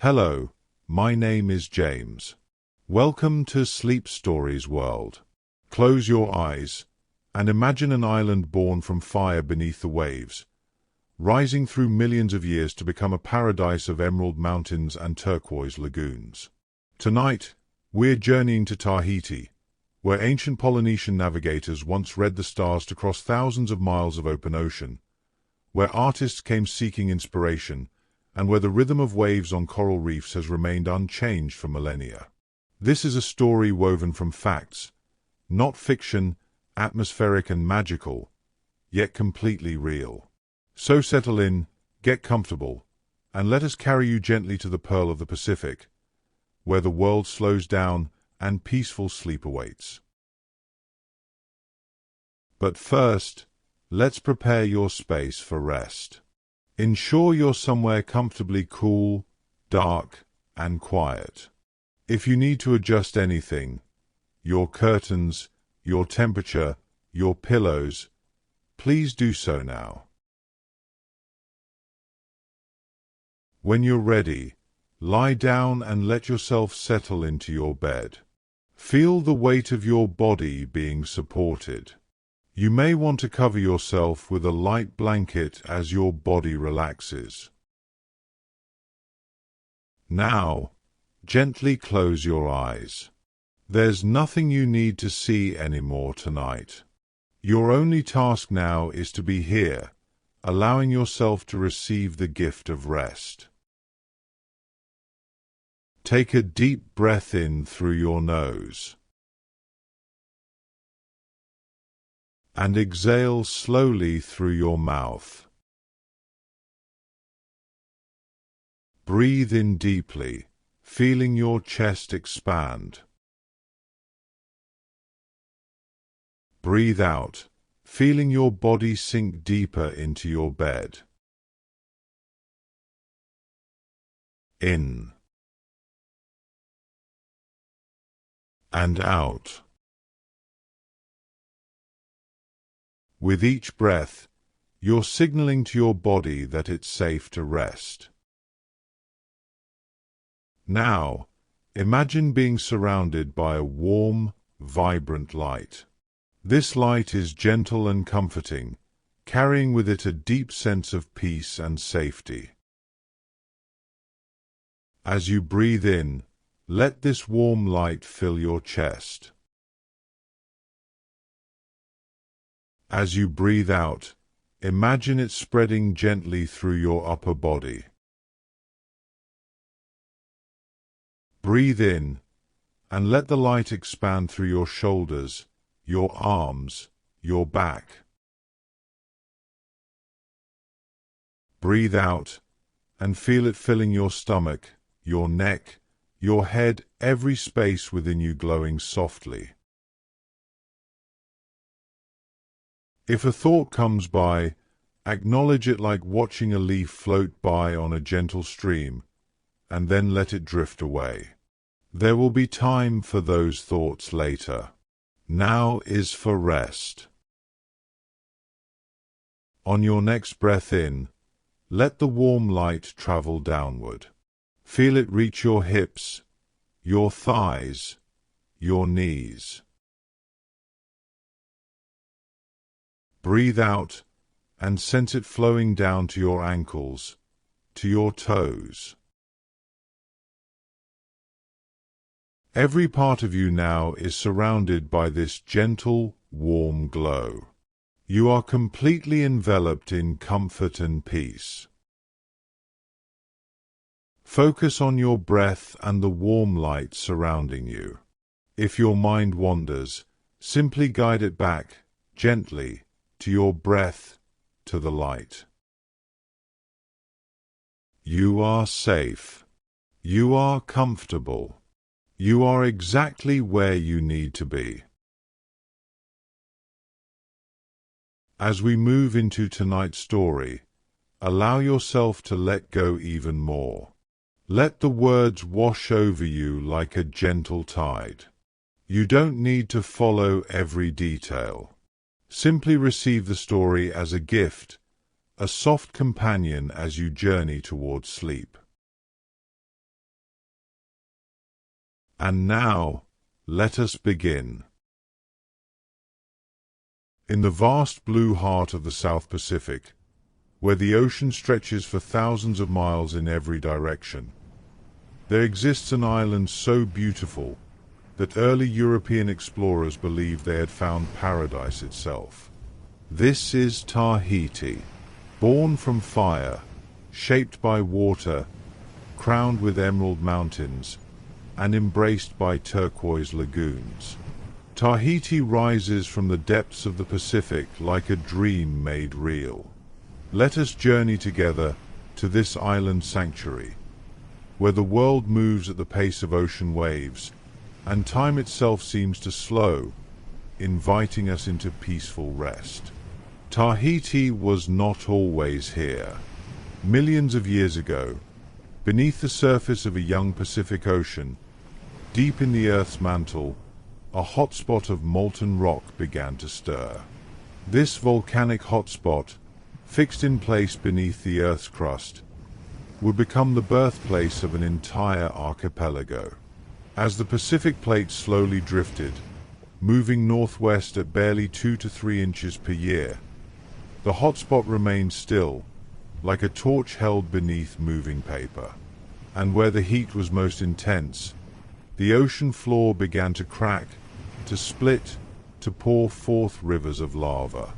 Hello, my name is James. Welcome to Sleep Stories World. Close your eyes and imagine an island born from fire beneath the waves, rising through millions of years to become a paradise of emerald mountains and turquoise lagoons. Tonight, we're journeying to Tahiti, where ancient Polynesian navigators once read the stars to cross thousands of miles of open ocean, where artists came seeking inspiration, and where the rhythm of waves on coral reefs has remained unchanged for millennia. This is a story woven from facts, not fiction, atmospheric and magical, yet completely real. So settle in, get comfortable, and let us carry you gently to the Pearl of the Pacific, where the world slows down and peaceful sleep awaits. But first, let's prepare your space for rest. Ensure you're somewhere comfortably cool, dark, and quiet. If you need to adjust anything, your curtains, your temperature, your pillows, please do so now. When you're ready, lie down and let yourself settle into your bed. Feel the weight of your body being supported. You may want to cover yourself with a light blanket as your body relaxes. Now, gently close your eyes. There's nothing you need to see anymore tonight. Your only task now is to be here, allowing yourself to receive the gift of rest. Take a deep breath in through your nose and exhale slowly through your mouth. Breathe in deeply, feeling your chest expand. Breathe out, feeling your body sink deeper into your bed. In and out. With each breath, you're signaling to your body that it's safe to rest. Now, imagine being surrounded by a warm, vibrant light. This light is gentle and comforting, carrying with it a deep sense of peace and safety. As you breathe in, let this warm light fill your chest. As you breathe out, imagine it spreading gently through your upper body. Breathe in, and let the light expand through your shoulders, your arms, your back. Breathe out, and feel it filling your stomach, your neck, your head, every space within you glowing softly. If a thought comes by, acknowledge it like watching a leaf float by on a gentle stream, and then let it drift away. There will be time for those thoughts later. Now is for rest. On your next breath in, let the warm light travel downward. Feel it reach your hips, your thighs, your knees. Breathe out and sense it flowing down to your ankles, to your toes. Every part of you now is surrounded by this gentle, warm glow. You are completely enveloped in comfort and peace. Focus on your breath and the warm light surrounding you. If your mind wanders, simply guide it back, gently, to your breath, to the light. You are safe. You are comfortable. You are exactly where you need to be. As we move into tonight's story, allow yourself to let go even more. Let the words wash over you like a gentle tide. You don't need to follow every detail. Simply receive the story as a gift, a soft companion as you journey towards sleep. And now, let us begin. In the vast blue heart of the South Pacific, where the ocean stretches for thousands of miles in every direction, there exists an island so beautiful that early European explorers believed they had found paradise itself. This is Tahiti, born from fire, shaped by water, crowned with emerald mountains, and embraced by turquoise lagoons. Tahiti rises from the depths of the Pacific like a dream made real. Let us journey together to this island sanctuary, where the world moves at the pace of ocean waves, and time itself seems to slow, inviting us into peaceful rest. Tahiti was not always here. Millions of years ago, beneath the surface of a young Pacific Ocean, deep in the Earth's mantle, a hotspot of molten rock began to stir. This volcanic hotspot, fixed in place beneath the Earth's crust, would become the birthplace of an entire archipelago. As the Pacific plate slowly drifted, moving northwest at barely 2 to 3 inches per year, the hotspot remained still, like a torch held beneath moving paper. And where the heat was most intense, the ocean floor began to crack, to split, to pour forth rivers of lava.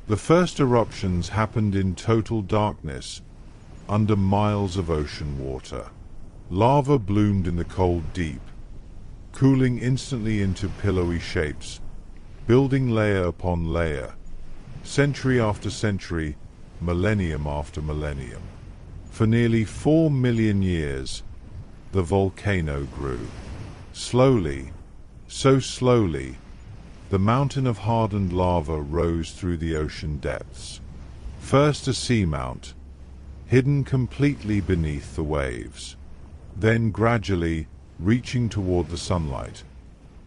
The first eruptions happened in total darkness, under miles of ocean water. Lava bloomed in the cold deep, cooling instantly into pillowy shapes, building layer upon layer, century after century, millennium after millennium. For nearly 4 million years, the volcano grew. Slowly, so slowly, the mountain of hardened lava rose through the ocean depths. First a seamount, hidden completely beneath the waves, then gradually reaching toward the sunlight,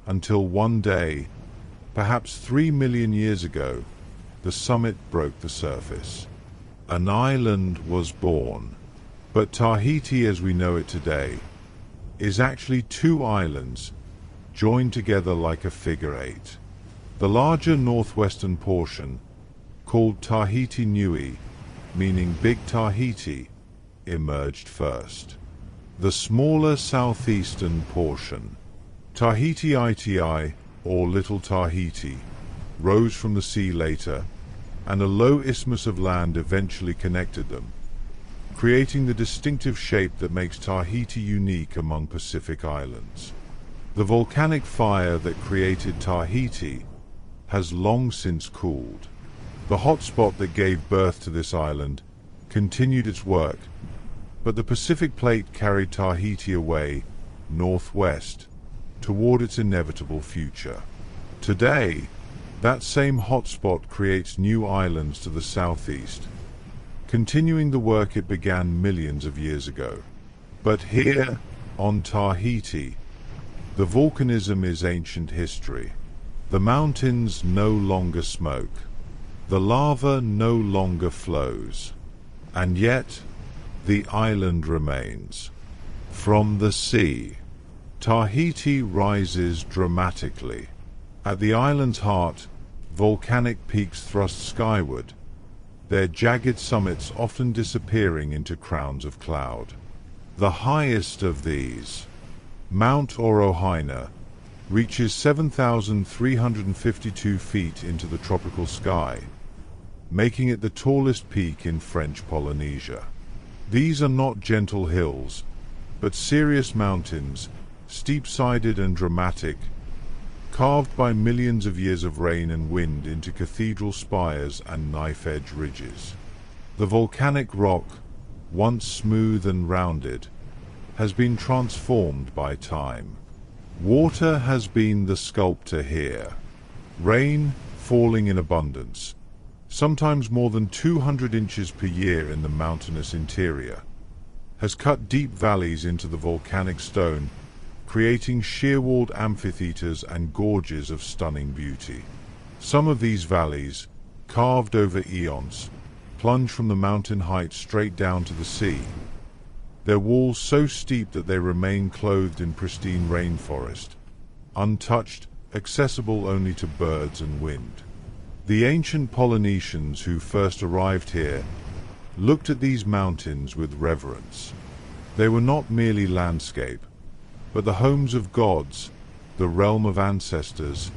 until one day, perhaps 3 million years ago, the summit broke the surface. An island was born. But Tahiti as we know it today is actually 2 islands joined together like a figure 8. The larger northwestern portion, called Tahiti Nui, meaning Big Tahiti, emerged first. The smaller southeastern portion, Tahiti Iti, or Little Tahiti, rose from the sea later, and a low isthmus of land eventually connected them, creating the distinctive shape that makes Tahiti unique among Pacific islands. The volcanic fire that created Tahiti has long since cooled. The hotspot that gave birth to this island continued its work, but the Pacific plate carried Tahiti away northwest toward its inevitable future. Today, that same hotspot creates new islands to the southeast, continuing the work it began millions of years ago. But here, on Tahiti, the volcanism is ancient history. The mountains no longer smoke. The lava no longer flows. And yet, the island remains. From the sea, Tahiti rises dramatically. At the island's heart, volcanic peaks thrust skyward, their jagged summits often disappearing into crowns of cloud. The highest of these, Mount Orohina, reaches 7,352 feet into the tropical sky, making it the tallest peak in French Polynesia. These are not gentle hills, but serious mountains, steep-sided and dramatic, carved by millions of years of rain and wind into cathedral spires and knife-edge ridges. The volcanic rock, once smooth and rounded, has been transformed by time. Water has been the sculptor here. Rain, falling in abundance, sometimes more than 200 inches per year in the mountainous interior, has cut deep valleys into the volcanic stone, creating sheer-walled amphitheaters and gorges of stunning beauty. Some of these valleys, carved over eons, plunge from the mountain heights straight down to the sea, their walls so steep that they remain clothed in pristine rainforest, untouched, accessible only to birds and wind. The ancient Polynesians who first arrived here looked at these mountains with reverence. They were not merely landscape, but the homes of gods, the realm of ancestors,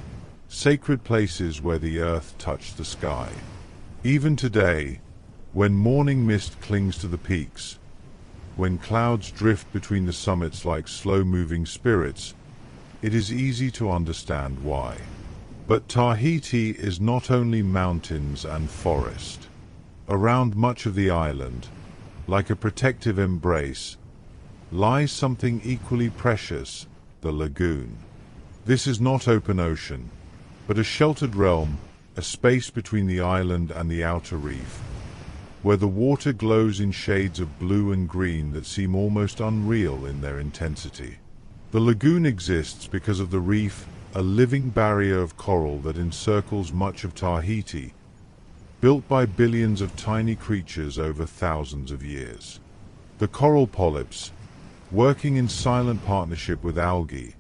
sacred places where the earth touched the sky. Even today, when morning mist clings to the peaks, when clouds drift between the summits like slow-moving spirits, it is easy to understand why. But Tahiti is not only mountains and forest. Around much of the island, like a protective embrace, lies something equally precious, the lagoon. This is not open ocean, but a sheltered realm, a space between the island and the outer reef, where the water glows in shades of blue and green that seem almost unreal in their intensity. The lagoon exists because of the reef, a living barrier of coral that encircles much of Tahiti, built by billions of tiny creatures over thousands of years. The coral polyps, working in silent partnership with algae,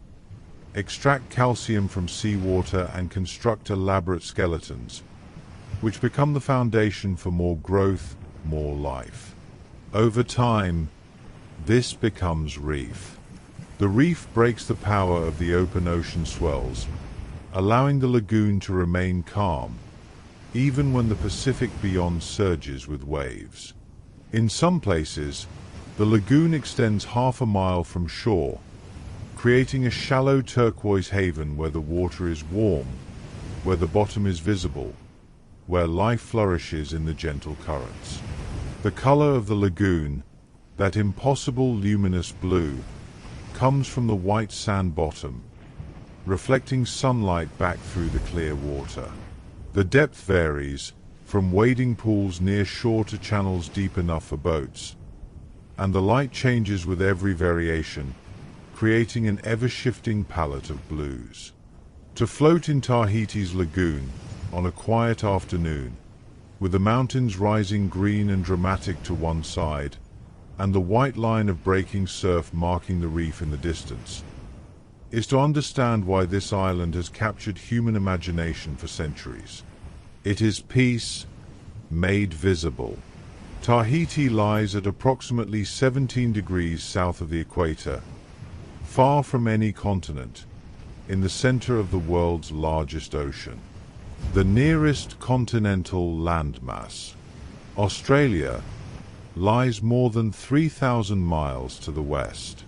extract calcium from seawater and construct elaborate skeletons, which become the foundation for more growth, more life. Over time, this becomes reef. The reef breaks the power of the open ocean swells, allowing the lagoon to remain calm, even when the Pacific beyond surges with waves. In some places, the lagoon extends half a mile from shore, creating a shallow turquoise haven where the water is warm, where the bottom is visible, where life flourishes in the gentle currents. The color of the lagoon, that impossible luminous blue, comes from the white sand bottom, reflecting sunlight back through the clear water. The depth varies, from wading pools near shore to channels deep enough for boats, and the light changes with every variation, creating an ever-shifting palette of blues. To float in Tahiti's lagoon, on a quiet afternoon, with the mountains rising green and dramatic to one side, and the white line of breaking surf marking the reef in the distance, is to understand why this island has captured human imagination for centuries. It is peace made visible. Tahiti lies at approximately 17 degrees south of the equator, far from any continent, in the center of the world's largest ocean. The nearest continental landmass, Australia, lies more than 3,000 miles to the west.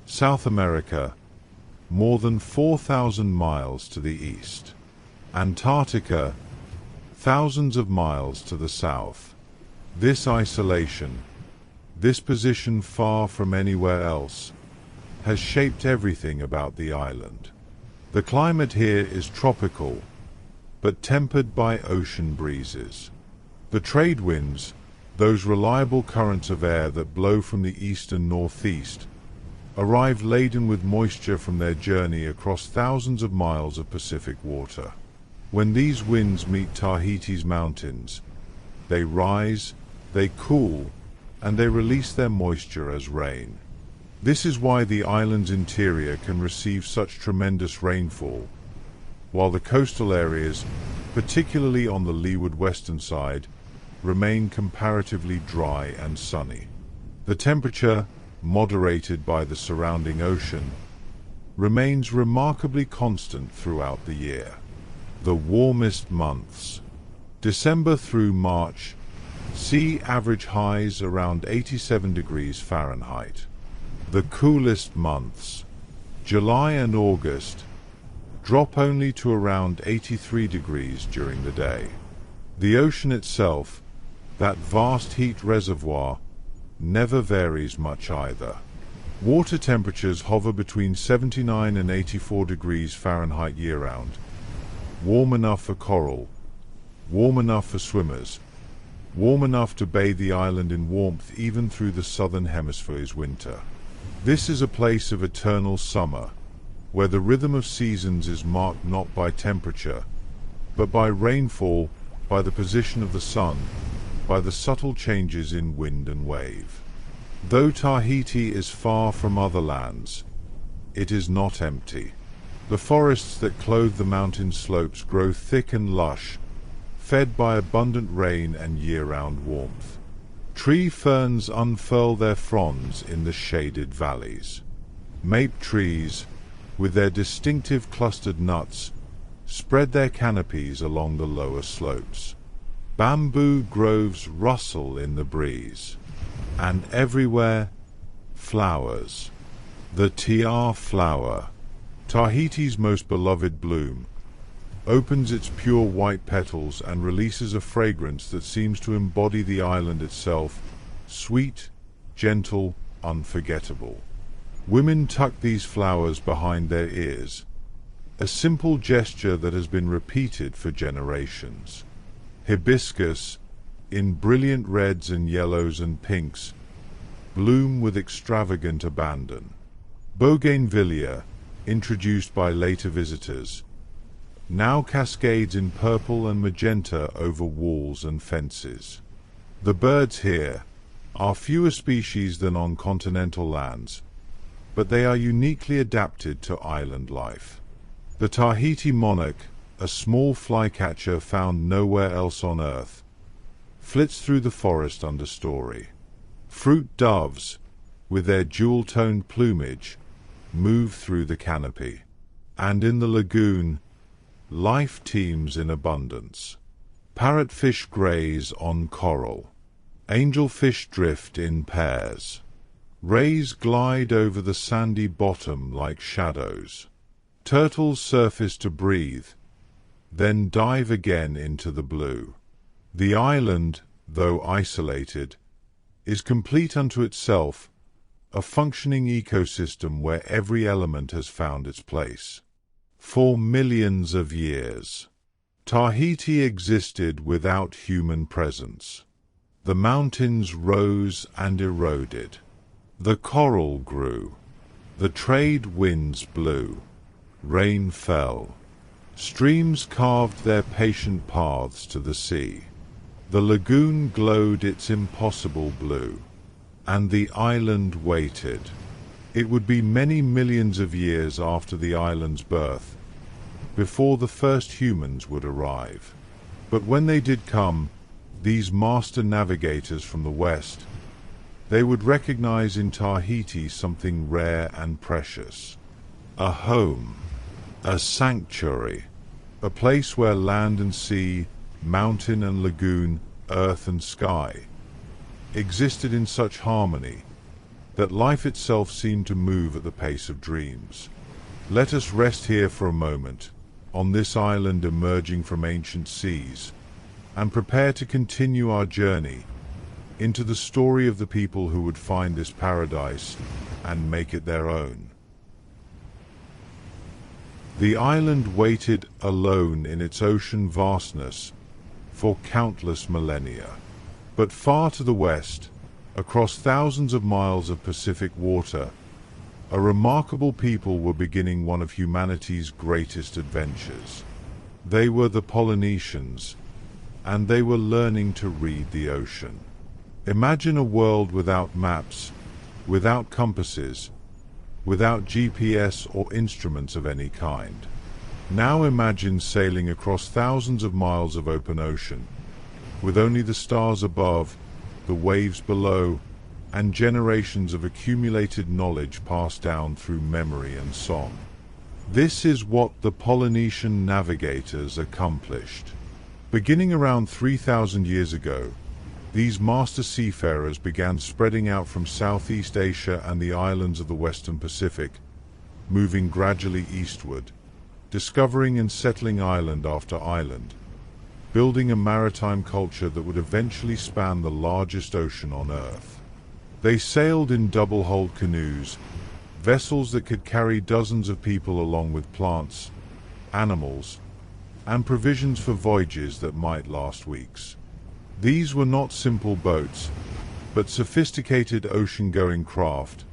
South America, more than 4,000 miles to the east. Antarctica, thousands of miles to the south. This isolation, this position far from anywhere else, has shaped everything about the island. The climate here is tropical, but tempered by ocean breezes. The trade winds, those reliable currents of air that blow from the east and northeast, arrive laden with moisture from their journey across thousands of miles of Pacific water. When these winds meet Tahiti's mountains, they rise, they cool, and they release their moisture as rain. This is why the island's interior can receive such tremendous rainfall, while the coastal areas, particularly on the leeward western side, remain comparatively dry and sunny. The temperature, moderated by the surrounding ocean, remains remarkably constant throughout the year. The warmest months, December through March, see average highs around 87 degrees Fahrenheit. The coolest months, July and August, drop only to around 83 degrees during the day. The ocean itself, that vast heat reservoir, never varies much either. Water temperatures hover between 79 and 84 degrees Fahrenheit year-round, warm enough for coral, warm enough for swimmers, warm enough to bathe the island in warmth even through the southern hemisphere's winter. This is a place of eternal summer, where the rhythm of seasons is marked not by temperature, but by rainfall, by the position of the sun, by the subtle changes in wind and wave. Though Tahiti is far from other lands, it is not empty. The forests that clothe the mountain slopes grow thick and lush, fed by abundant rain and year-round warmth. Tree ferns unfurl their fronds in the shaded valleys. Mape trees, with their distinctive clustered nuts, spread their canopies along the lower slopes. Bamboo groves rustle in the breeze, and everywhere, flowers. The tiar flower, Tahiti's most beloved bloom, opens its pure white petals and releases a fragrance that seems to embody the island itself, sweet, gentle, unforgettable. Women tuck these flowers behind their ears, a simple gesture that has been repeated for generations. Hibiscus, in brilliant reds and yellows and pinks, bloom with extravagant abandon. Bougainvillea, introduced by later visitors, now cascades in purple and magenta over walls and fences. The birds here are fewer species than on continental lands, but they are uniquely adapted to island life. The Tahiti monarch, a small flycatcher found nowhere else on Earth, flits through the forest understory. Fruit doves, with their jewel-toned plumage, move through the canopy. And in the lagoon, life teems in abundance. Parrotfish graze on coral. Angelfish drift in pairs. Rays glide over the sandy bottom like shadows. Turtles surface to breathe, then dive again into the blue. The island, though isolated, is complete unto itself, a functioning ecosystem where every element has found its place. For millions of years, Tahiti existed without human presence. The mountains rose and eroded. The coral grew. The trade winds blew. Rain fell. Streams carved their patient paths to the sea. The lagoon glowed its impossible blue. And the island waited. It would be many millions of years after the island's birth before the first humans would arrive. But when they did come, these master navigators from the west, they would recognize in Tahiti something rare and precious. A home, a sanctuary, a place where land and sea, mountain and lagoon, earth and sky existed in such harmony that life itself seemed to move at the pace of dreams. Let us rest here for a moment, on this island emerging from ancient seas, and prepare to continue our journey into the story of the people who would find this paradise and make it their own. The island waited alone in its ocean vastness for countless millennia. But far to the west, across thousands of miles of Pacific water, a remarkable people were beginning one of humanity's greatest adventures. They were the Polynesians, and they were learning to read the ocean. Imagine a world without maps, without compasses, without GPS or instruments of any kind. Now imagine sailing across thousands of miles of open ocean, with only the stars above, the waves below, and generations of accumulated knowledge passed down through memory and song. This is what the Polynesian navigators accomplished. Beginning around 3,000 years ago, these master seafarers began spreading out from Southeast Asia and the islands of the Western Pacific, moving gradually eastward, discovering and settling island after island, building a maritime culture that would eventually span the largest ocean on Earth. They sailed in double-hulled canoes, vessels that could carry dozens of people along with plants, animals, and provisions for voyages that might last weeks. These were not simple boats, but sophisticated ocean-going craft,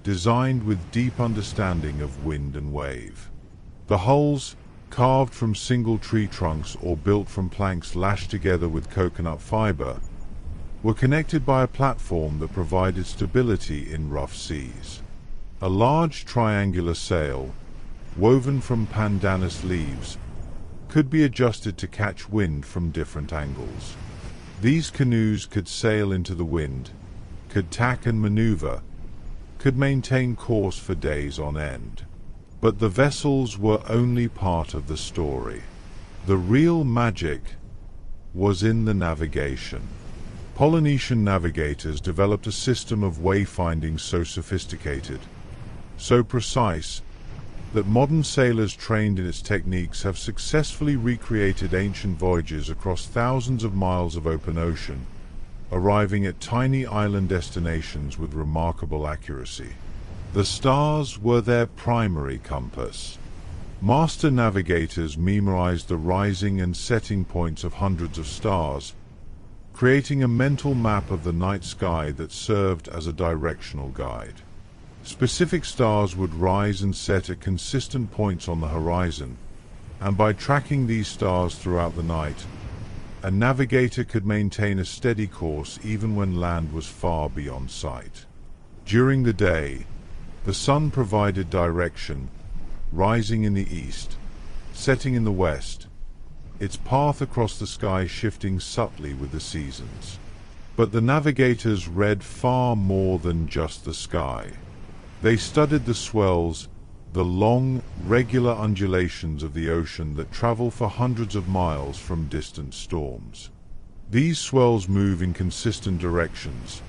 designed with deep understanding of wind and wave. The hulls, carved from single tree trunks or built from planks lashed together with coconut fiber, were connected by a platform that provided stability in rough seas. A large triangular sail, woven from pandanus leaves, could be adjusted to catch wind from different angles. These canoes could sail into the wind, could tack and maneuver, could maintain course for days on end. But the vessels were only part of the story. The real magic was in the navigation. Polynesian navigators developed a system of wayfinding so sophisticated, so precise, that modern sailors trained in its techniques have successfully recreated ancient voyages across thousands of miles of open ocean, arriving at tiny island destinations with remarkable accuracy. The stars were their primary compass. Master navigators memorized the rising and setting points of hundreds of stars, creating a mental map of the night sky that served as a directional guide. Specific stars would rise and set at consistent points on the horizon, and by tracking these stars throughout the night, a navigator could maintain a steady course even when land was far beyond sight. During the day, the sun provided direction, rising in the east, setting in the west, its path across the sky shifting subtly with the seasons. But the navigators read far more than just the sky. They studied the swells, the long, regular undulations of the ocean that travel for hundreds of miles from distant storms. These swells move in consistent directions,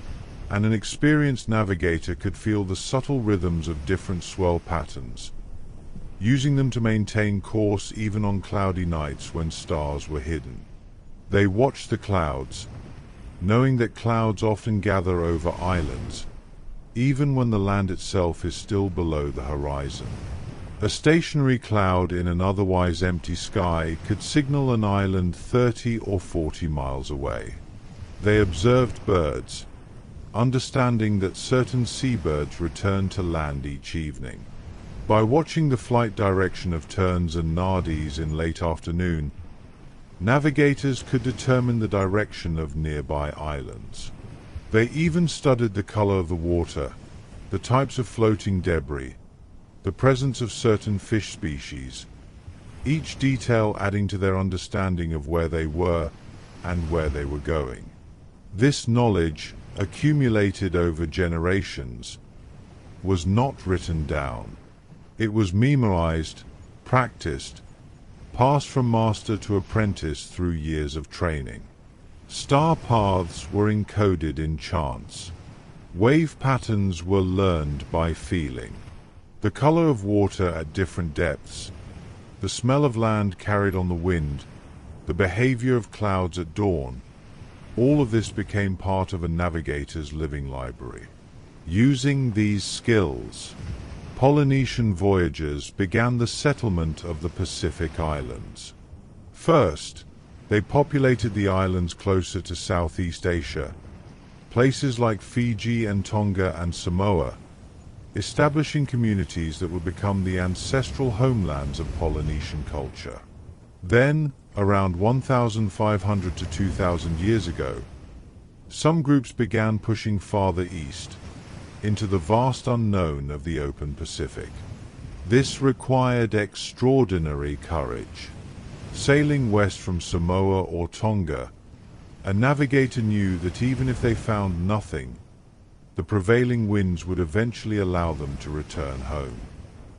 and an experienced navigator could feel the subtle rhythms of different swell patterns, using them to maintain course even on cloudy nights when stars were hidden. They watched the clouds, knowing that clouds often gather over islands, even when the land itself is still below the horizon. A stationary cloud in an otherwise empty sky could signal an island 30 or 40 miles away. They observed birds, understanding that certain seabirds return to land each evening. By watching the flight direction of terns and nardis in late afternoon, navigators could determine the direction of nearby islands. They even studied the color of the water, the types of floating debris, the presence of certain fish species, each detail adding to their understanding of where they were and where they were going. This knowledge, accumulated over generations, was not written down. It was memorized, practiced, passed from master to apprentice through years of training. Star paths were encoded in chants. Wave patterns were learned by feeling. The color of water at different depths, the smell of land carried on the wind, the behavior of clouds at dawn, all of this became part of a navigator's living library. Using these skills, Polynesian voyagers began the settlement of the Pacific Islands. First, they populated the islands closer to Southeast Asia, places like Fiji and Tonga and Samoa, establishing communities that would become the ancestral homelands of Polynesian culture. Then, around 1,500 to 2,000 years ago, some groups began pushing farther east, into the vast unknown of the open Pacific. This required extraordinary courage. Sailing west from Samoa or Tonga, a navigator knew that even if they found nothing, the prevailing winds would eventually allow them to return home.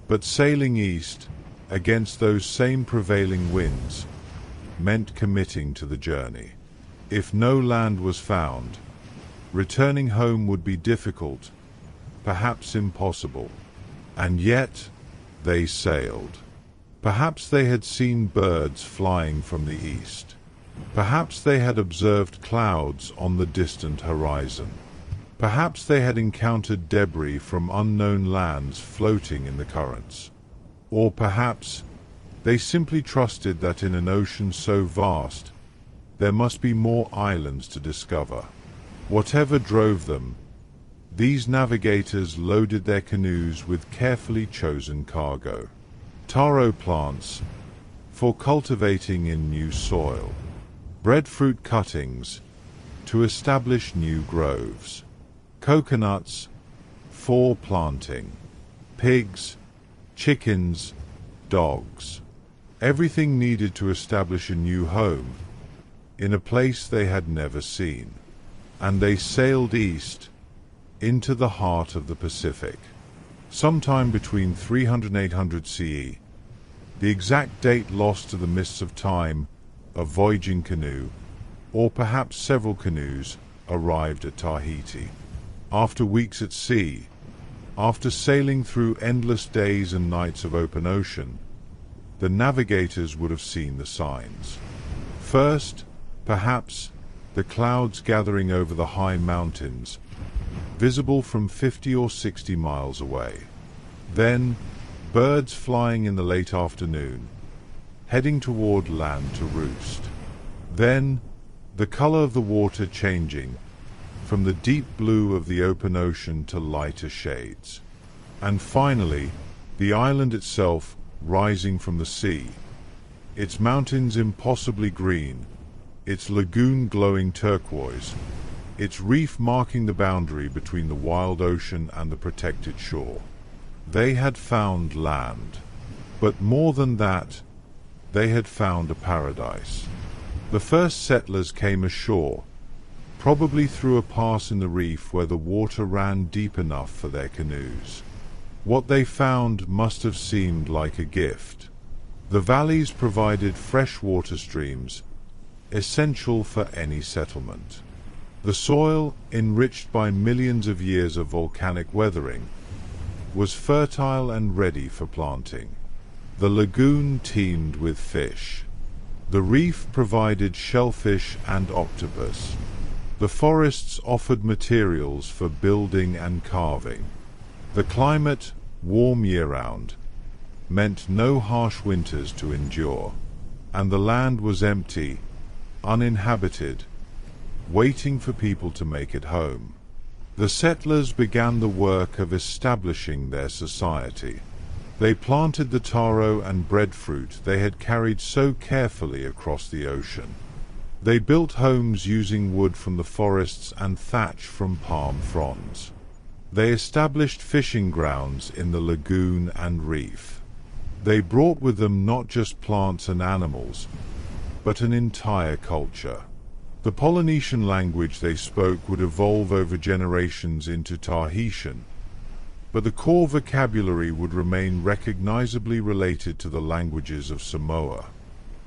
But sailing east, against those same prevailing winds, meant committing to the journey. If no land was found, returning home would be difficult, perhaps impossible. And yet, they sailed. Perhaps they had seen birds flying from the east. Perhaps they had observed clouds on the distant horizon. Perhaps they had encountered debris from unknown lands floating in the currents. Or perhaps they simply trusted that in an ocean so vast, there must be more islands to discover. Whatever drove them, these navigators loaded their canoes with carefully chosen cargo. Taro plants, for cultivating in new soil. Breadfruit cuttings, to establish new groves. Coconuts for planting. Pigs, chickens, dogs. Everything needed to establish a new home in a place they had never seen. And they sailed east into the heart of the Pacific. Sometime between 300 and 800 CE, the exact date lost to the mists of time, a voyaging canoe, or perhaps several canoes, arrived at Tahiti. After weeks at sea, after sailing through endless days and nights of open ocean, the navigators would have seen the signs. First, perhaps, the clouds gathering over the high mountains, visible from 50 or 60 miles away. Then, birds flying in the late afternoon, heading toward land to roost. Then, the color of the water changing from the deep blue of the open ocean to lighter shades. And finally, the island itself rising from the sea, its mountains impossibly green, its lagoon glowing turquoise, its reef marking the boundary between the wild ocean and the protected shore. They had found land. But more than that, they had found a paradise. The first settlers came ashore, probably through a pass in the reef where the water ran deep enough for their canoes. What they found must have seemed like a gift. The valleys provided fresh water streams, essential for any settlement. The soil, enriched by millions of years of volcanic weathering, was fertile and ready for planting. The lagoon teemed with fish. The reef provided shellfish and octopus. The forests offered materials for building and carving. The climate, warm year-round, meant no harsh winters to endure. And the land was empty, uninhabited, waiting for people to make it home. The settlers began the work of establishing their society. They planted the taro and breadfruit they had carried so carefully across the ocean. They built homes using wood from the forests and thatch from palm fronds. They established fishing grounds in the lagoon and reef. They brought with them not just plants and animals, but an entire culture. The Polynesian language they spoke would evolve over generations into Tahitian, but the core vocabulary would remain recognizably related to the languages of Samoa,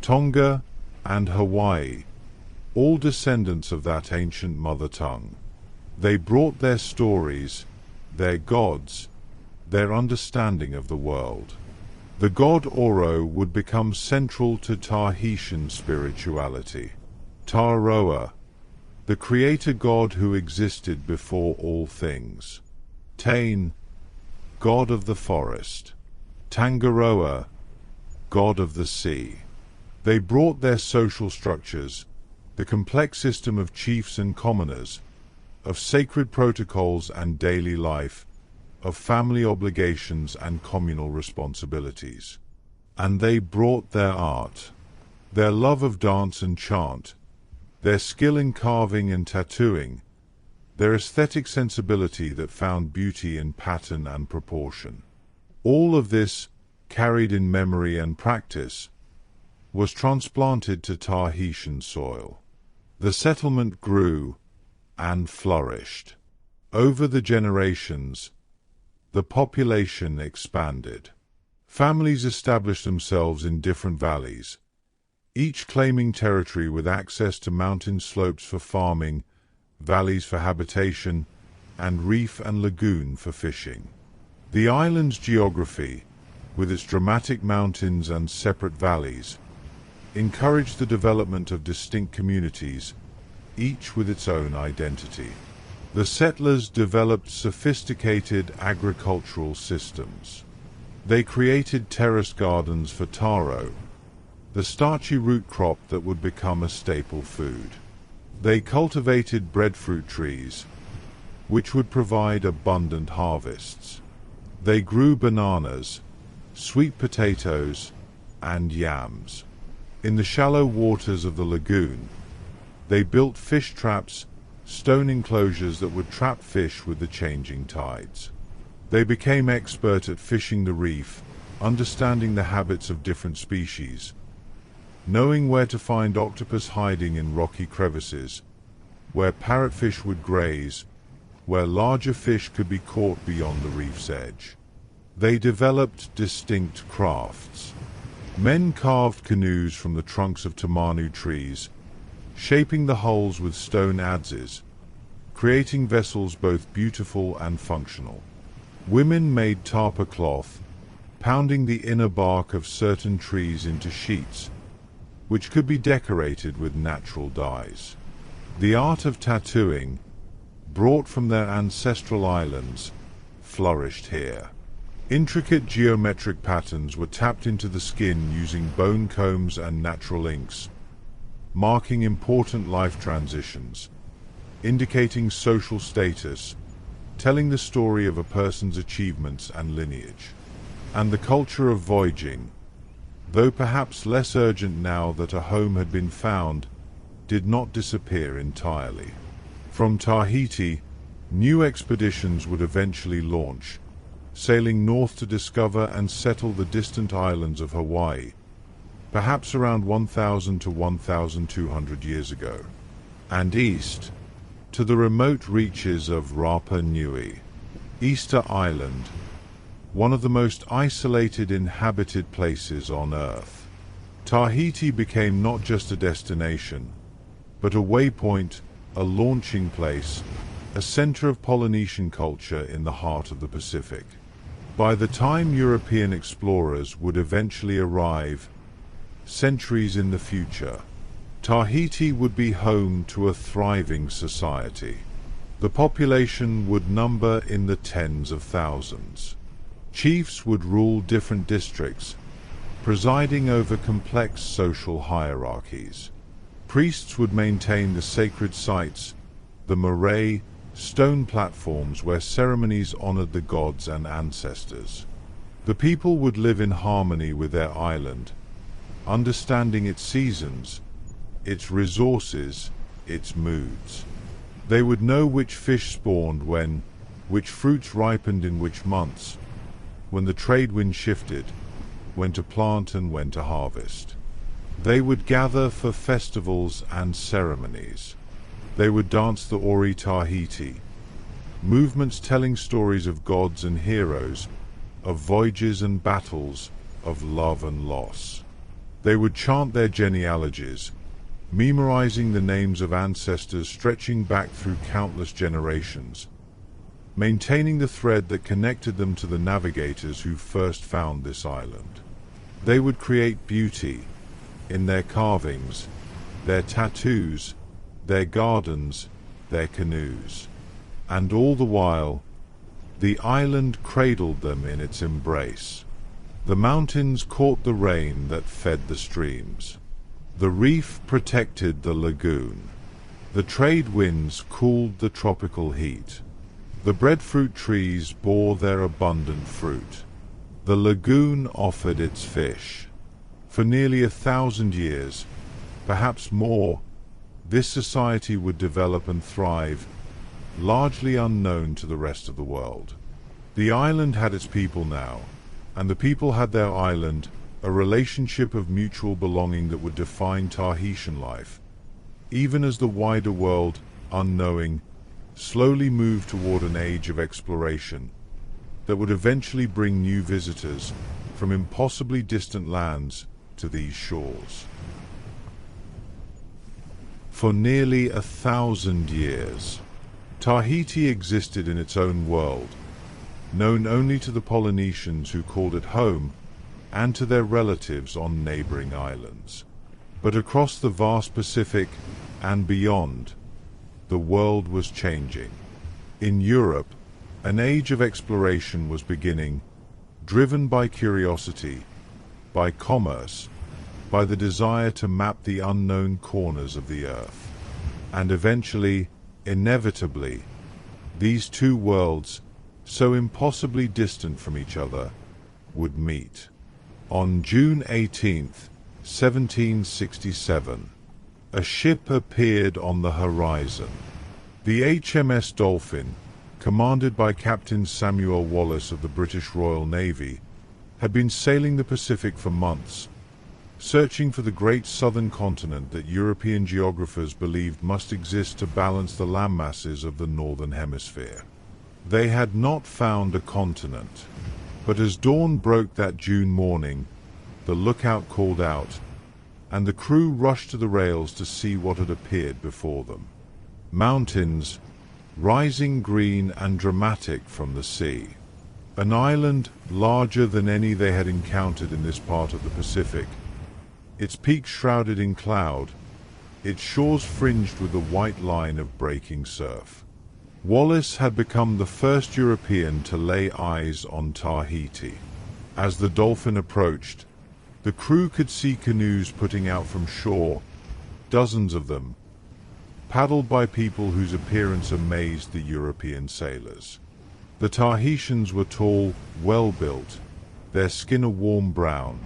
Tonga, and Hawaii, all descendants of that ancient mother tongue. They brought their stories, their gods, their understanding of the world. The god Oro would become central to Tahitian spirituality. Taroa, the creator god who existed before all things. Tain, god of the forest. Tangaroa, god of the sea. They brought their social structures, the complex system of chiefs and commoners, of sacred protocols and daily life, of family obligations and communal responsibilities. And they brought their art, their love of dance and chant, their skill in carving and tattooing, their aesthetic sensibility that found beauty in pattern and proportion. All of this, carried in memory and practice, was transplanted to Tahitian soil. The settlement grew and flourished. Over the generations, the population expanded. Families established themselves in different valleys, each claiming territory with access to mountain slopes for farming, valleys for habitation, and reef and lagoon for fishing. The island's geography, with its dramatic mountains and separate valleys, encouraged the development of distinct communities, each with its own identity. The settlers developed sophisticated agricultural systems. They created terrace gardens for taro, the starchy root crop that would become a staple food. They cultivated breadfruit trees, which would provide abundant harvests. They grew bananas, sweet potatoes, and yams. In the shallow waters of the lagoon, They built fish traps, stone enclosures that would trap fish with the changing tides. They became expert at fishing the reef, understanding the habits of different species, knowing where to find octopus hiding in rocky crevices, where parrotfish would graze, where larger fish could be caught beyond the reef's edge. They developed distinct crafts. Men carved canoes from the trunks of tamanu trees, shaping the hulls with stone adzes, creating vessels both beautiful and functional. Women made tapa cloth, pounding the inner bark of certain trees into sheets, which could be decorated with natural dyes. The art of tattooing, brought from their ancestral islands, flourished here. Intricate geometric patterns were tapped into the skin using bone combs and natural inks, marking important life transitions, indicating social status, telling the story of a person's achievements and lineage. And the culture of voyaging, though perhaps less urgent now that a home had been found, did not disappear entirely. From Tahiti, new expeditions would eventually launch, sailing north to discover and settle the distant islands of Hawaii, perhaps around 1,000 to 1,200 years ago, and east, to the remote reaches of Rapa Nui, Easter Island, one of the most isolated inhabited places on Earth. Tahiti became not just a destination, but a waypoint, a launching place, a center of Polynesian culture in the heart of the Pacific. By the time European explorers would eventually arrive, centuries in the future, Tahiti would be home to a thriving society. The population would number in the tens of thousands. Chiefs would rule different districts, presiding over complex social hierarchies. Priests would maintain the sacred sites, the marae, stone platforms where ceremonies honored the gods and ancestors. The people would live in harmony with their island, understanding its seasons, its resources, its moods. They would know which fish spawned when, which fruits ripened in which months, when the trade wind shifted, when to plant and when to harvest. They would gather for festivals and ceremonies. They would dance the Ori Tahiti, movements telling stories of gods and heroes, of voyages and battles, of love and loss. They would chant their genealogies, memorizing the names of ancestors stretching back through countless generations, maintaining the thread that connected them to the navigators who first found this island. They would create beauty in their carvings, their tattoos, their gardens, their canoes. And all the while, the island cradled them in its embrace. The mountains caught the rain that fed the streams. The reef protected the lagoon. The trade winds cooled the tropical heat. The breadfruit trees bore their abundant fruit. The lagoon offered its fish. For nearly 1,000 years, perhaps more, this society would develop and thrive, largely unknown to the rest of the world. The island had its people now, and the people had their island, a relationship of mutual belonging that would define Tahitian life, even as the wider world, unknowing, slowly moved toward an age of exploration that would eventually bring new visitors from impossibly distant lands to these shores. For nearly 1,000 years, Tahiti existed in its own world, known only to the Polynesians who called it home and to their relatives on neighboring islands. But across the vast Pacific and beyond, the world was changing. In Europe, an age of exploration was beginning, driven by curiosity, by commerce, by the desire to map the unknown corners of the earth. And eventually, inevitably, these two worlds, so impossibly distant from each other, would meet. On June 18, 1767, A ship appeared on the horizon. The HMS Dolphin, commanded by Captain Samuel Wallis of the British Royal Navy, had been sailing the Pacific for months, searching for the great southern continent that European geographers believed must exist to balance the landmasses of the northern hemisphere. They had not found a continent, but as dawn broke that June morning, the lookout called out, and the crew rushed to the rails to see what had appeared before them. Mountains, rising green and dramatic from the sea. An island larger than any they had encountered in this part of the Pacific, its peaks shrouded in cloud, its shores fringed with a white line of breaking surf. Wallis had become the first European to lay eyes on Tahiti. As the Dolphin approached, the crew could see canoes putting out from shore, dozens of them, paddled by people whose appearance amazed the European sailors. The Tahitians were tall, well-built, their skin a warm brown,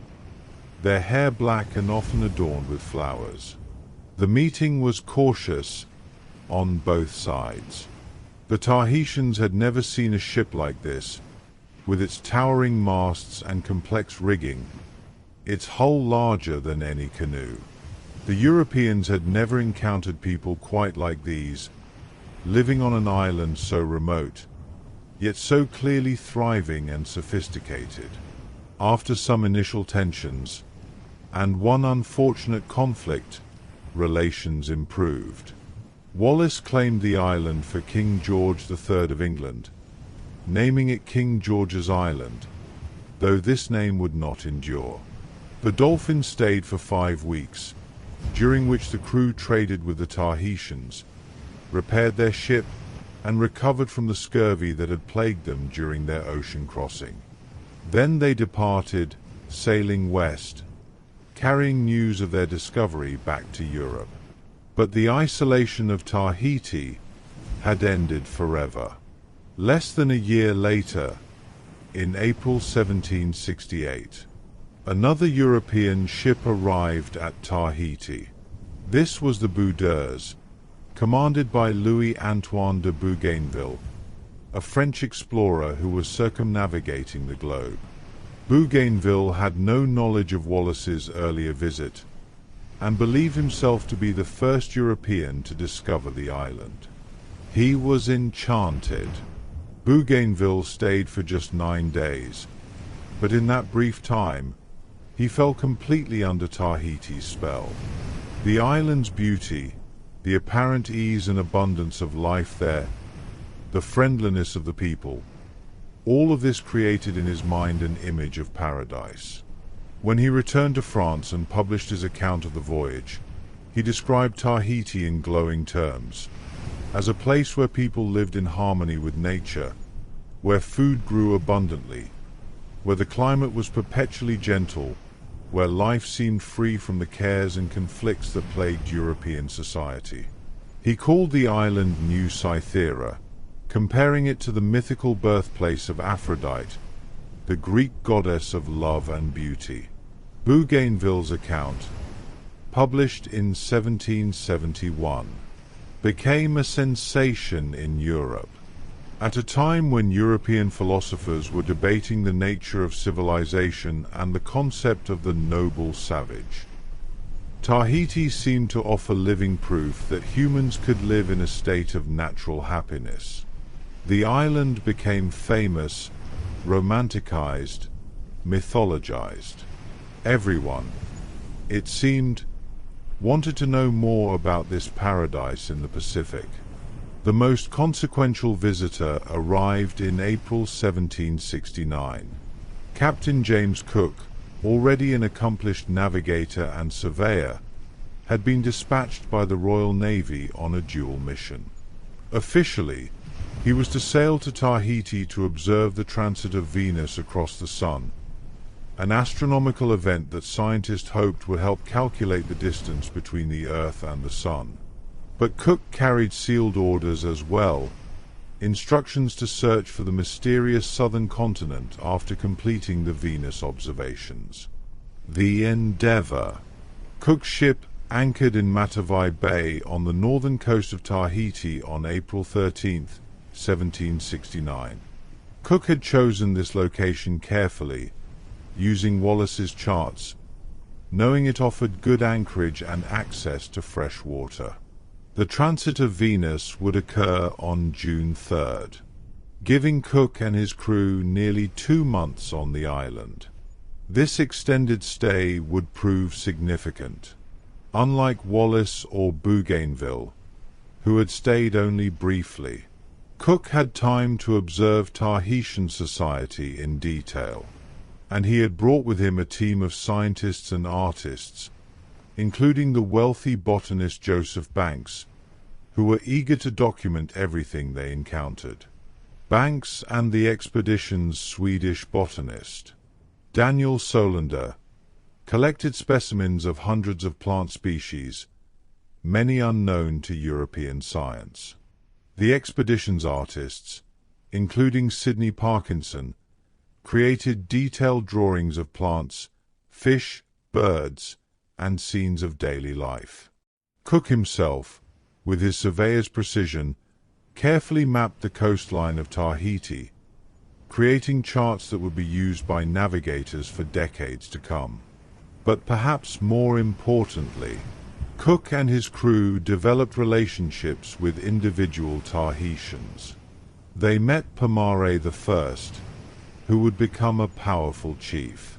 their hair black and often adorned with flowers. The meeting was cautious on both sides. The Tahitians had never seen a ship like this, with its towering masts and complex rigging, its hull larger than any canoe. The Europeans had never encountered people quite like these, living on an island so remote, yet so clearly thriving and sophisticated. After some initial tensions, and one unfortunate conflict, relations improved. Wallis claimed the island for King George III of England, naming it King George's Island, though this name would not endure. The Dolphin stayed for 5 weeks, during which the crew traded with the Tahitians, repaired their ship, and recovered from the scurvy that had plagued them during their ocean crossing. Then they departed, sailing west, carrying news of their discovery back to Europe. But the isolation of Tahiti had ended forever. Less than a year later, in April 1768, another European ship arrived at Tahiti. This was the Boudeuse, commanded by Louis-Antoine de Bougainville, a French explorer who was circumnavigating the globe. Bougainville had no knowledge of Wallis's earlier visit, and believed himself to be the first European to discover the island. He was enchanted. Bougainville stayed for just 9 days, but in that brief time, he fell completely under Tahiti's spell. The island's beauty, the apparent ease and abundance of life there, the friendliness of the people, all of this created in his mind an image of paradise. When he returned to France and published his account of the voyage, he described Tahiti in glowing terms, as a place where people lived in harmony with nature, where food grew abundantly, where the climate was perpetually gentle, where life seemed free from the cares and conflicts that plagued European society. He called the island New Cythera, comparing it to the mythical birthplace of Aphrodite, the Greek goddess of love and beauty. Bougainville's account, published in 1771, became a sensation in Europe. At a time when European philosophers were debating the nature of civilization and the concept of the noble savage, Tahiti seemed to offer living proof that humans could live in a state of natural happiness. The island became famous, romanticized, mythologized. Everyone, it seemed, wanted to know more about this paradise in the Pacific. The most consequential visitor arrived in April 1769. Captain James Cook, already an accomplished navigator and surveyor, had been dispatched by the Royal Navy on a dual mission. Officially, he was to sail to Tahiti to observe the transit of Venus across the Sun, an astronomical event that scientists hoped would help calculate the distance between the Earth and the Sun. But Cook carried sealed orders as well, instructions to search for the mysterious southern continent after completing the Venus observations. The Endeavour. Cook's ship, anchored in Matavai Bay on the northern coast of Tahiti on April 13, 1769. Cook had chosen this location carefully, using Wallace's charts, knowing it offered good anchorage and access to fresh water. The transit of Venus would occur on June 3rd, giving Cook and his crew nearly 2 months on the island. This extended stay would prove significant. Unlike Wallace or Bougainville, who had stayed only briefly, Cook had time to observe Tahitian society in detail, and he had brought with him a team of scientists and artists, including the wealthy botanist Joseph Banks, who were eager to document everything they encountered. Banks and the expedition's Swedish botanist, Daniel Solander, collected specimens of hundreds of plant species, many unknown to European science. The expedition's artists, including Sidney Parkinson, created detailed drawings of plants, fish, birds, and scenes of daily life. Cook himself, with his surveyor's precision, carefully mapped the coastline of Tahiti, creating charts that would be used by navigators for decades to come. But perhaps more importantly, Cook and his crew developed relationships with individual Tahitians. They met Pomare I, who would become a powerful chief.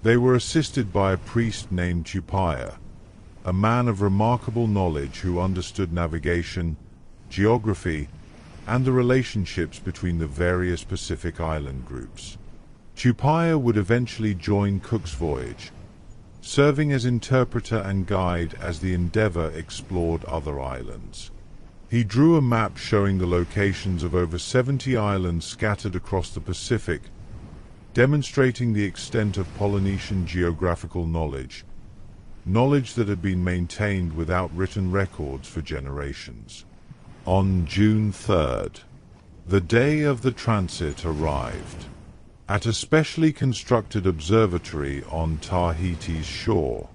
They were assisted by a priest named Tupaia, a man of remarkable knowledge who understood navigation, geography, and the relationships between the various Pacific island groups. Tupaia would eventually join Cook's voyage, serving as interpreter and guide as the Endeavour explored other islands. He drew a map showing the locations of over 70 islands scattered across the Pacific, demonstrating the extent of Polynesian geographical knowledge that had been maintained without written records for generations. On June 3rd, the day of the transit arrived. At a specially constructed observatory on Tahiti's shore,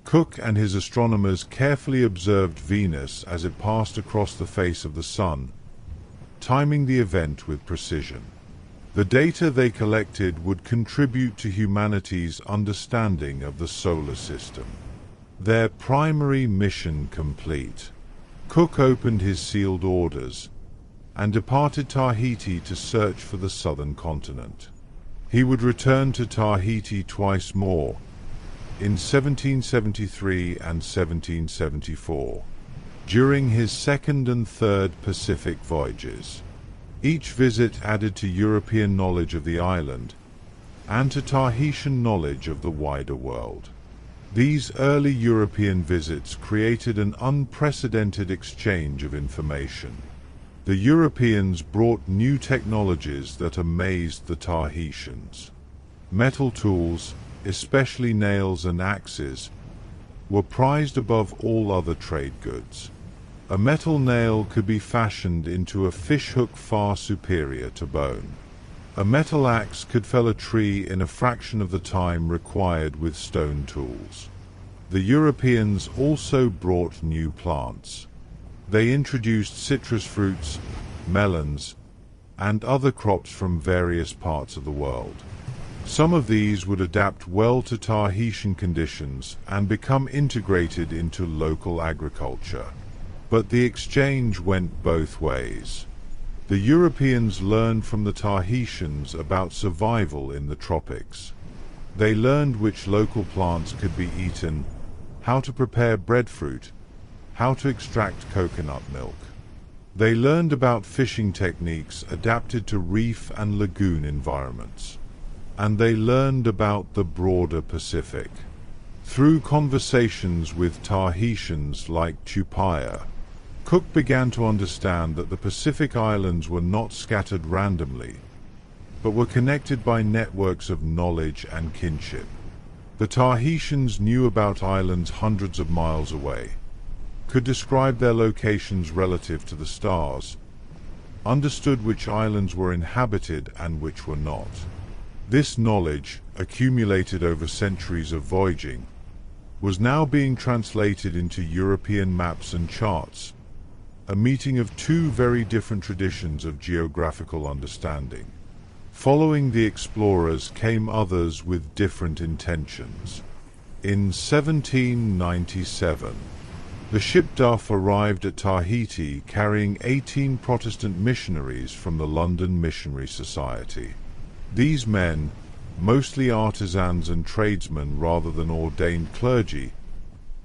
Cook and his astronomers carefully observed Venus as it passed across the face of the Sun, timing the event with precision. The data they collected would contribute to humanity's understanding of the solar system. Their primary mission complete, Cook opened his sealed orders and departed Tahiti to search for the southern continent. He would return to Tahiti twice more, in 1773 and 1774, during his second and third Pacific voyages. Each visit added to European knowledge of the island and to Tahitian knowledge of the wider world. These early European visits created an unprecedented exchange of information. The Europeans brought new technologies that amazed the Tahitians. Metal tools, especially nails and axes, were prized above all other trade goods. A metal nail could be fashioned into a fishhook far superior to bone. A metal axe could fell a tree in a fraction of the time required with stone tools. The Europeans also brought new plants. They introduced citrus fruits, melons, and other crops from various parts of the world. Some of these would adapt well to Tahitian conditions and become integrated into local agriculture. But the exchange went both ways. The Europeans learned from the Tahitians about survival in the tropics. They learned which local plants could be eaten, how to prepare breadfruit, how to extract coconut milk. They learned about fishing techniques adapted to reef and lagoon environments. And they learned about the broader Pacific. Through conversations with Tahitians like Tupaia, Cook began to understand that the Pacific Islands were not scattered randomly, but were connected by networks of knowledge and kinship. The Tahitians knew about islands hundreds of miles away, could describe their locations relative to the stars, understood which islands were inhabited and which were not. This knowledge, accumulated over centuries of voyaging, was now being translated into European maps and charts, a meeting of two very different traditions of geographical understanding. Following the explorers came others with different intentions. In 1797, the ship Duff arrived at Tahiti carrying 18 Protestant missionaries from the London Missionary Society. These men, mostly artisans and tradesmen rather than ordained clergy,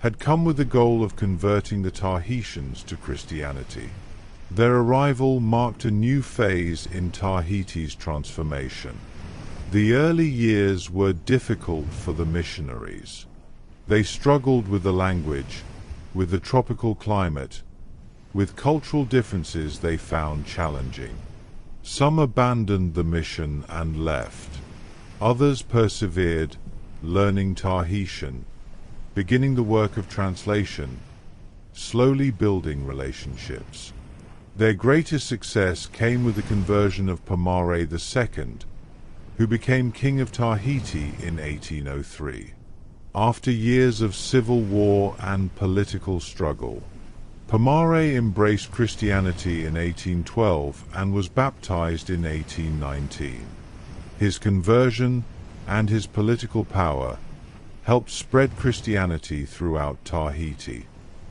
had come with the goal of converting the Tahitians to Christianity. Their arrival marked a new phase in Tahiti's transformation. The early years were difficult for the missionaries. They struggled with the language, with the tropical climate, with cultural differences they found challenging. Some abandoned the mission and left. Others persevered, learning Tahitian, beginning the work of translation, slowly building relationships. Their greatest success came with the conversion of Pomare II, who became King of Tahiti in 1803. After years of civil war and political struggle, Pomare embraced Christianity in 1812 and was baptized in 1819. His conversion and his political power helped spread Christianity throughout Tahiti.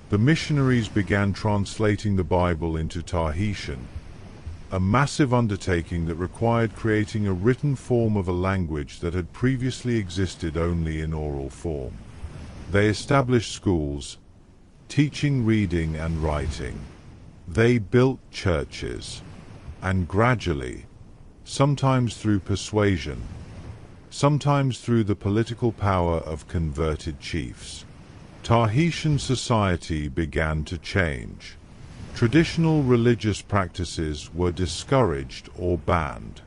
The missionaries began translating the Bible into Tahitian, a massive undertaking that required creating a written form of a language that had previously existed only in oral form. They established schools, teaching reading and writing. They built churches, and gradually, sometimes through persuasion, sometimes through the political power of converted chiefs, Tahitian society began to change. Traditional religious practices were discouraged or banned.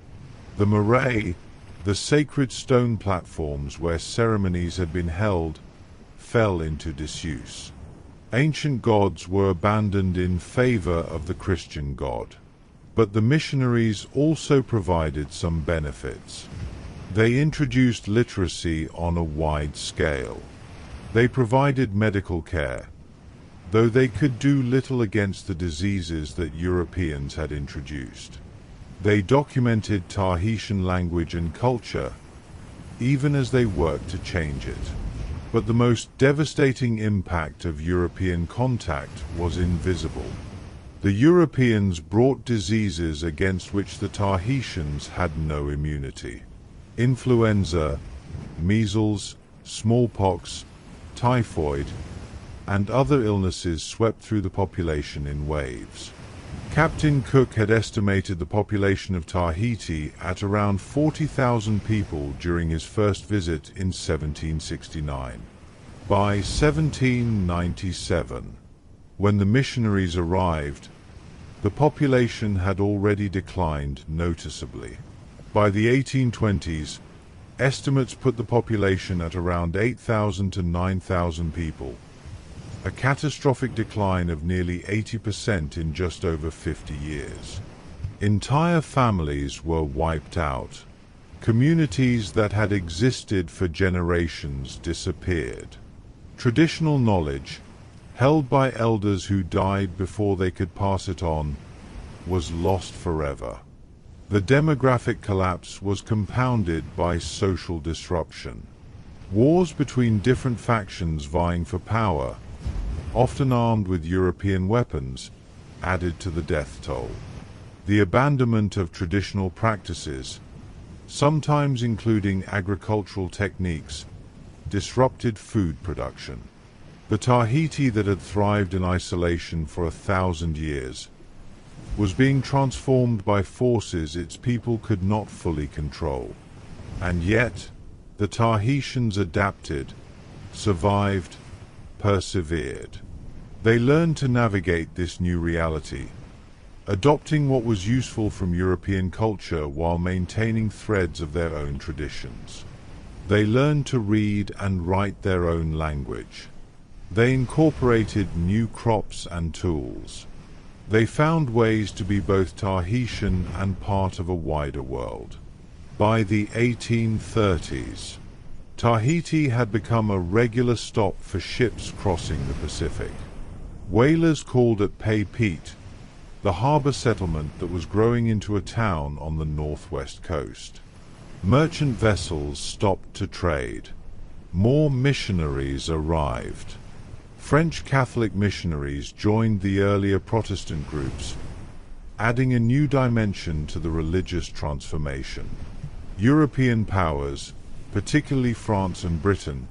The marae, the sacred stone platforms where ceremonies had been held, fell into disuse. Ancient gods were abandoned in favor of the Christian God. But the missionaries also provided some benefits. They introduced literacy on a wide scale. They provided medical care, though they could do little against the diseases that Europeans had introduced. They documented Tahitian language and culture, even as they worked to change it. But the most devastating impact of European contact was invisible. The Europeans brought diseases against which the Tahitians had no immunity. Influenza, measles, smallpox, typhoid, and other illnesses swept through the population in waves. Captain Cook had estimated the population of Tahiti at around 40,000 people during his first visit in 1769. By 1797, when the missionaries arrived, the population had already declined noticeably. By the 1820s, estimates put the population at around 8,000 to 9,000 people, a catastrophic decline of nearly 80% in just over 50 years. Entire families were wiped out. Communities that had existed for generations disappeared. Traditional knowledge, held by elders who died before they could pass it on, was lost forever. The demographic collapse was compounded by social disruption. Wars between different factions vying for power, often armed with European weapons, added to the death toll. The abandonment of traditional practices, sometimes including agricultural techniques, disrupted food production. The Tahiti that had thrived in isolation for 1,000 years was being transformed by forces its people could not fully control. And yet, the Tahitians adapted, survived, persevered. They learned to navigate this new reality, adopting what was useful from European culture while maintaining threads of their own traditions. They learned to read and write their own language. They incorporated new crops and tools. They found ways to be both Tahitian and part of a wider world. By the 1830s, Tahiti had become a regular stop for ships crossing the Pacific. Whalers called at Papeete, the harbor settlement that was growing into a town on the northwest coast. Merchant vessels stopped to trade. More missionaries arrived. French Catholic missionaries joined the earlier Protestant groups, adding a new dimension to the religious transformation. European powers, particularly France and Britain,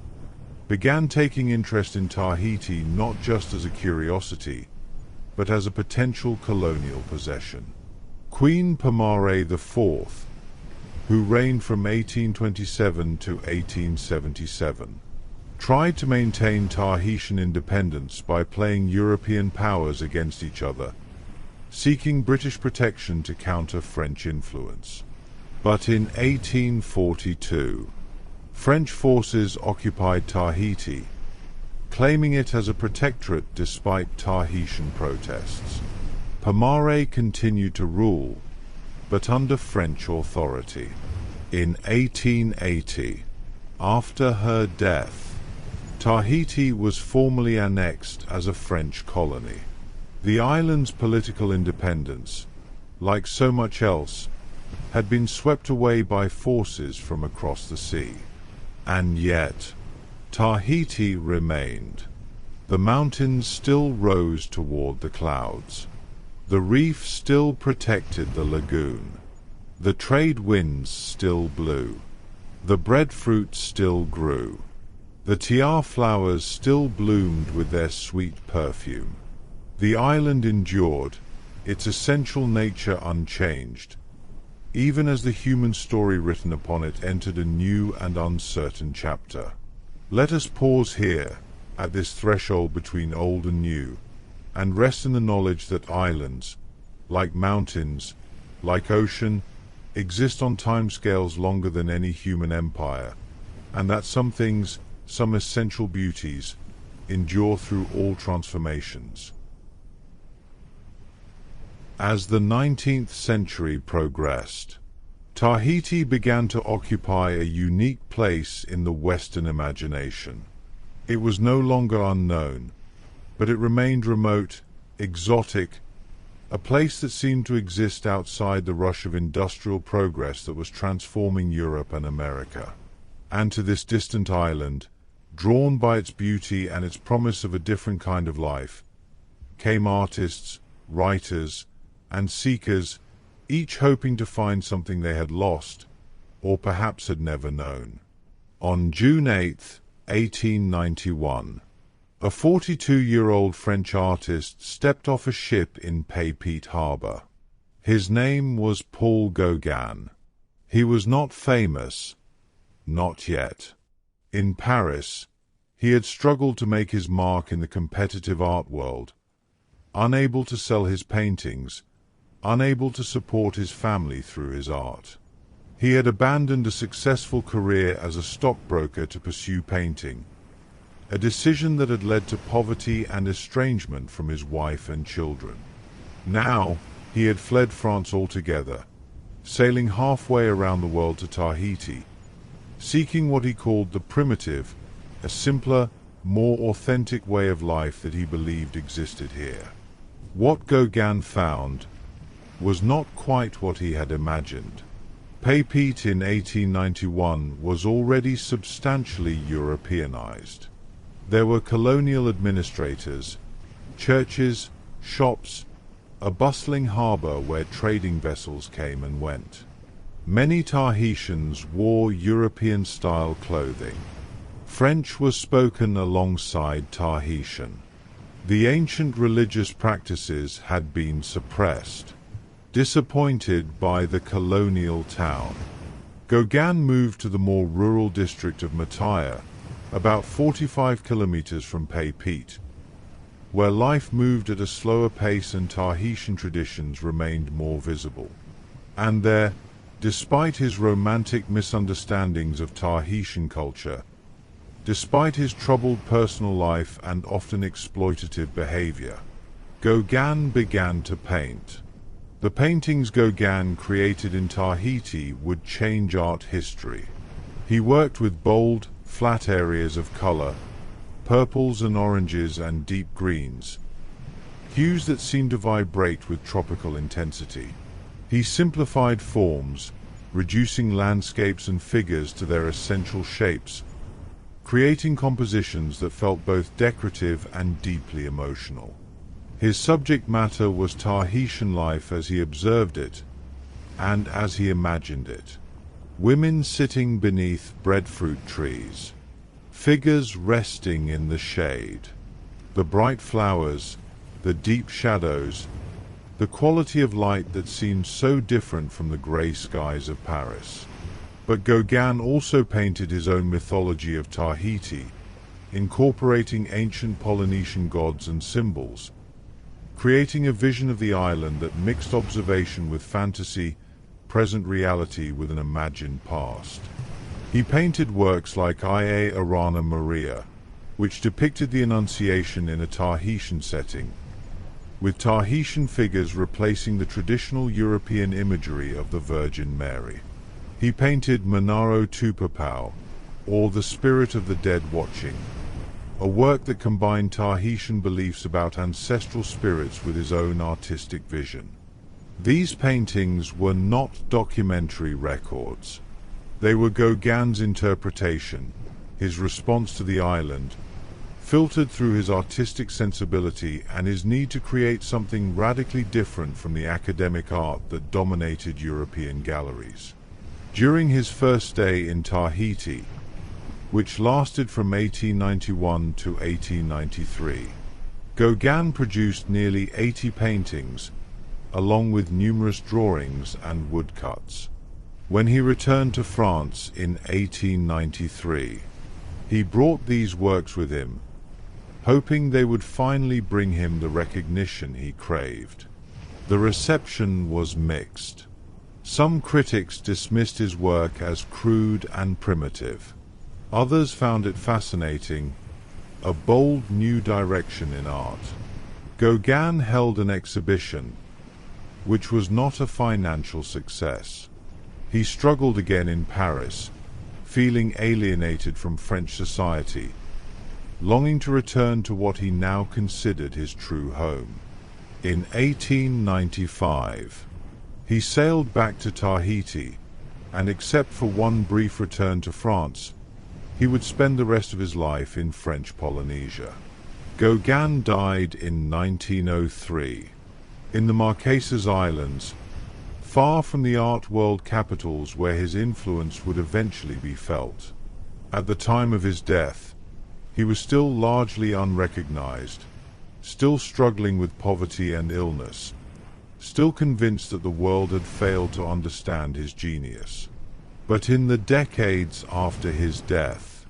began taking interest in Tahiti not just as a curiosity, but as a potential colonial possession. Queen Pomare IV, who reigned from 1827 to 1877, tried to maintain Tahitian independence by playing European powers against each other, seeking British protection to counter French influence. But in 1842, French forces occupied Tahiti, claiming it as a protectorate despite Tahitian protests. Pomare continued to rule, but under French authority. In 1880, after her death, Tahiti was formally annexed as a French colony. The island's political independence, like so much else, had been swept away by forces from across the sea. And yet, Tahiti remained. The mountains still rose toward the clouds. The reef still protected the lagoon. The trade winds still blew. The breadfruit still grew. The tiar flowers still bloomed with their sweet perfume. The island endured, its essential nature unchanged, even as the human story written upon it entered a new and uncertain chapter. Let us pause here, at this threshold between old and new, and rest in the knowledge that islands, like mountains, like ocean, exist on timescales longer than any human empire, and that some things, some essential beauties, endure through all transformations. As the 19th century progressed, Tahiti began to occupy a unique place in the Western imagination. It was no longer unknown, but it remained remote, exotic, a place that seemed to exist outside the rush of industrial progress that was transforming Europe and America. And to this distant island, drawn by its beauty and its promise of a different kind of life, came artists, writers, and seekers, each hoping to find something they had lost, or perhaps had never known. On June 8, 1891, a 42-year-old French artist stepped off a ship in Papeete harbor. His name was Paul Gauguin. He was not famous, not yet. In Paris, he had struggled to make his mark in the competitive art world, unable to sell his paintings, unable to support his family through his art. He had abandoned a successful career as a stockbroker to pursue painting, a decision that had led to poverty and estrangement from his wife and children. Now, he had fled France altogether, sailing halfway around the world to Tahiti, seeking what he called the primitive, a simpler, more authentic way of life that he believed existed here. What Gauguin found was not quite what he had imagined. Papeete in 1891 was already substantially Europeanized. There were colonial administrators, churches, shops, a bustling harbor where trading vessels came and went. Many Tahitians wore European-style clothing. French was spoken alongside Tahitian. The ancient religious practices had been suppressed. Disappointed by the colonial town, Gauguin moved to the more rural district of Mataya, about 45 kilometers from Papeete, where life moved at a slower pace and Tahitian traditions remained more visible. And there, despite his romantic misunderstandings of Tahitian culture, despite his troubled personal life and often exploitative behavior, Gauguin began to paint. The paintings Gauguin created in Tahiti would change art history. He worked with bold, flat areas of color, purples and oranges and deep greens, hues that seem to vibrate with tropical intensity. He simplified forms, reducing landscapes and figures to their essential shapes, creating compositions that felt both decorative and deeply emotional. His subject matter was Tahitian life as he observed it, and as he imagined it. Women sitting beneath breadfruit trees, figures resting in the shade, the bright flowers, the deep shadows, the quality of light that seemed so different from the grey skies of Paris. But Gauguin also painted his own mythology of Tahiti, incorporating ancient Polynesian gods and symbols, creating a vision of the island that mixed observation with fantasy, present reality with an imagined past. He painted works like Ia Arana Maria, which depicted the Annunciation in a Tahitian setting, with Tahitian figures replacing the traditional European imagery of the Virgin Mary. He painted Monaro Tupapau, or The Spirit of the Dead Watching, a work that combined Tahitian beliefs about ancestral spirits with his own artistic vision. These paintings were not documentary records. They were Gauguin's interpretation, his response to the island, filtered through his artistic sensibility and his need to create something radically different from the academic art that dominated European galleries. During his first stay in Tahiti, which lasted from 1891 to 1893, Gauguin produced nearly 80 paintings, along with numerous drawings and woodcuts. When he returned to France in 1893, he brought these works with him, hoping they would finally bring him the recognition he craved. The reception was mixed. Some critics dismissed his work as crude and primitive. Others found it fascinating, a bold new direction in art. Gauguin held an exhibition, which was not a financial success. He struggled again in Paris, feeling alienated from French society, longing to return to what he now considered his true home. In 1895, he sailed back to Tahiti, and except for one brief return to France, he would spend the rest of his life in French Polynesia. Gauguin died in 1903, in the Marquesas Islands, far from the art world capitals where his influence would eventually be felt. At the time of his death, he was still largely unrecognized, still struggling with poverty and illness, still convinced that the world had failed to understand his genius. But in the decades after his death,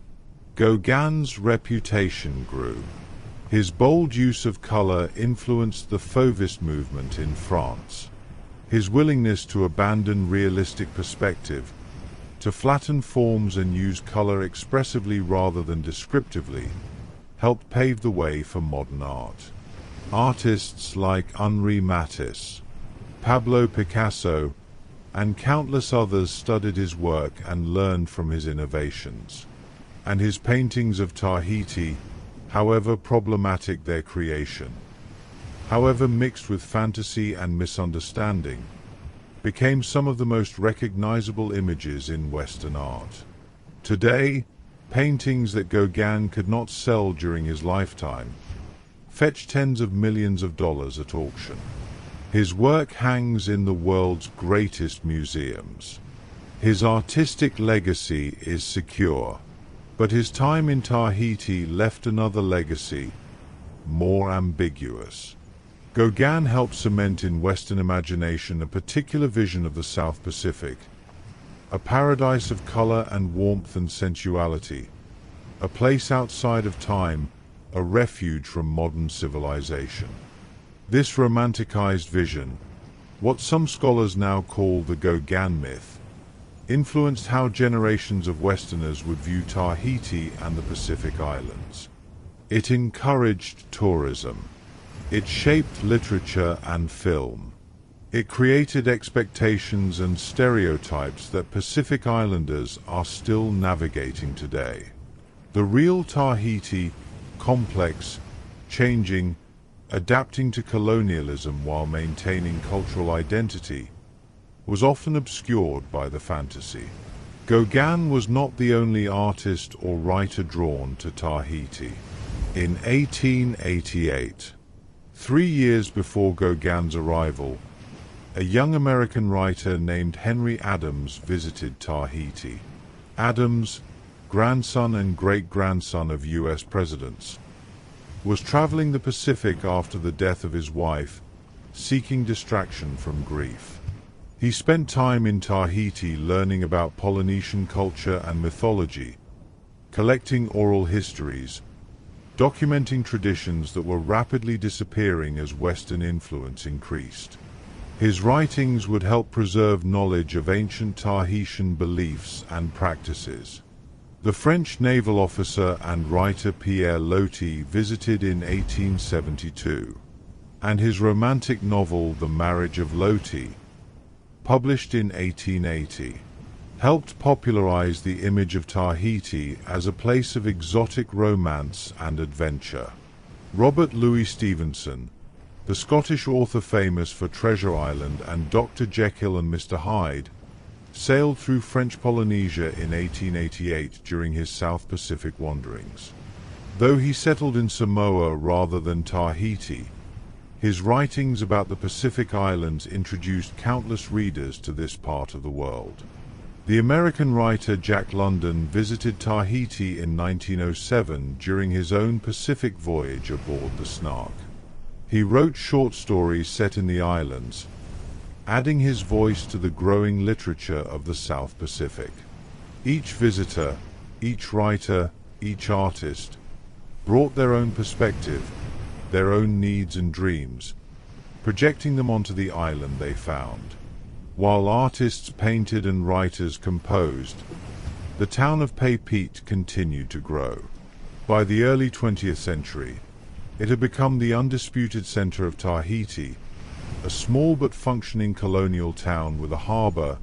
Gauguin's reputation grew. His bold use of color influenced the Fauvist movement in France. His willingness to abandon realistic perspective, to flatten forms and use color expressively rather than descriptively, helped pave the way for modern art. Artists like Henri Matisse, Pablo Picasso, and countless others studied his work and learned from his innovations. And his paintings of Tahiti, however problematic their creation, however mixed with fantasy and misunderstanding, became some of the most recognizable images in Western art. Today, paintings that Gauguin could not sell during his lifetime fetch tens of millions of dollars at auction. His work hangs in the world's greatest museums. His artistic legacy is secure, but his time in Tahiti left another legacy, more ambiguous. Gauguin helped cement in Western imagination a particular vision of the South Pacific, a paradise of color and warmth and sensuality, a place outside of time, a refuge from modern civilization. This romanticized vision, what some scholars now call the Gauguin myth, influenced how generations of Westerners would view Tahiti and the Pacific Islands. It encouraged tourism. It shaped literature and film. It created expectations and stereotypes that Pacific Islanders are still navigating today. The real Tahiti, complex, changing, adapting to colonialism while maintaining cultural identity, was often obscured by the fantasy. Gauguin was not the only artist or writer drawn to Tahiti. In 1888, 3 years before Gauguin's arrival, a young American writer named Henry Adams visited Tahiti. Adams, grandson and great-grandson of U.S. presidents, was traveling the Pacific after the death of his wife, seeking distraction from grief. He spent time in Tahiti learning about Polynesian culture and mythology, collecting oral histories, documenting traditions that were rapidly disappearing as Western influence increased. His writings would help preserve knowledge of ancient Tahitian beliefs and practices. The French naval officer and writer Pierre Loti visited in 1872, and his romantic novel The Marriage of Loti, published in 1880, helped popularize the image of Tahiti as a place of exotic romance and adventure. Robert Louis Stevenson, the Scottish author famous for Treasure Island and Dr. Jekyll and Mr. Hyde, sailed through French Polynesia in 1888 during his South Pacific wanderings. Though he settled in Samoa rather than Tahiti, his writings about the Pacific Islands introduced countless readers to this part of the world. The American writer Jack London visited Tahiti in 1907 during his own Pacific voyage aboard the Snark. He wrote short stories set in the islands, adding his voice to the growing literature of the South Pacific. Each visitor, each writer, each artist brought their own perspective, their own needs and dreams, projecting them onto the island they found. While artists painted and writers composed, the town of Papeete continued to grow. By the early 20th century, it had become the undisputed center of Tahiti, a small but functioning colonial town with a harbor,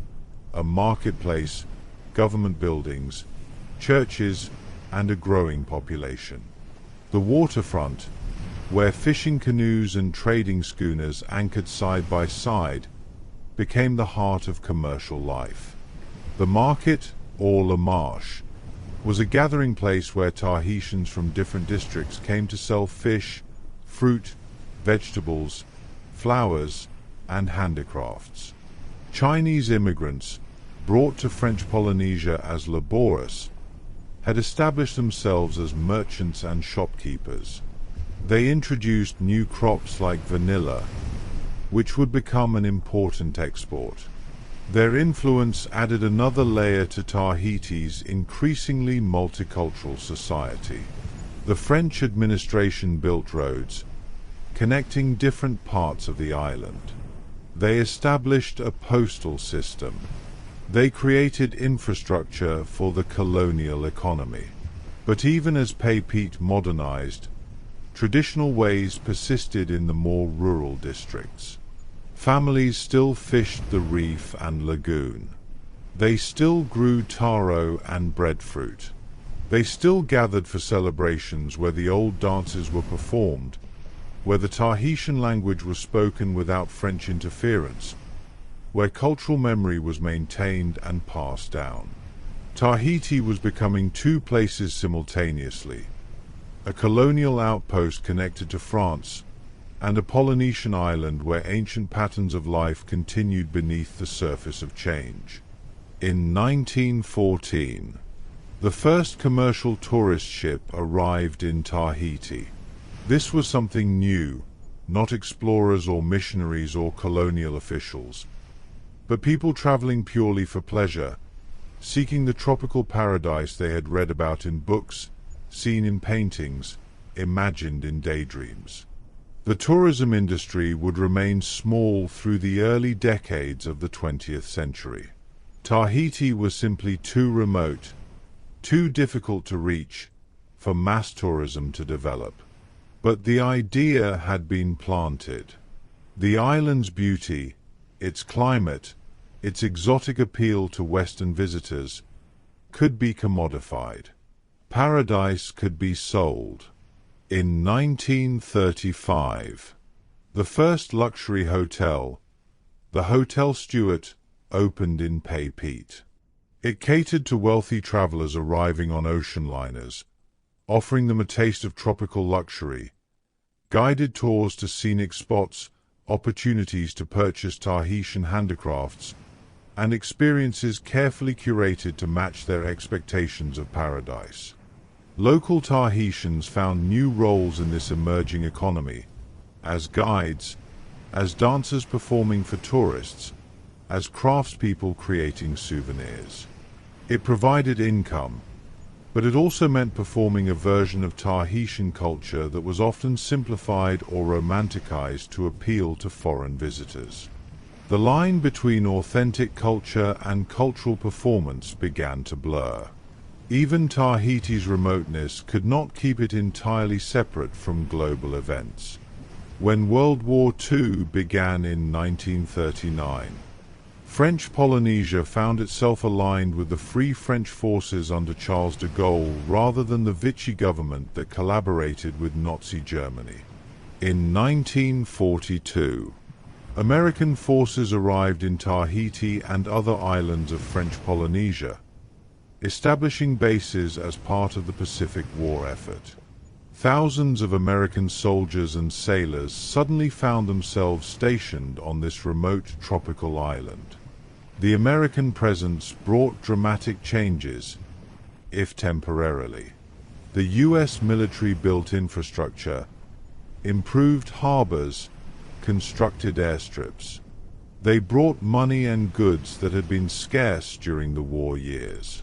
a marketplace, government buildings, churches, and a growing population. The waterfront, where fishing canoes and trading schooners anchored side by side, became the heart of commercial life. The market, or La Marche, was a gathering place where Tahitians from different districts came to sell fish, fruit, vegetables, flowers, and handicrafts. Chinese immigrants, brought to French Polynesia as laborers, had established themselves as merchants and shopkeepers. They introduced new crops like vanilla, which would become an important export. Their influence added another layer to Tahiti's increasingly multicultural society. The French administration built roads, connecting different parts of the island. They established a postal system. They created infrastructure for the colonial economy. But even as Papeete modernized, traditional ways persisted in the more rural districts. Families still fished the reef and lagoon. They still grew taro and breadfruit. They still gathered for celebrations where the old dances were performed, where the Tahitian language was spoken without French interference, where cultural memory was maintained and passed down. Tahiti was becoming two places simultaneously: a colonial outpost connected to France, and a Polynesian island where ancient patterns of life continued beneath the surface of change. In 1914, the first commercial tourist ship arrived in Tahiti. This was something new, not explorers or missionaries or colonial officials, but people traveling purely for pleasure, seeking the tropical paradise they had read about in books, seen in paintings, imagined in daydreams. The tourism industry would remain small through the early decades of the 20th century. Tahiti was simply too remote, too difficult to reach, for mass tourism to develop. But the idea had been planted. The island's beauty, its climate, its exotic appeal to Western visitors, could be commodified. Paradise could be sold. In 1935, the first luxury hotel, the Hotel Stewart, opened in Tahiti. It catered to wealthy travelers arriving on ocean liners, offering them a taste of tropical luxury, guided tours to scenic spots, opportunities to purchase Tahitian handicrafts, and experiences carefully curated to match their expectations of paradise. Local Tahitians found new roles in this emerging economy, as guides, as dancers performing for tourists, as craftspeople creating souvenirs. It provided income, but it also meant performing a version of Tahitian culture that was often simplified or romanticized to appeal to foreign visitors. The line between authentic culture and cultural performance began to blur. Even Tahiti's remoteness could not keep it entirely separate from global events. When World War II began in 1939, French Polynesia found itself aligned with the Free French forces under Charles de Gaulle rather than the Vichy government that collaborated with Nazi Germany. In 1942, American forces arrived in Tahiti and other islands of French Polynesia, establishing bases as part of the Pacific War effort. Thousands of American soldiers and sailors suddenly found themselves stationed on this remote tropical island. The American presence brought dramatic changes, if temporarily. The U.S. military built infrastructure, improved harbors, constructed airstrips. They brought money and goods that had been scarce during the war years.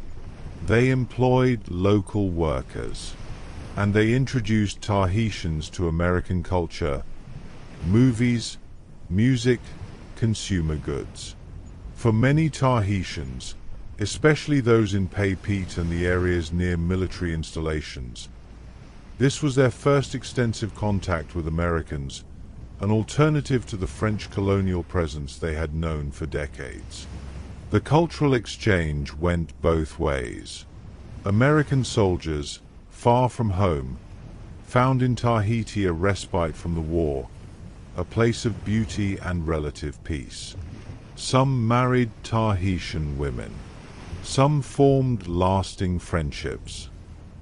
They employed local workers, and they introduced Tahitians to American culture, movies, music, consumer goods. For many Tahitians, especially those in Tahiti and the areas near military installations, this was their first extensive contact with Americans, an alternative to the French colonial presence they had known for decades. The cultural exchange went both ways. American soldiers, far from home, found in Tahiti a respite from the war, a place of beauty and relative peace. Some married Tahitian women. Some formed lasting friendships.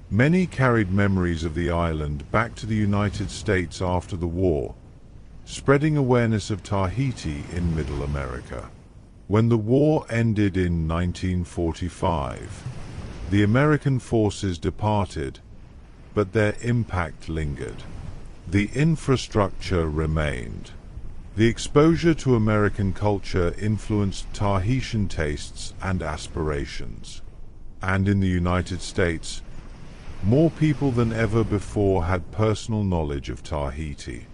Many carried memories of the island back to the United States after the war, spreading awareness of Tahiti in Middle America. When the war ended in 1945, the American forces departed, but their impact lingered. The infrastructure remained. The exposure to American culture influenced Tahitian tastes and aspirations. And in the United States, more people than ever before had personal knowledge of Tahiti.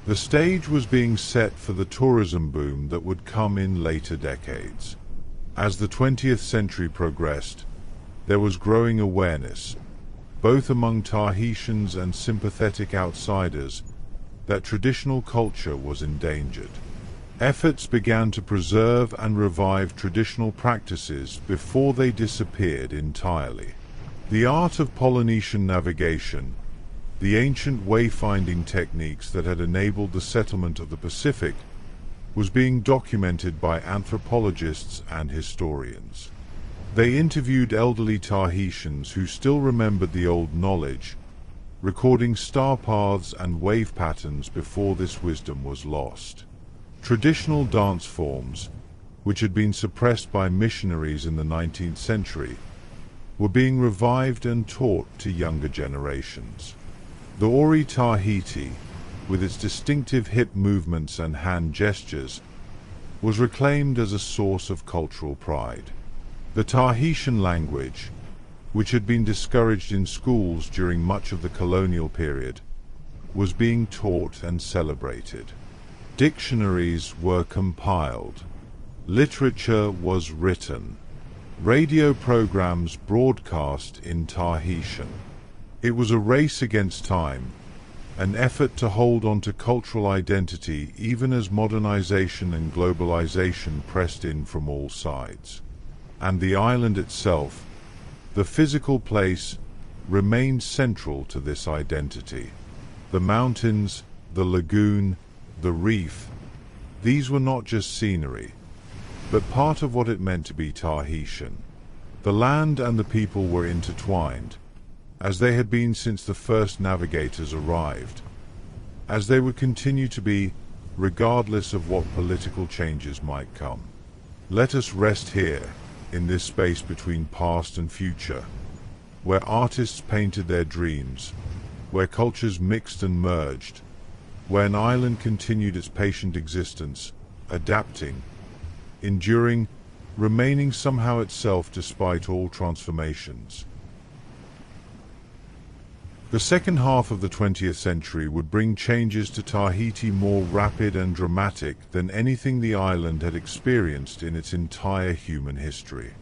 The stage was being set for the tourism boom that would come in later decades. As the 20th century progressed, there was growing awareness, both among Tahitians and sympathetic outsiders, that traditional culture was endangered. Efforts began to preserve and revive traditional practices before they disappeared entirely. The art of Polynesian navigation, the ancient wayfinding techniques that had enabled the settlement of the Pacific, was being documented by anthropologists and historians. They interviewed elderly Tahitians who still remembered the old knowledge, recording star paths and wave patterns before this wisdom was lost. Traditional dance forms, which had been suppressed by missionaries in the 19th century, were being revived and taught to younger generations. The Ori Tahiti, with its distinctive hip movements and hand gestures, was reclaimed as a source of cultural pride. The Tahitian language, which had been discouraged in schools during much of the colonial period, was being taught and celebrated. Dictionaries were compiled. Literature was written. Radio programs broadcast in Tahitian. It was a race against time, an effort to hold on to cultural identity even as modernization and globalization pressed in from all sides. And the island itself, the physical place, remained central to this identity. The mountains, the lagoon, the reef, these were not just scenery, but part of what it meant to be Tahitian. The land and the people were intertwined, as they had been since the first navigators arrived, as they would continue to be, regardless of what political changes might come. Let us rest here, in this space between past and future, where artists painted their dreams, where cultures mixed and merged, where an island continued its patient existence, adapting, enduring, remaining somehow itself despite all transformations. The second half of the 20th century would bring changes to Tahiti more rapid and dramatic than anything the island had experienced in its entire human history.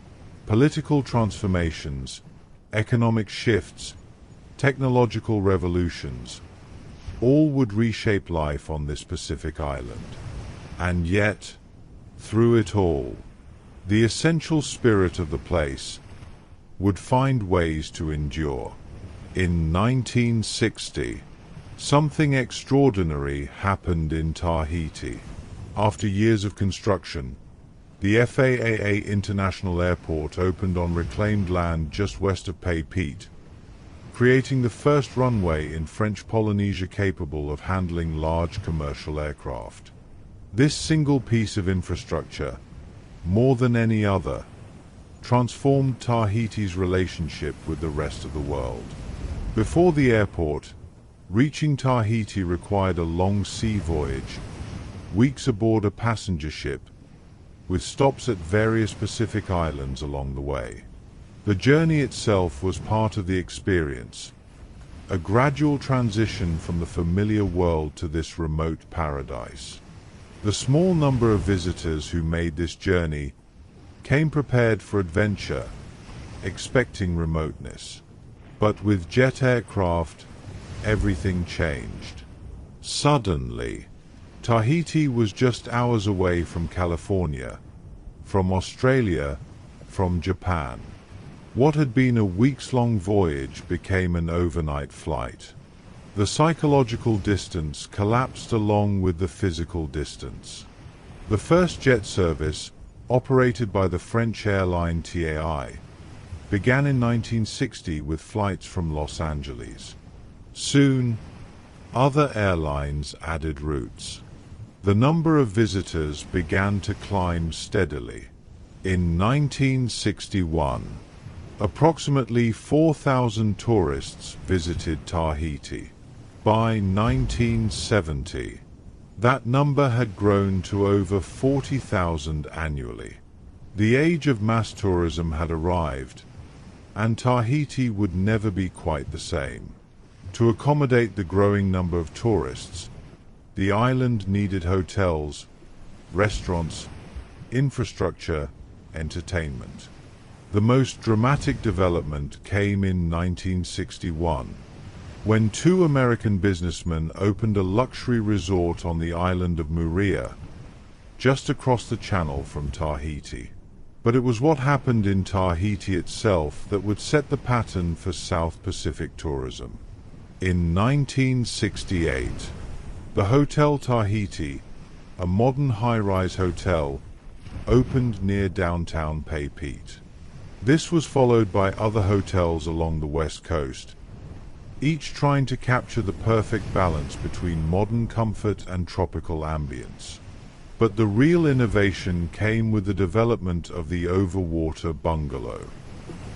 Political transformations, economic shifts, technological revolutions, all would reshape life on this Pacific island. And yet, through it all, the essential spirit of the place would find ways to endure. In 1960, something extraordinary happened in Tahiti. After years of construction, the FAA International Airport opened on reclaimed land just west of Papeete, creating the first runway in French Polynesia capable of handling large commercial aircraft. This single piece of infrastructure, more than any other, transformed Tahiti's relationship with the rest of the world. Before the airport, reaching Tahiti required a long sea voyage, weeks aboard a passenger ship, with stops at various Pacific islands along the way. The journey itself was part of the experience, a gradual transition from the familiar world to this remote paradise. The small number of visitors who made this journey came prepared for adventure, expecting remoteness. But with jet aircraft, everything changed. Suddenly, Tahiti was just hours away from California, from Australia, from Japan. What had been a weeks-long voyage became an overnight flight. The psychological distance collapsed along with the physical distance. The first jet service, operated by the French airline TAI, began in 1960 with flights from Los Angeles. Soon, other airlines added routes. The number of visitors began to climb steadily. In 1961, approximately 4,000 tourists visited Tahiti. By 1970, that number had grown to over 40,000 annually. The age of mass tourism had arrived, and Tahiti would never be quite the same. To accommodate the growing number of tourists, the island needed hotels, restaurants, infrastructure, entertainment. The most dramatic development came in 1961, when two American businessmen opened a luxury resort on the island of Moorea, just across the channel from Tahiti. But it was what happened in Tahiti itself that would set the pattern for South Pacific tourism. In 1968, the Hotel Tahiti, a modern high-rise hotel, opened near downtown Papeete. This was followed by other hotels along the west coast, each trying to capture the perfect balance between modern comfort and tropical ambience. But the real innovation came with the development of the overwater bungalow.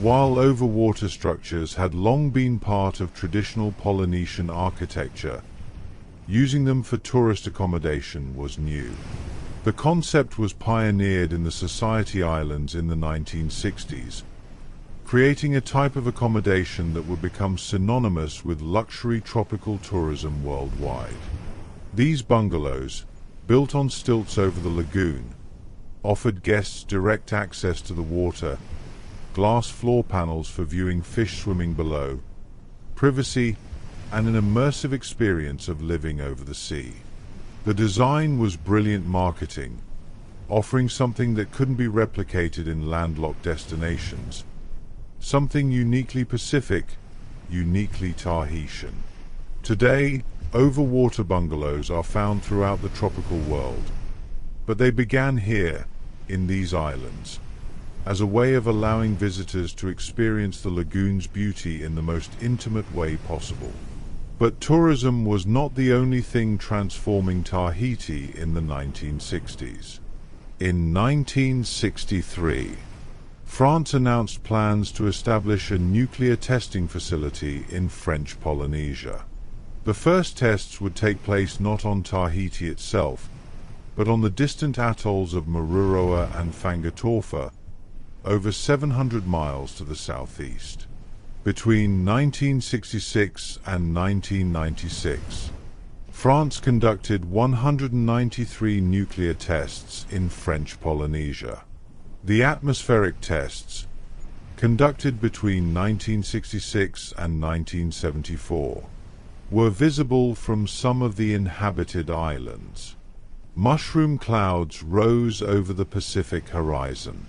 While overwater structures had long been part of traditional Polynesian architecture, using them for tourist accommodation was new. The concept was pioneered in the Society Islands in the 1960s, creating a type of accommodation that would become synonymous with luxury tropical tourism worldwide. These bungalows, built on stilts over the lagoon, offered guests direct access to the water, glass floor panels for viewing fish swimming below, privacy, and an immersive experience of living over the sea. The design was brilliant marketing, offering something that couldn't be replicated in landlocked destinations, something uniquely Pacific, uniquely Tahitian. Today, overwater bungalows are found throughout the tropical world, but they began here, in these islands, as a way of allowing visitors to experience the lagoon's beauty in the most intimate way possible. But tourism was not the only thing transforming Tahiti in the 1960s. In 1963, France announced plans to establish a nuclear testing facility in French Polynesia. The first tests would take place not on Tahiti itself, but on the distant atolls of Mururoa and Fangatofa, over 700 miles to the southeast. Between 1966 and 1996, France conducted 193 nuclear tests in French Polynesia. The atmospheric tests, conducted between 1966 and 1974, were visible from some of the inhabited islands. Mushroom clouds rose over the Pacific horizon.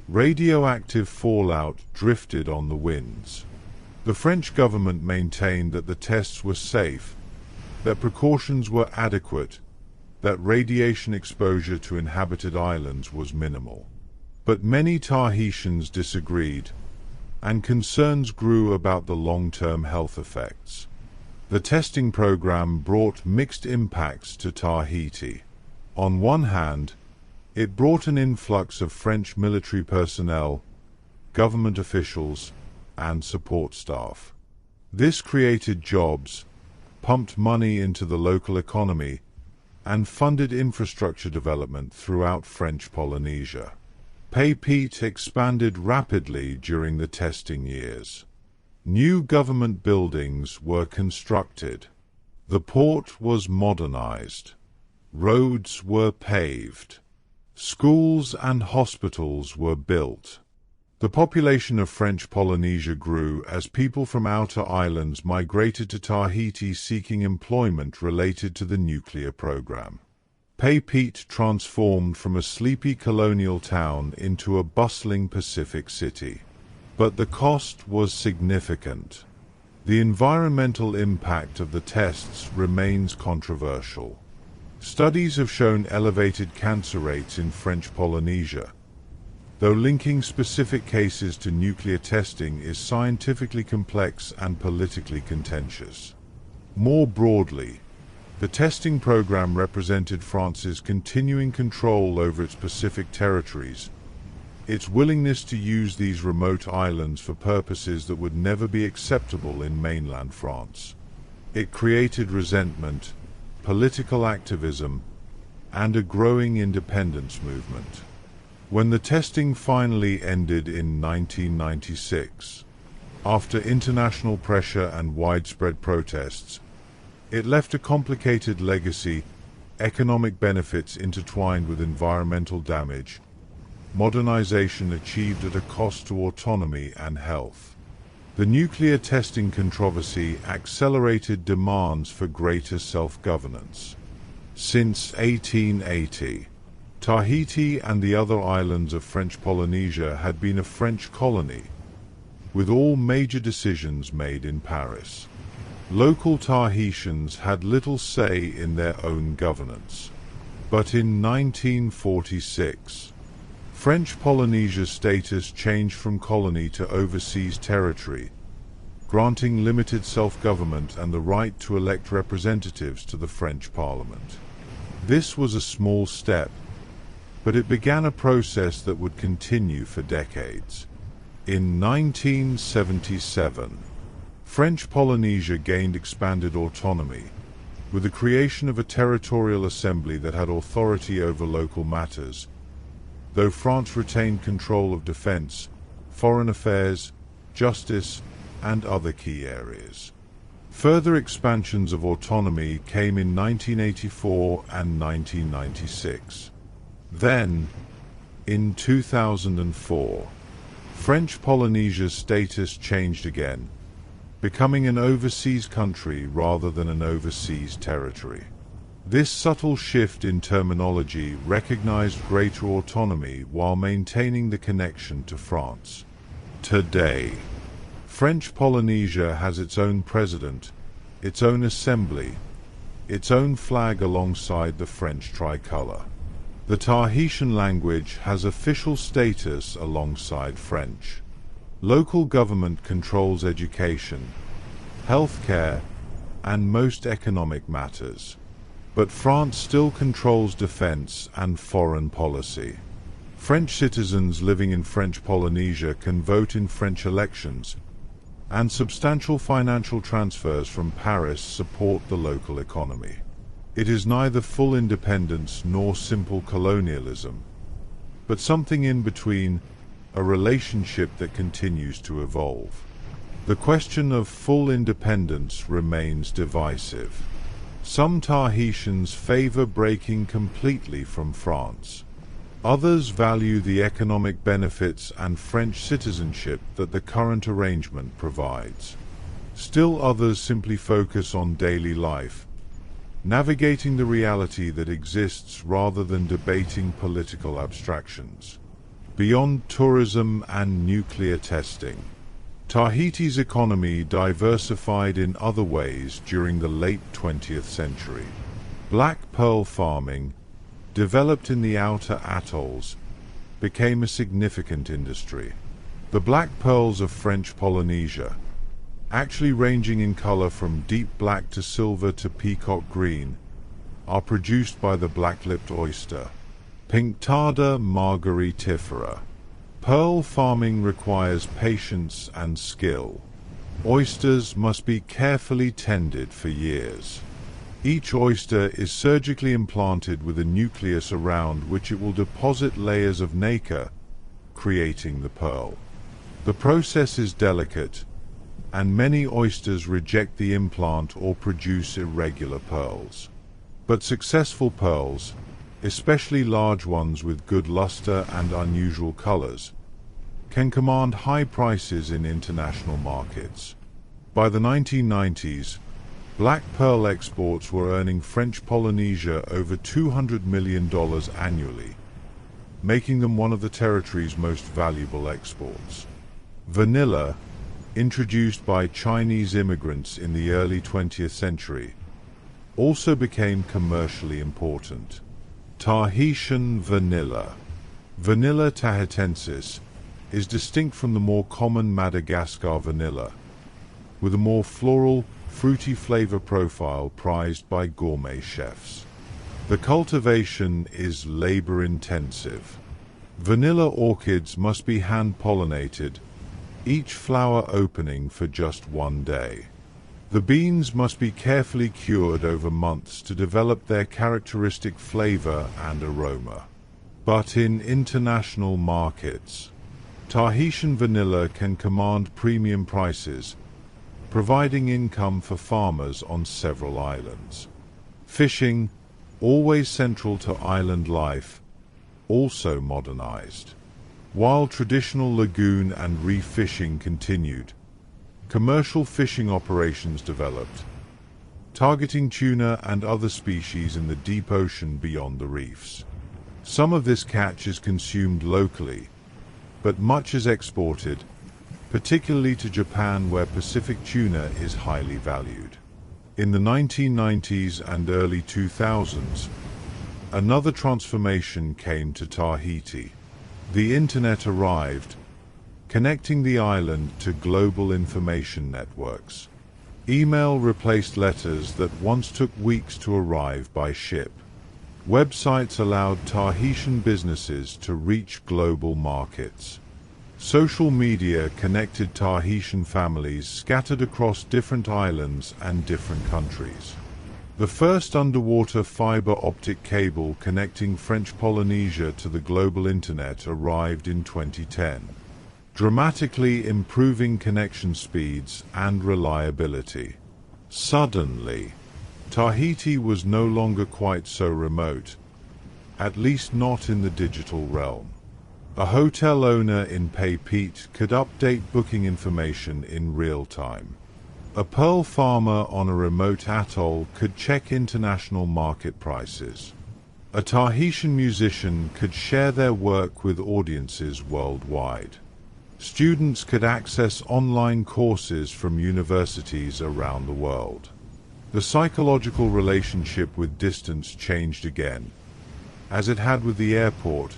Radioactive fallout drifted on the winds. The French government maintained that the tests were safe, that precautions were adequate, that radiation exposure to inhabited islands was minimal. But many Tahitians disagreed, and concerns grew about the long-term health effects. The testing program brought mixed impacts to Tahiti. On one hand, it brought an influx of French military personnel, government officials, and support staff. This created jobs, pumped money into the local economy, and funded infrastructure development throughout French Polynesia. Tahiti expanded rapidly during the testing years. New government buildings were constructed. The port was modernized. Roads were paved. Schools and hospitals were built. The population of French Polynesia grew as people from outer islands migrated to Tahiti seeking employment related to the nuclear program. Tahiti transformed from a sleepy colonial town into a bustling Pacific city. But the cost was significant. The environmental impact of the tests remains controversial. Studies have shown elevated cancer rates in French Polynesia, though linking specific cases to nuclear testing is scientifically complex and politically contentious. More broadly, the testing program represented France's continuing control over its Pacific territories, its willingness to use these remote islands for purposes that would never be acceptable in mainland France. It created resentment, political activism, and a growing independence movement. When the testing finally ended in 1996, after international pressure and widespread protests, it left a complicated legacy, economic benefits intertwined with environmental damage, modernization achieved at a cost to autonomy and health. The nuclear testing controversy accelerated demands for greater self-governance. Since 1880, Tahiti and the other islands of French Polynesia had been a French colony, with all major decisions made in Paris. Local Tahitians had little say in their own governance. But in 1946, French Polynesia's status changed from colony to overseas territory, granting limited self-government and the right to elect representatives to the French Parliament. This was a small step, but it began a process that would continue for decades. In 1977, French Polynesia gained expanded autonomy, with the creation of a territorial assembly that had authority over local matters, though France retained control of defense, foreign affairs, justice, and other key areas. Further expansions of autonomy came in 1984 and 1996. Then, in 2004, French Polynesia's status changed again, becoming an overseas country rather than an overseas territory. This subtle shift in terminology recognized greater autonomy while maintaining the connection to France. Today, French Polynesia has its own president, its own assembly, its own flag alongside the French tricolour. The Tahitian language has official status alongside French. Local government controls education, healthcare, and most economic matters. But France still controls defense and foreign policy. French citizens living in French Polynesia can vote in French elections, and substantial financial transfers from Paris support the local economy. It is neither full independence nor simple colonialism, but something in between, a relationship that continues to evolve. The question of full independence remains divisive. Some Tahitians favor breaking completely from France. Others value the economic benefits and French citizenship that the current arrangement provides. Still others simply focus on daily life, navigating the reality that exists rather than debating political abstractions. Beyond tourism and nuclear testing, Tahiti's economy diversified in other ways during the late 20th century. Black pearl farming, developed in the outer atolls, became a significant industry. The black pearls of French Polynesia, actually ranging in color from deep black to silver to peacock green, are produced by the black-lipped oyster, Pinctada margaritifera. Pearl farming requires patience and skill. Oysters must be carefully tended for years. Each oyster is surgically implanted with a nucleus around which it will deposit layers of nacre, creating the pearl. The process is delicate, and many oysters reject the implant or produce irregular pearls. But successful pearls, especially large ones with good luster and unusual colors, can command high prices in international markets. By the 1990s, black pearl exports were earning French Polynesia over $200 million annually, making them one of the territory's most valuable exports. Vanilla, introduced by Chinese immigrants in the early 20th century, also became commercially important. Tahitian vanilla. Vanilla tahitensis is distinct from the more common Madagascar vanilla, with a more floral, fruity flavor profile prized by gourmet chefs. The cultivation is labor-intensive. Vanilla orchids must be hand-pollinated, each flower opening for just one day. The beans must be carefully cured over months to develop their characteristic flavor and aroma. But in international markets, Tahitian vanilla can command premium prices, providing income for farmers on several islands. Fishing, always central to island life, also modernized. While traditional lagoon and reef fishing continued, commercial fishing operations developed, targeting tuna and other species in the deep ocean beyond the reefs. Some of this catch is consumed locally, but much is exported, particularly to Japan, where Pacific tuna is highly valued. In the 1990s and early 2000s, another transformation came to Tahiti. The Internet arrived, connecting the island to global information networks. Email replaced letters that once took weeks to arrive by ship. Websites allowed Tahitian businesses to reach global markets. Social media connected Tahitian families scattered across different islands and different countries. The first underwater fiber optic cable connecting French Polynesia to the global internet arrived in 2010, dramatically improving connection speeds and reliability. Suddenly, Tahiti was no longer quite so remote, at least not in the digital realm. A hotel owner in Papeete could update booking information in real time. A pearl farmer on a remote atoll could check international market prices. A Tahitian musician could share their work with audiences worldwide. Students could access online courses from universities around the world. The psychological relationship with distance changed again, as it had with the airport,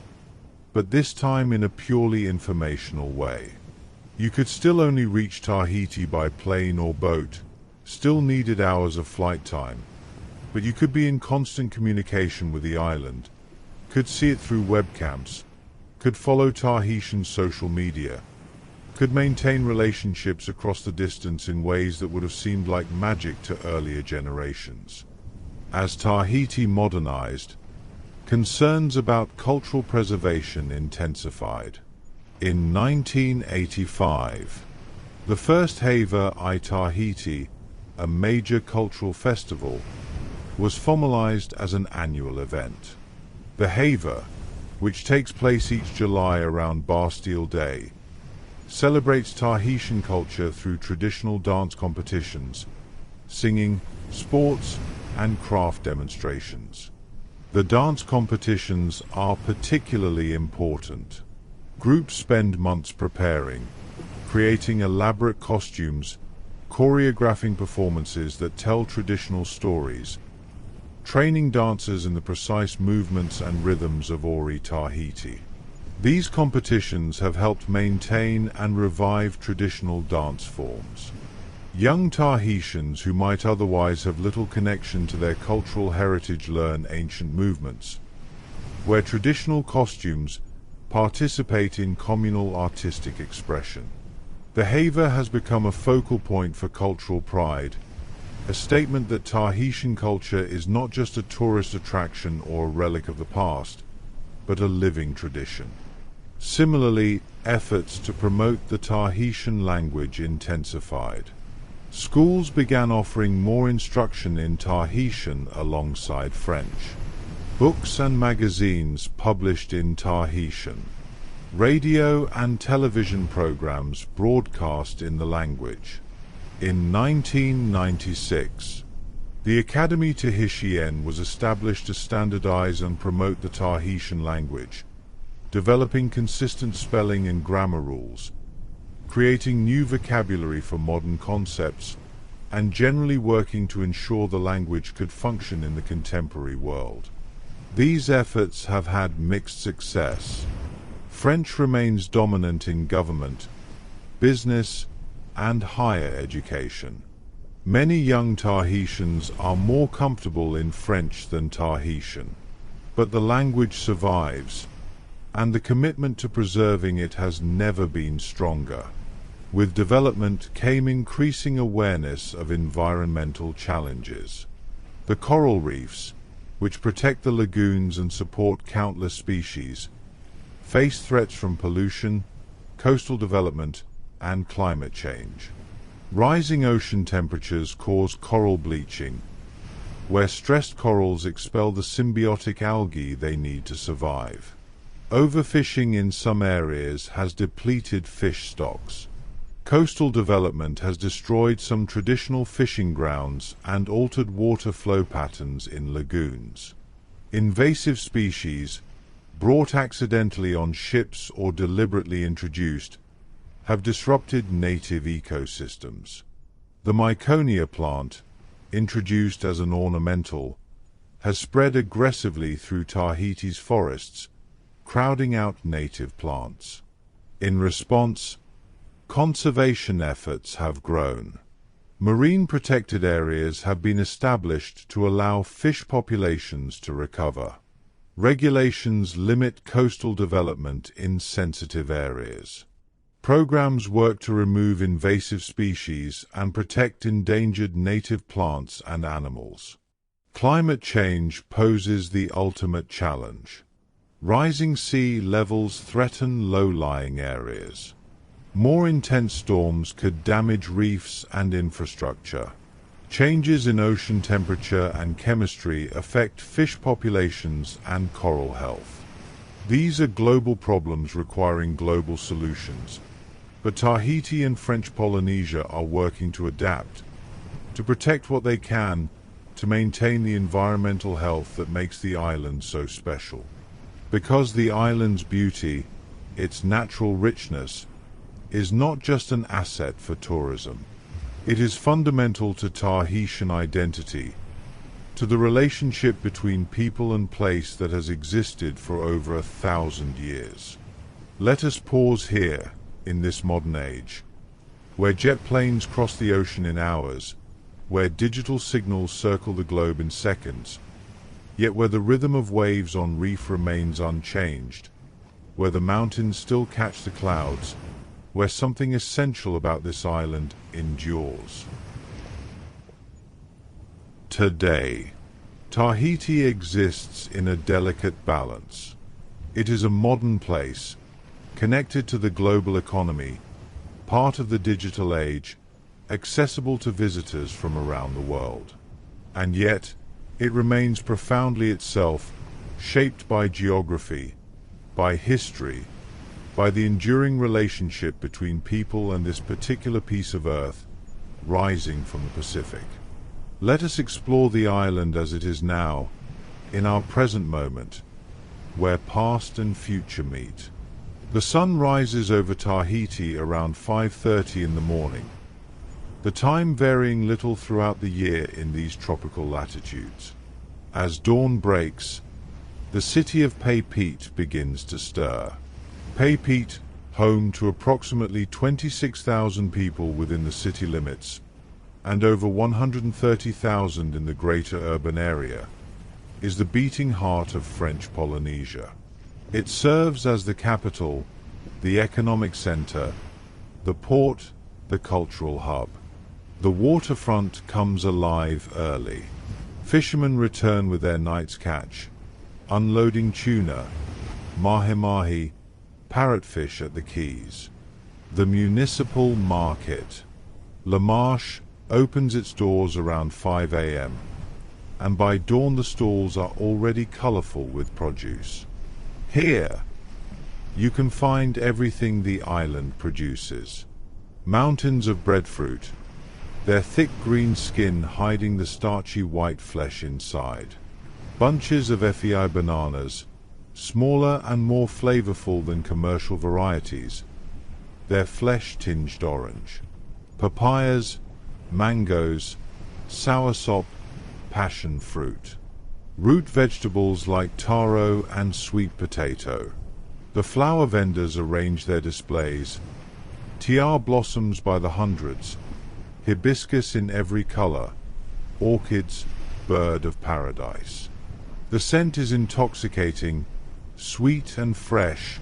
but this time in a purely informational way. You could still only reach Tahiti by plane or boat, still needed hours of flight time, but you could be in constant communication with the island, could see it through webcams, could follow Tahitian social media, could maintain relationships across the distance in ways that would have seemed like magic to earlier generations. As Tahiti modernized, concerns about cultural preservation intensified. In 1985, the first Heva I Tahiti, a major cultural festival, was formalized as an annual event. The Heva, which takes place each July around Bastille Day, celebrates Tahitian culture through traditional dance competitions, singing, sports, and craft demonstrations. The dance competitions are particularly important. Groups spend months preparing, creating elaborate costumes, choreographing performances that tell traditional stories, training dancers in the precise movements and rhythms of Ori Tahiti. These competitions have helped maintain and revive traditional dance forms. Young Tahitians who might otherwise have little connection to their cultural heritage learn ancient movements, wear traditional costumes, participate in communal artistic expression. The Heva has become a focal point for cultural pride, a statement that Tahitian culture is not just a tourist attraction or a relic of the past, but a living tradition. Similarly, efforts to promote the Tahitian language intensified. Schools began offering more instruction in Tahitian alongside French. Books and magazines published in Tahitian. Radio and television programs broadcast in the language. In 1996, the Academy Tahitian was established to standardize and promote the Tahitian language, developing consistent spelling and grammar rules, creating new vocabulary for modern concepts, and generally working to ensure the language could function in the contemporary world. These efforts have had mixed success. French remains dominant in government, business, and higher education. Many young Tahitians are more comfortable in French than Tahitian, but the language survives, and the commitment to preserving it has never been stronger. With development came increasing awareness of environmental challenges. The coral reefs, which protect the lagoons and support countless species, face threats from pollution, coastal development, and climate change. Rising ocean temperatures cause coral bleaching, where stressed corals expel the symbiotic algae they need to survive. Overfishing in some areas has depleted fish stocks. Coastal development has destroyed some traditional fishing grounds and altered water flow patterns in lagoons. Invasive species, brought accidentally on ships or deliberately introduced, have disrupted native ecosystems. The Myconia plant, introduced as an ornamental, has spread aggressively through Tahiti's forests, crowding out native plants. In response, conservation efforts have grown. Marine protected areas have been established to allow fish populations to recover. Regulations limit coastal development in sensitive areas. Programs work to remove invasive species and protect endangered native plants and animals. Climate change poses the ultimate challenge. Rising sea levels threaten low-lying areas. More intense storms could damage reefs and infrastructure. Changes in ocean temperature and chemistry affect fish populations and coral health. These are global problems requiring global solutions, but Tahiti and French Polynesia are working to adapt, to protect what they can, to maintain the environmental health that makes the island so special. Because the island's beauty, its natural richness, is not just an asset for tourism. It is fundamental to Tahitian identity, to the relationship between people and place that has existed for over 1,000 years. Let us pause here, in this modern age, where jet planes cross the ocean in hours, where digital signals circle the globe in seconds, yet where the rhythm of waves on reef remains unchanged, where the mountains still catch the clouds, where something essential about this island endures. Today, Tahiti exists in a delicate balance. It is a modern place, connected to the global economy, part of the digital age, accessible to visitors from around the world. And yet, it remains profoundly itself, shaped by geography, by history, by the enduring relationship between people and this particular piece of earth rising from the Pacific. Let us explore the island as it is now, in our present moment, where past and future meet. The sun rises over Tahiti around 5:30 in the morning, the time varying little throughout the year in these tropical latitudes. As dawn breaks, the city of Tahiti begins to stir. Tahiti, home to approximately 26,000 people within the city limits, and over 130,000 in the greater urban area, is the beating heart of French Polynesia. It serves as the capital, the economic center, the port, the cultural hub. The waterfront comes alive early. Fishermen return with their night's catch, unloading tuna, mahi-mahi, parrotfish at the quays. The municipal market. La Marche opens its doors around 5 a.m., and by dawn the stalls are already colorful with produce. Here, you can find everything the island produces. Mountains of breadfruit, their thick green skin hiding the starchy white flesh inside. Bunches of FEI bananas, smaller and more flavorful than commercial varieties, their flesh tinged orange. Papayas, mangoes, soursop, passion fruit. Root vegetables like taro and sweet potato. The flower vendors arrange their displays. Tiar blossoms by the hundreds, hibiscus in every color, orchids, bird of paradise. The scent is intoxicating, sweet and fresh,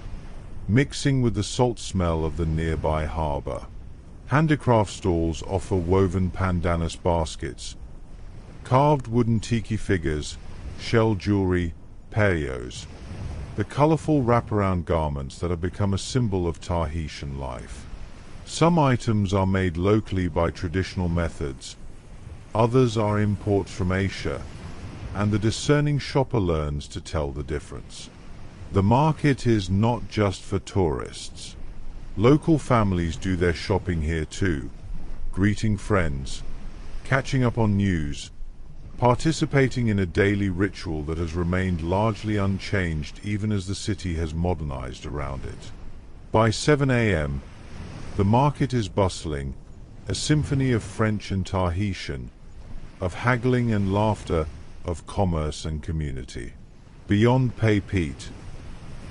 mixing with the salt smell of the nearby harbor. Handicraft stalls offer woven pandanus baskets, carved wooden tiki figures, shell jewelry, perios, the colorful wraparound garments that have become a symbol of Tahitian life. Some items are made locally by traditional methods, others are imports from Asia, and the discerning shopper learns to tell the difference. The market is not just for tourists. Local families do their shopping here too, greeting friends, catching up on news, participating in a daily ritual that has remained largely unchanged even as the city has modernized around it. By 7 a.m., the market is bustling, a symphony of French and Tahitian, of haggling and laughter, of commerce and community. Beyond Tahiti,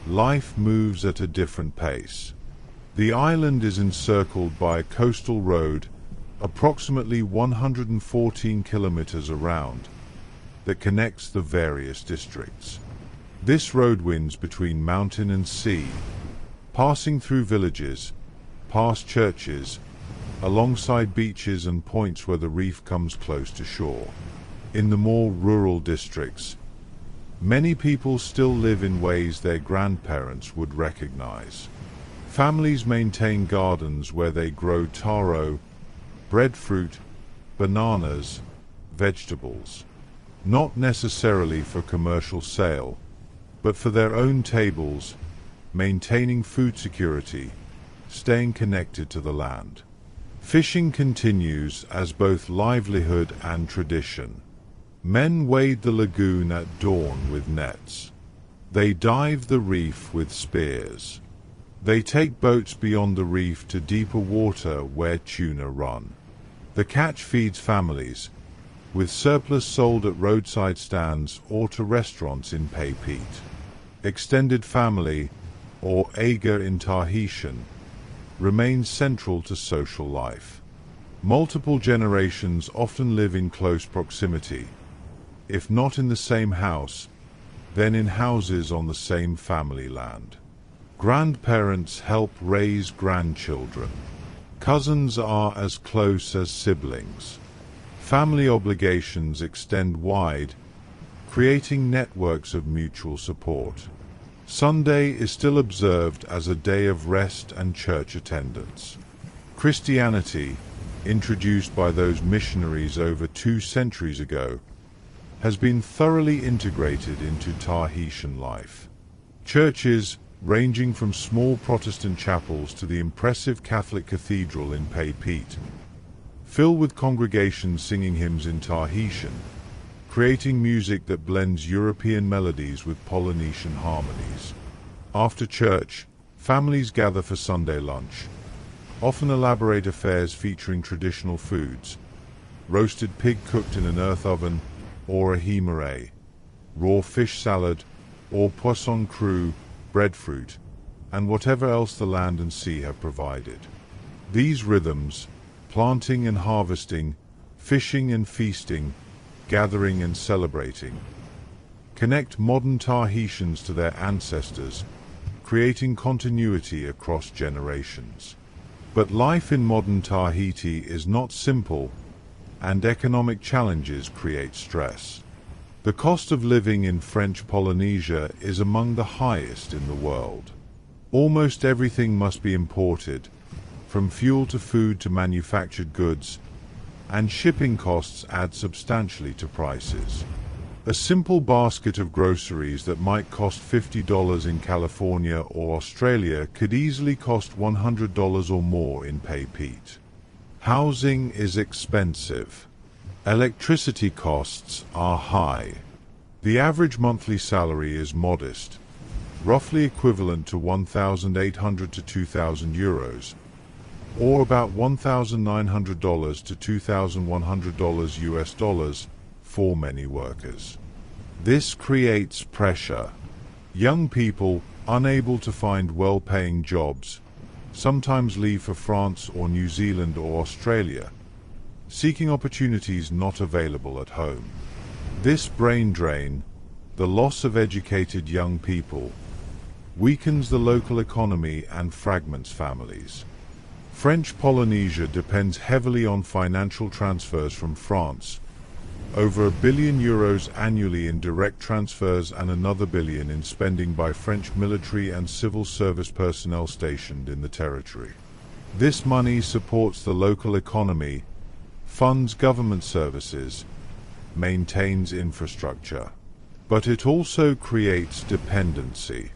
life moves at a different pace. The island is encircled by a coastal road approximately 114 kilometers around that connects the various districts. This road winds between mountain and sea, passing through villages, past churches, alongside beaches and points where the reef comes close to shore. In the more rural districts, many people still live in ways their grandparents would recognize. Families maintain gardens where they grow taro, breadfruit, bananas, vegetables, not necessarily for commercial sale, but for their own tables, maintaining food security, staying connected to the land. Fishing continues as both livelihood and tradition. Men wade the lagoon at dawn with nets. They dive the reef with spears. They take boats beyond the reef to deeper water where tuna run. The catch feeds families, with surplus sold at roadside stands or to restaurants in Tahiti. Extended family, or aga in Tahitian, remains central to social life. Multiple generations often live in close proximity, if not in the same house, then in houses on the same family land. Grandparents help raise grandchildren. Cousins are as close as siblings. Family obligations extend wide, creating networks of mutual support. Sunday is still observed as a day of rest and church attendance. Christianity, introduced by those missionaries over 2 centuries ago, has been thoroughly integrated into Tahitian life. Churches, ranging from small Protestant chapels to the impressive Catholic cathedral in Tahiti, fill with congregations singing hymns in Tahitian, creating music that blends European melodies with Polynesian harmonies. After church, families gather for Sunday lunch, often elaborate affairs featuring traditional foods, roasted pig cooked in an earth oven, or a himare, raw fish salad, or poisson cru, breadfruit, and whatever else the land and sea have provided. These rhythms, planting and harvesting, fishing and feasting, gathering and celebrating, connect modern Tahitians to their ancestors, creating continuity across generations. But life in modern Tahiti is not simple, and economic challenges create stress. The cost of living in French Polynesia is among the highest in the world. Almost everything must be imported, from fuel to food to manufactured goods, and shipping costs add substantially to prices. A simple basket of groceries that might cost $50 in California or Australia could easily cost $100 or more in Tahiti. Housing is expensive. Electricity costs are high. The average monthly salary is modest, roughly equivalent to 1,800 to 2,000 euros, or about $1,900 to $2,100 US dollars for many workers. This creates pressure. Young people, unable to find well-paying jobs, sometimes leave for France or New Zealand or Australia, seeking opportunities not available at home. This brain drain, the loss of educated young people, weakens the local economy and fragments families. French Polynesia depends heavily on financial transfers from France, over €1 billion annually in direct transfers and another billion in spending by French military and civil service personnel stationed in the territory. This money supports the local economy, funds government services, maintains infrastructure. But it also creates dependency.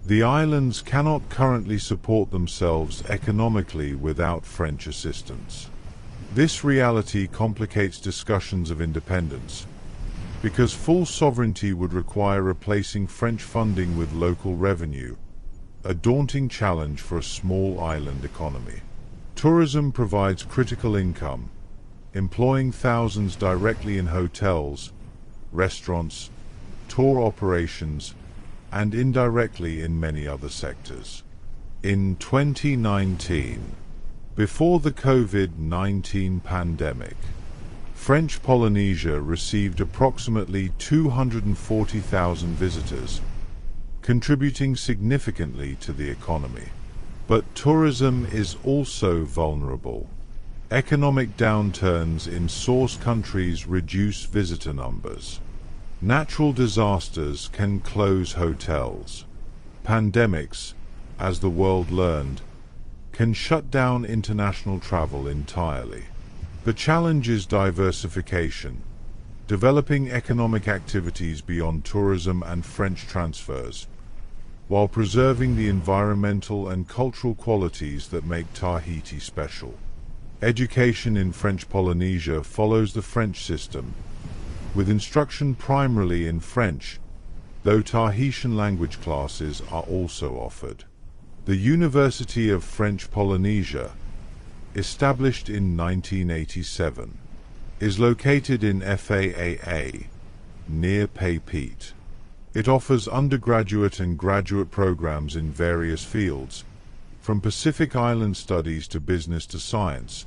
The islands cannot currently support themselves economically without French assistance. This reality complicates discussions of independence, because full sovereignty would require replacing French funding with local revenue, a daunting challenge for a small island economy. Tourism provides critical income, employing thousands directly in hotels, restaurants, tour operations, and indirectly in many other sectors. In 2019, before the COVID-19 pandemic, French Polynesia received approximately 240,000 visitors, contributing significantly to the economy. But tourism is also vulnerable. Economic downturns in source countries reduce visitor numbers. Natural disasters can close hotels. Pandemics, as the world learned, can shut down international travel entirely. The challenge is diversification, developing economic activities beyond tourism and French transfers, while preserving the environmental and cultural qualities that make Tahiti special. Education in French Polynesia follows the French system, with instruction primarily in French, though Tahitian language classes are also offered. The University of French Polynesia, established in 1987, is located in Faa, near Papeete. It offers undergraduate and graduate programs in various fields, from Pacific Island studies to business to science,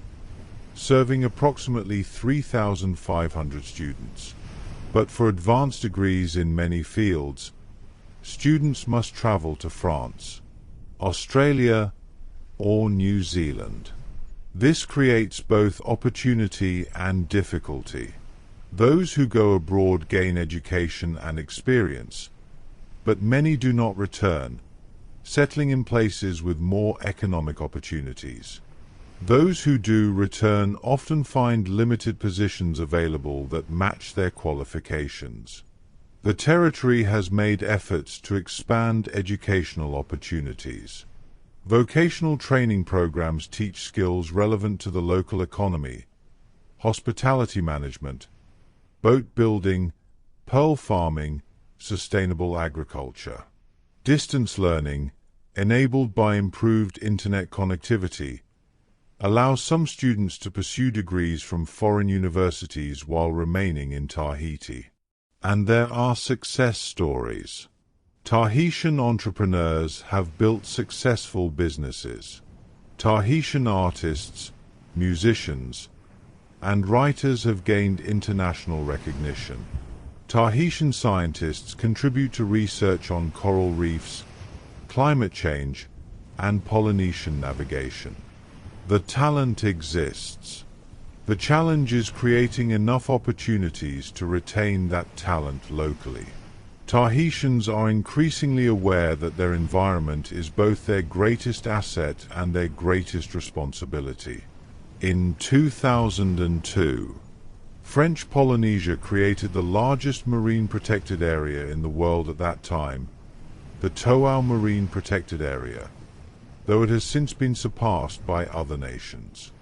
serving approximately 3,500 students. But for advanced degrees in many fields, students must travel to France, Australia, or New Zealand. This creates both opportunity and difficulty. Those who go abroad gain education and experience, but many do not return, settling in places with more economic opportunities. Those who do return often find limited positions available that match their qualifications. The territory has made efforts to expand educational opportunities. Vocational training programs teach skills relevant to the local economy, hospitality management, boat building, pearl farming, sustainable agriculture. Distance learning, enabled by improved internet connectivity, allows some students to pursue degrees from foreign universities while remaining in Tahiti. And there are success stories. Tahitian entrepreneurs have built successful businesses. Tahitian artists, musicians, and writers have gained international recognition. Tahitian scientists contribute to research on coral reefs, climate change, and Polynesian navigation. The talent exists. The challenge is creating enough opportunities to retain that talent locally. Tahitians are increasingly aware that their environment is both their greatest asset and their greatest responsibility. In 2002, French Polynesia created the largest marine protected area in the world at that time, the Toau Marine Protected Area, though it has since been surpassed by other nations.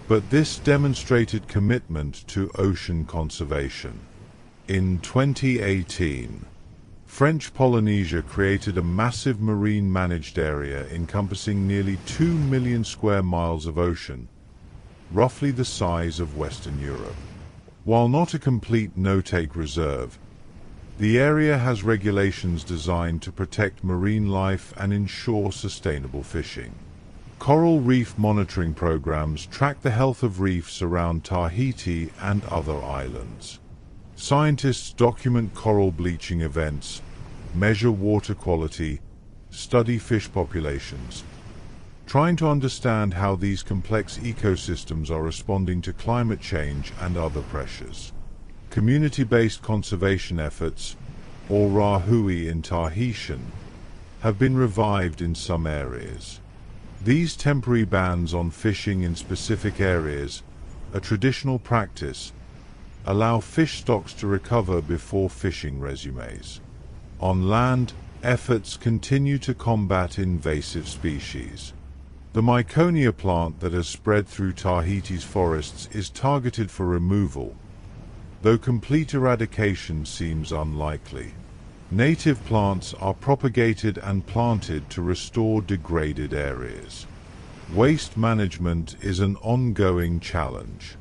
But this demonstrated commitment to ocean conservation. In 2018, French Polynesia created a massive marine managed area encompassing nearly 2 million square miles of ocean, roughly the size of Western Europe. While not a complete no-take reserve, the area has regulations designed to protect marine life and ensure sustainable fishing. Coral reef monitoring programs track the health of reefs around Tahiti and other islands. Scientists document coral bleaching events, measure water quality, study fish populations, trying to understand how these complex ecosystems are responding to climate change and other pressures. Community-based conservation efforts, or rahui in Tahitian, have been revived in some areas. These temporary bans on fishing in specific areas, a traditional practice, allow fish stocks to recover before fishing resumes. On land, efforts continue to combat invasive species. The Myconia plant that has spread through Tahiti's forests is targeted for removal, though complete eradication seems unlikely. Native plants are propagated and planted to restore degraded areas. Waste management is an ongoing challenge.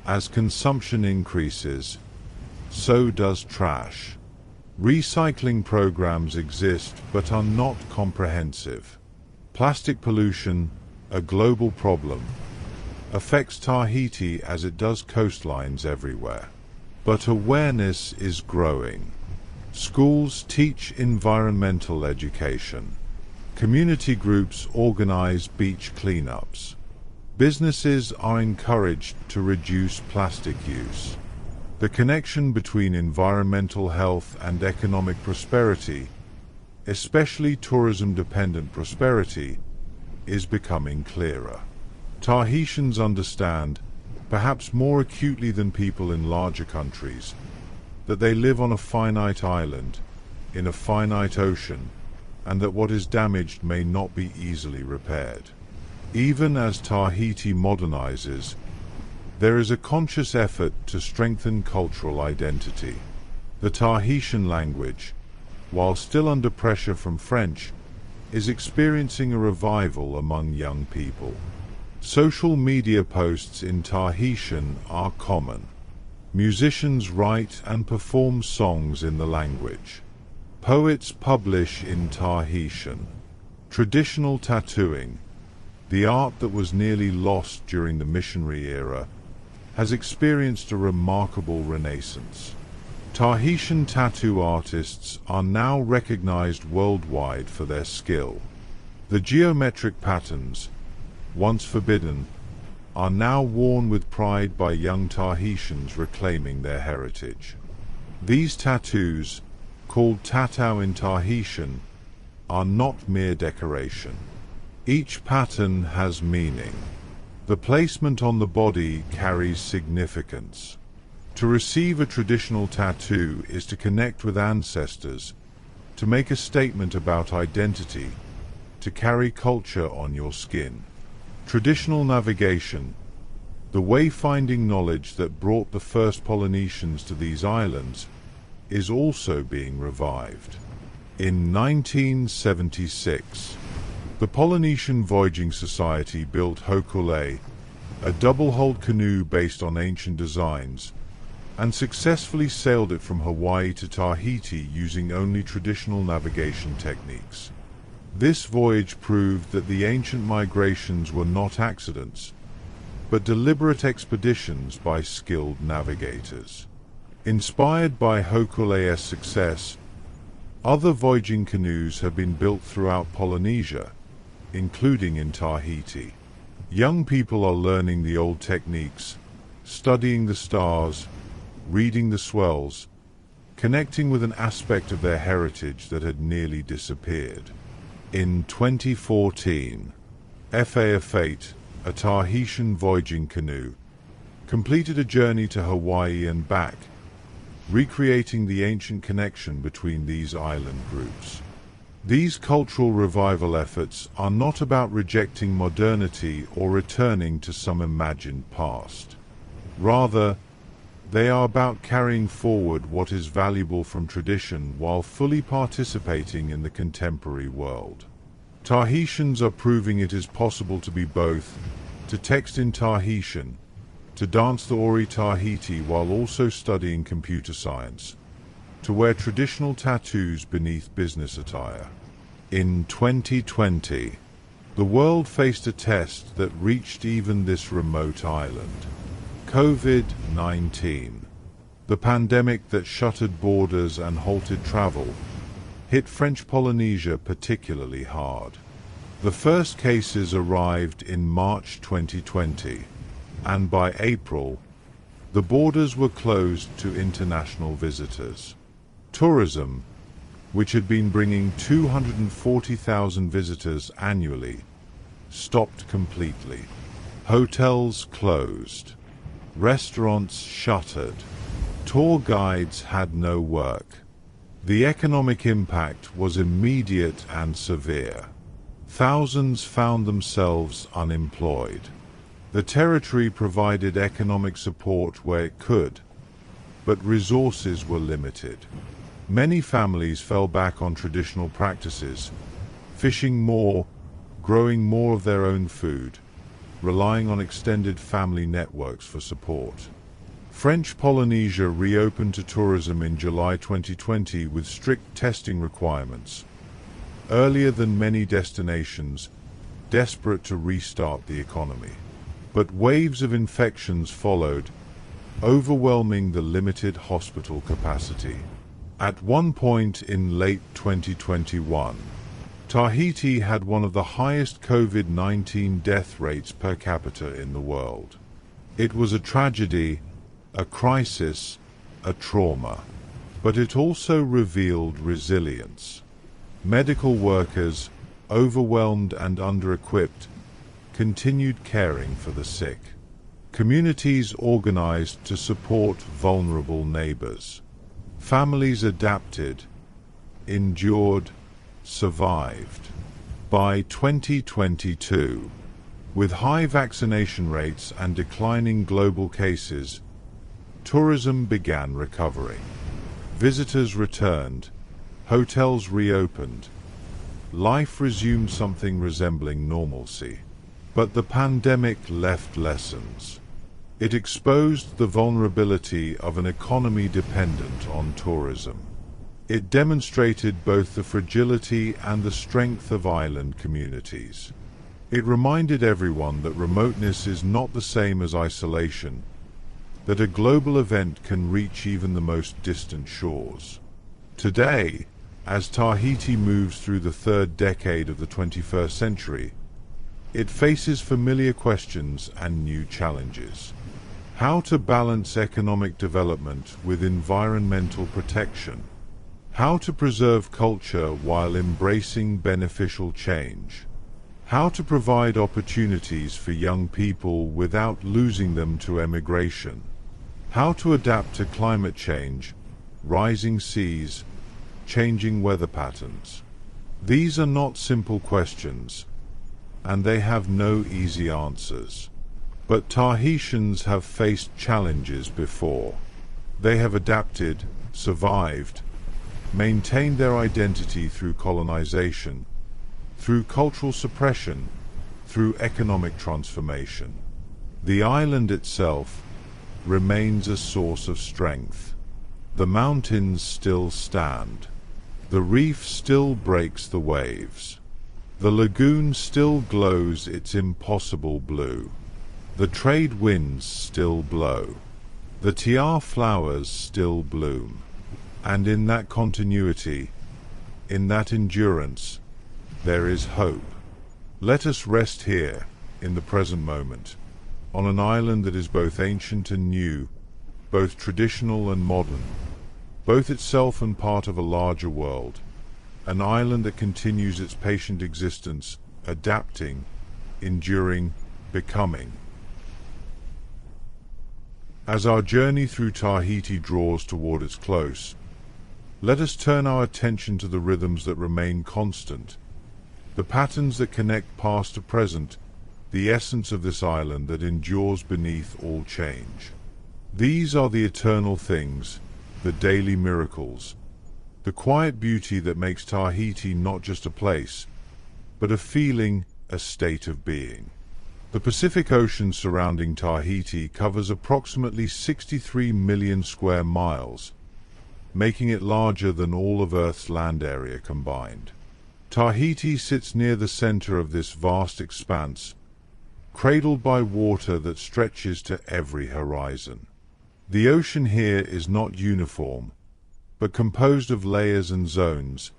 As consumption increases, so does trash. Recycling programs exist but are not comprehensive. Plastic pollution, a global problem, affects Tahiti as it does coastlines everywhere. But awareness is growing. Schools teach environmental education. Community groups organize beach cleanups. Businesses are encouraged to reduce plastic use. The connection between environmental health and economic prosperity, especially tourism-dependent prosperity, is becoming clearer. Tahitians understand, perhaps more acutely than people in larger countries, that they live on a finite island, in a finite ocean, and that what is damaged may not be easily repaired. Even as Tahiti modernizes, there is a conscious effort to strengthen cultural identity. The Tahitian language, while still under pressure from French, is experiencing a revival among young people. Social media posts in Tahitian are common. Musicians write and perform songs in the language. Poets publish in Tahitian. Traditional tattooing, the art that was nearly lost during the missionary era, has experienced a remarkable renaissance. Tahitian tattoo artists are now recognized worldwide for their skill. The geometric patterns, once forbidden, are now worn with pride by young Tahitians reclaiming their heritage. These tattoos, called tatau in Tahitian, are not mere decoration. Each pattern has meaning. The placement on the body carries significance. To receive a traditional tattoo is to connect with ancestors, to make a statement about identity, to carry culture on your skin. Traditional navigation, the wayfinding knowledge that brought the first Polynesians to these islands, is also being revived. In 1976, the Polynesian Voyaging Society built Hokule, a double-hulled canoe based on ancient designs, and successfully sailed it from Hawaii to Tahiti using only traditional navigation techniques. This voyage proved that the ancient migrations were not accidents, but deliberate expeditions by skilled navigators. Inspired by Hokule's success, other voyaging canoes have been built throughout Polynesia, including in Tahiti. Young people are learning the old techniques, studying the stars, reading the swells, connecting with an aspect of their heritage that had nearly disappeared. In 2014, Fa Fate, a Tahitian voyaging canoe, completed a journey to Hawaii and back, recreating the ancient connection between these island groups. These cultural revival efforts are not about rejecting modernity or returning to some imagined past. Rather, they are about carrying forward what is valuable from tradition while fully participating in the contemporary world. Tahitians are proving it is possible to be both, to text in Tahitian, to dance the Ori Tahiti while also studying computer science, to wear traditional tattoos beneath business attire. In 2020, the world faced a test that reached even this remote island. COVID-19, the pandemic that shuttered borders and halted travel, hit French Polynesia particularly hard. The first cases arrived in March 2020, and by April, the borders were closed to international visitors. Tourism, which had been bringing 240,000 visitors annually, stopped completely. Hotels closed. Restaurants shuttered. Tour guides had no work. The economic impact was immediate and severe. Thousands found themselves unemployed. The territory provided economic support where it could, but resources were limited. Many families fell back on traditional practices, fishing more, growing more of their own food, relying on extended family networks for support. French Polynesia reopened to tourism in July 2020 with strict testing requirements, earlier than many destinations, desperate to restart the economy. But waves of infections followed, overwhelming the limited hospital capacity. At one point in late 2021, Tahiti had one of the highest COVID-19 death rates per capita in the world. It was a tragedy, a crisis, a trauma, but it also revealed resilience. Medical workers, overwhelmed and under-equipped, continued caring for the sick. Communities organized to support vulnerable neighbors. Families adapted, endured, survived. By 2022, with high vaccination rates and declining global cases, tourism began recovering. Visitors returned, hotels reopened, life resumed something resembling normalcy. But the pandemic left lessons. It exposed the vulnerability of an economy dependent on tourism. It demonstrated both the fragility and the strength of island communities. It reminded everyone that remoteness is not the same as isolation, that a global event can reach even the most distant shores. Today, as Tahiti moves through the third decade of the 21st century, it faces familiar questions and new challenges. How to balance economic development with environmental protection. How to preserve culture while embracing beneficial change. How to provide opportunities for young people without losing them to emigration. How to adapt to climate change, rising seas, changing weather patterns. These are not simple questions, and they have no easy answers. But Tahitians have faced challenges before. They have adapted, survived, maintained their identity through colonization, through cultural suppression, through economic transformation. The island itself remains a source of strength. The mountains still stand. The reef still breaks the waves. The lagoon still glows its impossible blue. The trade winds still blow. The tiar flowers still bloom. And in that continuity, in that endurance, there is hope. Let us rest here, in the present moment, on an island that is both ancient and new, both traditional and modern, both itself and part of a larger world, an island that continues its patient existence, adapting, enduring, becoming. As our journey through Tahiti draws toward its close, let us turn our attention to the rhythms that remain constant, the patterns that connect past to present, the essence of this island that endures beneath all change. These are the eternal things, the daily miracles, the quiet beauty that makes Tahiti not just a place, but a feeling, a state of being. The Pacific Ocean surrounding Tahiti covers approximately 63 million square miles, making it larger than all of Earth's land area combined. Tahiti sits near the center of this vast expanse, cradled by water that stretches to every horizon. The ocean here is not uniform, but composed of layers and zones,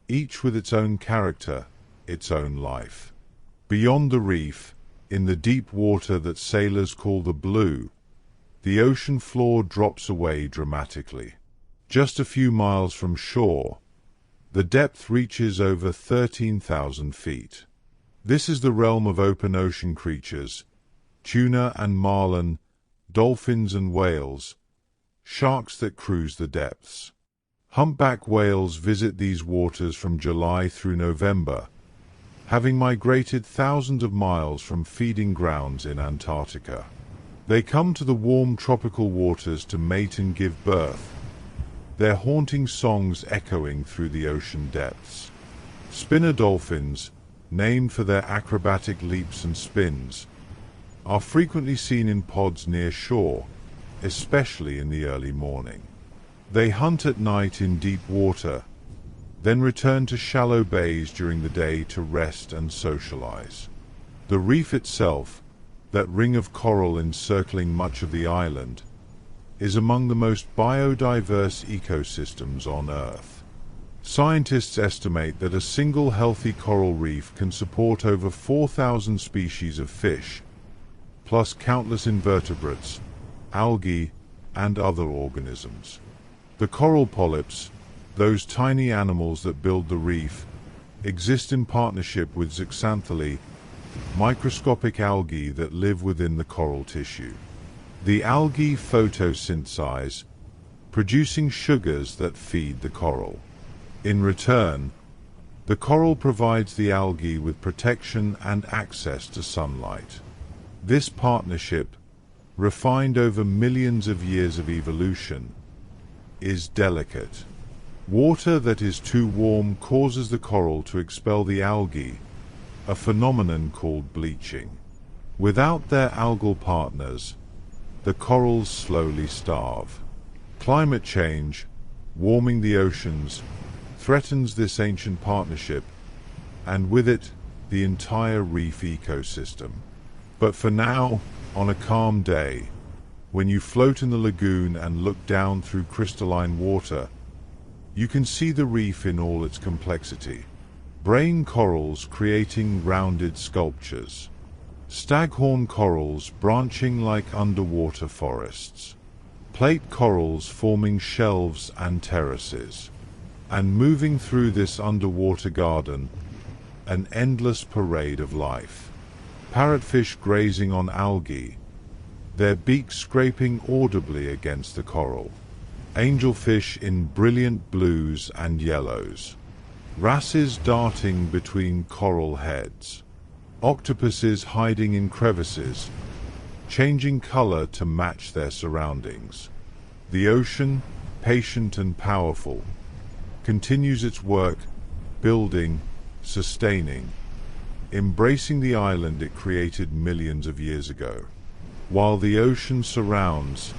each with its own character, its own life. Beyond the reef, in the deep water that sailors call the blue, the ocean floor drops away dramatically. Just a few miles from shore, the depth reaches over 13,000 feet. This is the realm of open ocean creatures, tuna and marlin, dolphins and whales, sharks that cruise the depths. Humpback whales visit these waters from July through November, having migrated thousands of miles from feeding grounds in Antarctica. They come to the warm tropical waters to mate and give birth, their haunting songs echoing through the ocean depths. Spinner dolphins, named for their acrobatic leaps and spins, are frequently seen in pods near shore, especially in the early morning. They hunt at night in deep water, then return to shallow bays during the day to rest and socialize. The reef itself, that ring of coral encircling much of the island, is among the most biodiverse ecosystems on Earth. Scientists estimate that a single healthy coral reef can support over 4,000 species of fish, plus countless invertebrates, algae, and other organisms. The coral polyps, those tiny animals that build the reef, exist in partnership with zooxanthellae, microscopic algae that live within the coral tissue. The algae photosynthesize, producing sugars that feed the coral. In return, the coral provides the algae with protection and access to sunlight. This partnership, refined over millions of years of evolution, is delicate. Water that is too warm causes the coral to expel the algae, a phenomenon called bleaching. Without their algal partners, the corals slowly starve. Climate change, warming the oceans, threatens this ancient partnership, and with it, the entire reef ecosystem. But for now, on a calm day, when you float in the lagoon and look down through crystalline water, you can see the reef in all its complexity. Brain corals creating rounded sculptures. Staghorn corals branching like underwater forests. Plate corals forming shelves and terraces. And moving through this underwater garden, an endless parade of life. Parrotfish grazing on algae, their beaks scraping audibly against the coral. Angelfish in brilliant blues and yellows. Wrasses darting between coral heads. Octopuses hiding in crevices, changing color to match their surroundings. The ocean, patient and powerful, continues its work, building, sustaining, embracing the island it created millions of years ago. While the ocean surrounds,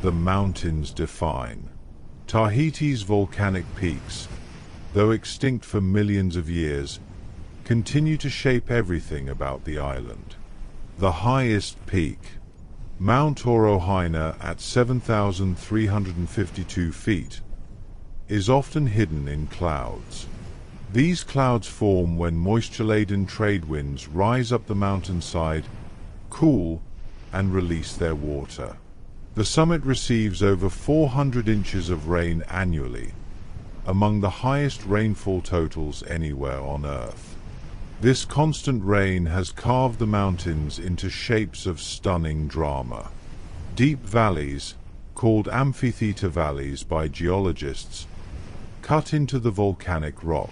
the mountains define. Tahiti's volcanic peaks, though extinct for millions of years, continue to shape everything about the island. The highest peak, Mount Orohina at 7,352 feet, is often hidden in clouds. These clouds form when moisture-laden trade winds rise up the mountainside, cool, and release their water. The summit receives over 400 inches of rain annually, among the highest rainfall totals anywhere on Earth. This constant rain has carved the mountains into shapes of stunning drama. Deep valleys, called amphitheater valleys by geologists, cut into the volcanic rock.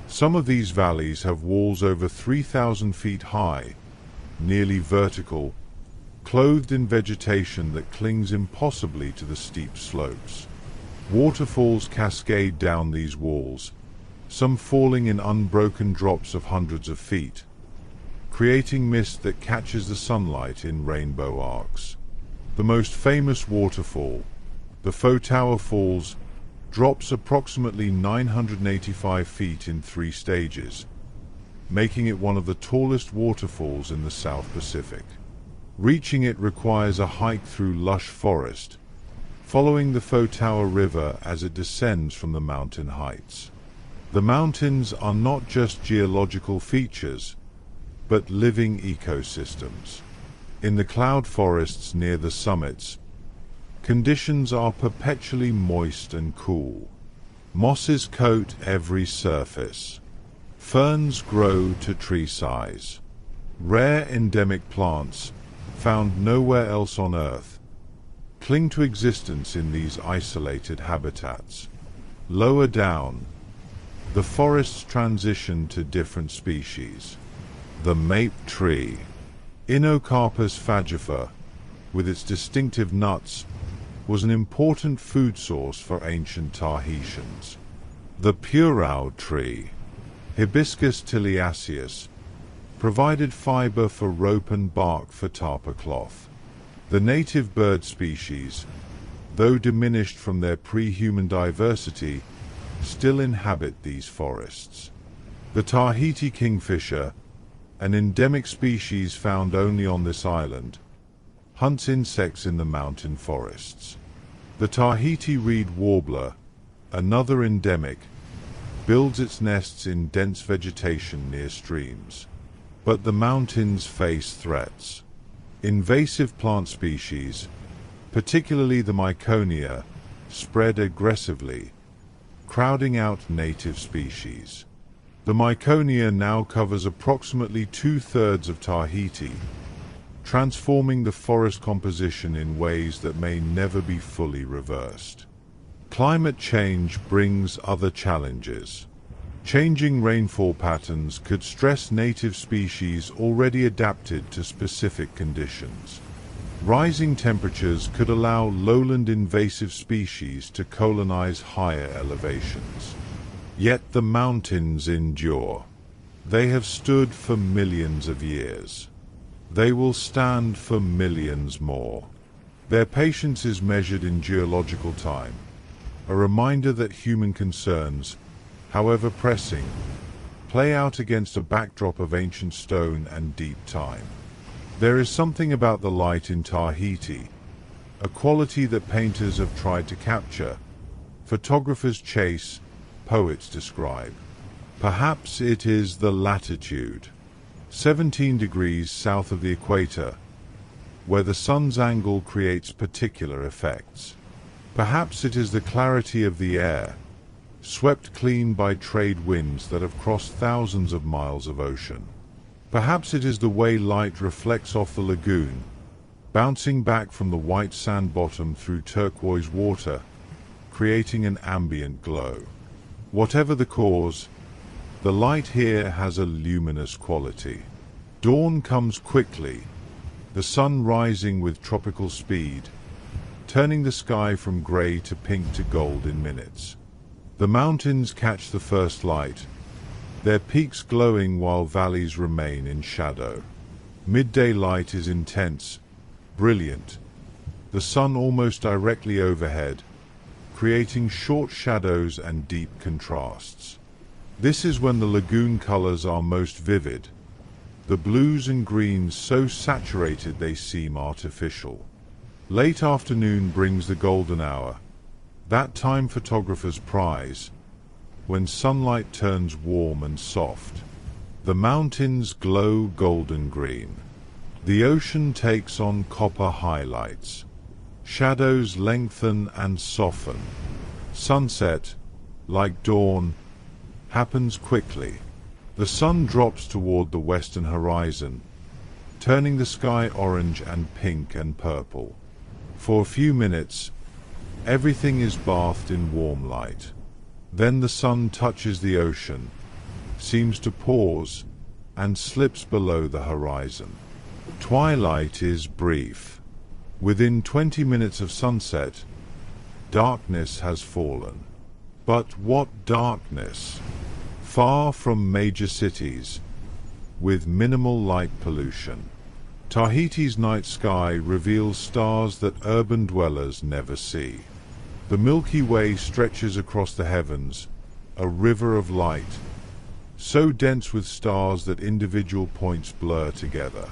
Some of these valleys have walls over 3,000 feet high, nearly vertical, clothed in vegetation that clings impossibly to the steep slopes. Waterfalls cascade down these walls, some falling in unbroken drops of hundreds of feet, creating mist that catches the sunlight in rainbow arcs. The most famous waterfall, the Fotower Falls, drops approximately 985 feet in 3 stages, making it one of the tallest waterfalls in the South Pacific. Reaching it requires a hike through lush forest, following the Fotower River as it descends from the mountain heights. The mountains are not just geological features, but living ecosystems. In the cloud forests near the summits, conditions are perpetually moist and cool. Mosses coat every surface. Ferns grow to tree size. Rare endemic plants, found nowhere else on Earth, cling to existence in these isolated habitats. Lower down, the forests transition to different species. The mape tree, Inocarpus fagifer, with its distinctive nuts, was an important food source for ancient Tahitians. The purao tree, Hibiscus tiliaceus, provided fiber for rope and bark for tapa cloth. The native bird species, though diminished from their pre-human diversity, still inhabit these forests. The Tahiti kingfisher, an endemic species found only on this island, hunts insects in the mountain forests. The Tahiti reed warbler, another endemic, builds its nests in dense vegetation near streams. But the mountains face threats. Invasive plant species, particularly the Myconia, spread aggressively, crowding out native species. The Myconia now covers approximately 2/3 of Tahiti, transforming the forest composition in ways that may never be fully reversed. Climate change brings other challenges. Changing rainfall patterns could stress native species already adapted to specific conditions. Rising temperatures could allow lowland invasive species to colonize higher elevations. Yet the mountains endure. They have stood for millions of years. They will stand for millions more. Their patience is measured in geological time, a reminder that human concerns, however pressing, play out against a backdrop of ancient stone and deep time. There is something about the light in Tahiti, a quality that painters have tried to capture, photographers chase, poets describe. Perhaps it is the latitude, 17 degrees south of the equator, where the sun's angle creates particular effects. Perhaps it is the clarity of the air, swept clean by trade winds that have crossed thousands of miles of ocean. Perhaps it is the way light reflects off the lagoon, bouncing back from the white sand bottom through turquoise water, creating an ambient glow. Whatever the cause, the light here has a luminous quality. Dawn comes quickly, the sun rising with tropical speed, turning the sky from grey to pink to gold in minutes. The mountains catch the first light, their peaks glowing while valleys remain in shadow. Midday light is intense, brilliant, the sun almost directly overhead, creating short shadows and deep contrasts. This is when the lagoon colors are most vivid, the blues and greens so saturated they seem artificial. Late afternoon brings the golden hour, that time photographers prize, when sunlight turns warm and soft. The mountains glow golden green. The ocean takes on copper highlights. Shadows lengthen and soften. Sunset, like dawn, happens quickly. The sun drops toward the western horizon, turning the sky orange and pink and purple. For a few minutes, everything is bathed in warm light. Then the sun touches the ocean, seems to pause, and slips below the horizon. Twilight is brief. Within 20 minutes of sunset, darkness has fallen. But what darkness! Far from major cities, with minimal light pollution. Tahiti's night sky reveals stars that urban dwellers never see. The Milky Way stretches across the heavens, a river of light, so dense with stars that individual points blur together.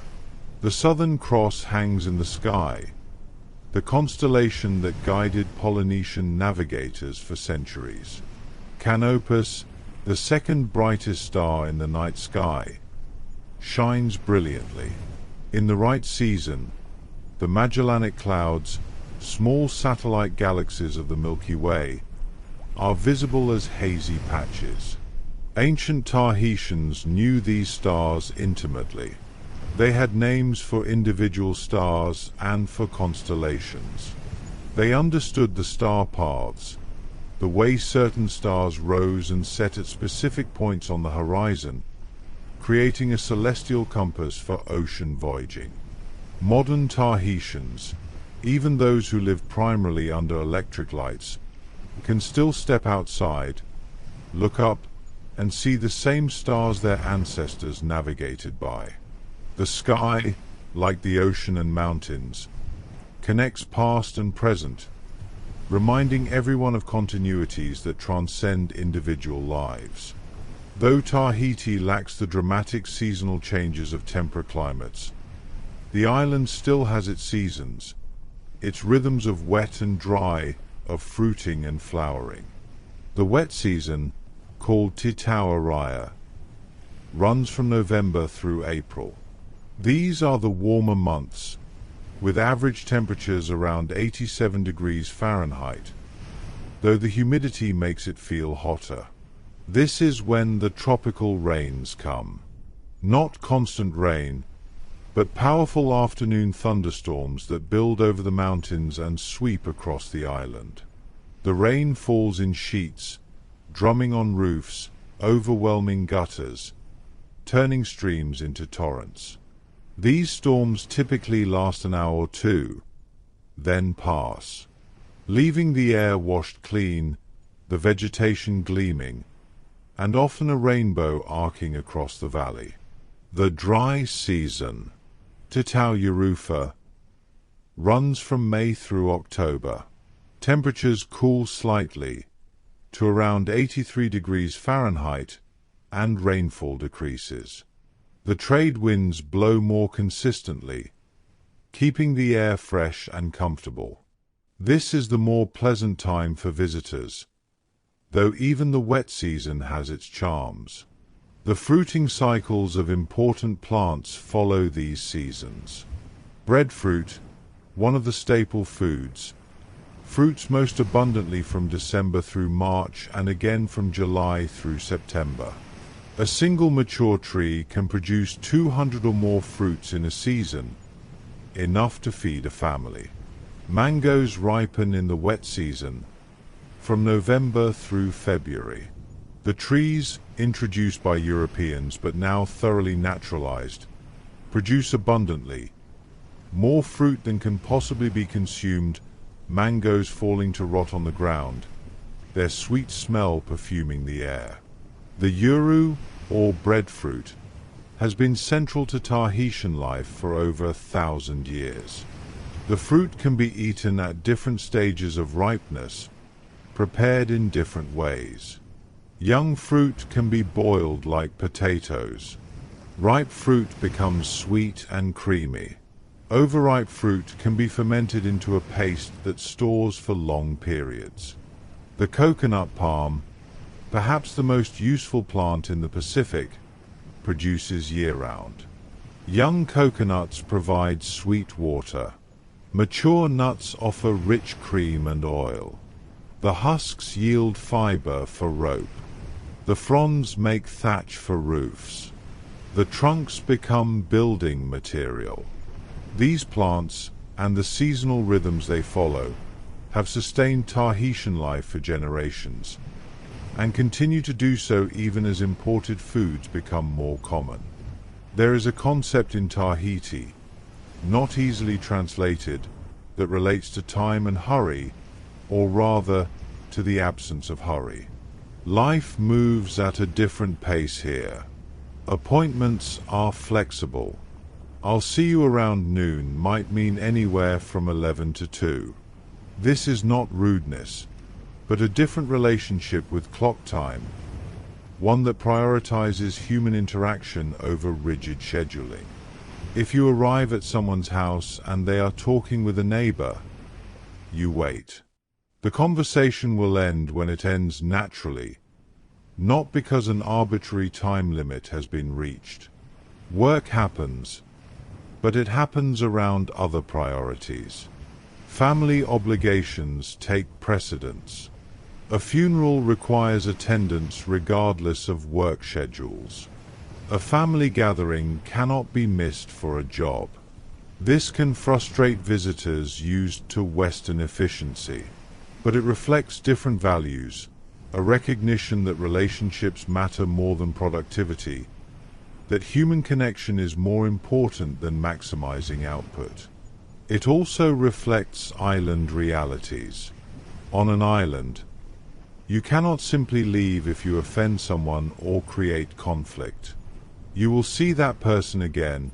The Southern Cross hangs in the sky, the constellation that guided Polynesian navigators for centuries. Canopus, the second brightest star in the night sky, shines brilliantly. In the right season, the Magellanic Clouds, small satellite galaxies of the Milky Way, are visible as hazy patches. Ancient Tahitians knew these stars intimately. They had names for individual stars and for constellations. They understood the star paths, the way certain stars rose and set at specific points on the horizon, creating a celestial compass for ocean voyaging. Modern Tahitians, even those who live primarily under electric lights, can still step outside, look up, and see the same stars their ancestors navigated by. The sky, like the ocean and mountains, connects past and present, reminding everyone of continuities that transcend individual lives. Though Tahiti lacks the dramatic seasonal changes of temperate climates, the island still has its seasons, its rhythms of wet and dry, of fruiting and flowering. The wet season, called Titaua Raya, runs from November through April. These are the warmer months, with average temperatures around 87 degrees Fahrenheit, though the humidity makes it feel hotter. This is when the tropical rains come. Not constant rain, but powerful afternoon thunderstorms that build over the mountains and sweep across the island. The rain falls in sheets, drumming on roofs, overwhelming gutters, turning streams into torrents. These storms typically last an hour or two, then pass, leaving the air washed clean, the vegetation gleaming, and often a rainbow arcing across the valley. The dry season, Titau runs from May through October. Temperatures cool slightly to around 83 degrees Fahrenheit and rainfall decreases. The trade winds blow more consistently, keeping the air fresh and comfortable. This is the more pleasant time for visitors, though even the wet season has its charms. The fruiting cycles of important plants follow these seasons. Breadfruit, one of the staple foods, fruits most abundantly from December through March and again from July through September. A single mature tree can produce 200 or more fruits in a season, enough to feed a family. Mangoes ripen in the wet season, from November through February. The trees, introduced by Europeans but now thoroughly naturalized, produce abundantly, more fruit than can possibly be consumed, mangoes falling to rot on the ground, their sweet smell perfuming the air. The uru, or breadfruit, has been central to Tahitian life for over 1,000 years. The fruit can be eaten at different stages of ripeness, prepared in different ways. Young fruit can be boiled like potatoes. Ripe fruit becomes sweet and creamy. Overripe fruit can be fermented into a paste that stores for long periods. The coconut palm, perhaps the most useful plant in the Pacific, produces year-round. Young coconuts provide sweet water. Mature nuts offer rich cream and oil. The husks yield fiber for rope. The fronds make thatch for roofs. The trunks become building material. These plants, and the seasonal rhythms they follow, have sustained Tahitian life for generations, and continue to do so even as imported foods become more common. There is a concept in Tahiti, not easily translated, that relates to time and hurry, or rather, to the absence of hurry. Life moves at a different pace here. Appointments are flexible. "I'll see you around noon" might mean anywhere from 11 to 2. This is not rudeness, but a different relationship with clock time, one that prioritizes human interaction over rigid scheduling. If you arrive at someone's house and they are talking with a neighbor, you wait. The conversation will end when it ends naturally, not because an arbitrary time limit has been reached. Work happens, but it happens around other priorities. Family obligations take precedence. A funeral requires attendance regardless of work schedules. A family gathering cannot be missed for a job. This can frustrate visitors used to Western efficiency, but it reflects different values, a recognition that relationships matter more than productivity, that human connection is more important than maximizing output. It also reflects island realities. On an island, you cannot simply leave if you offend someone or create conflict. You will see that person again,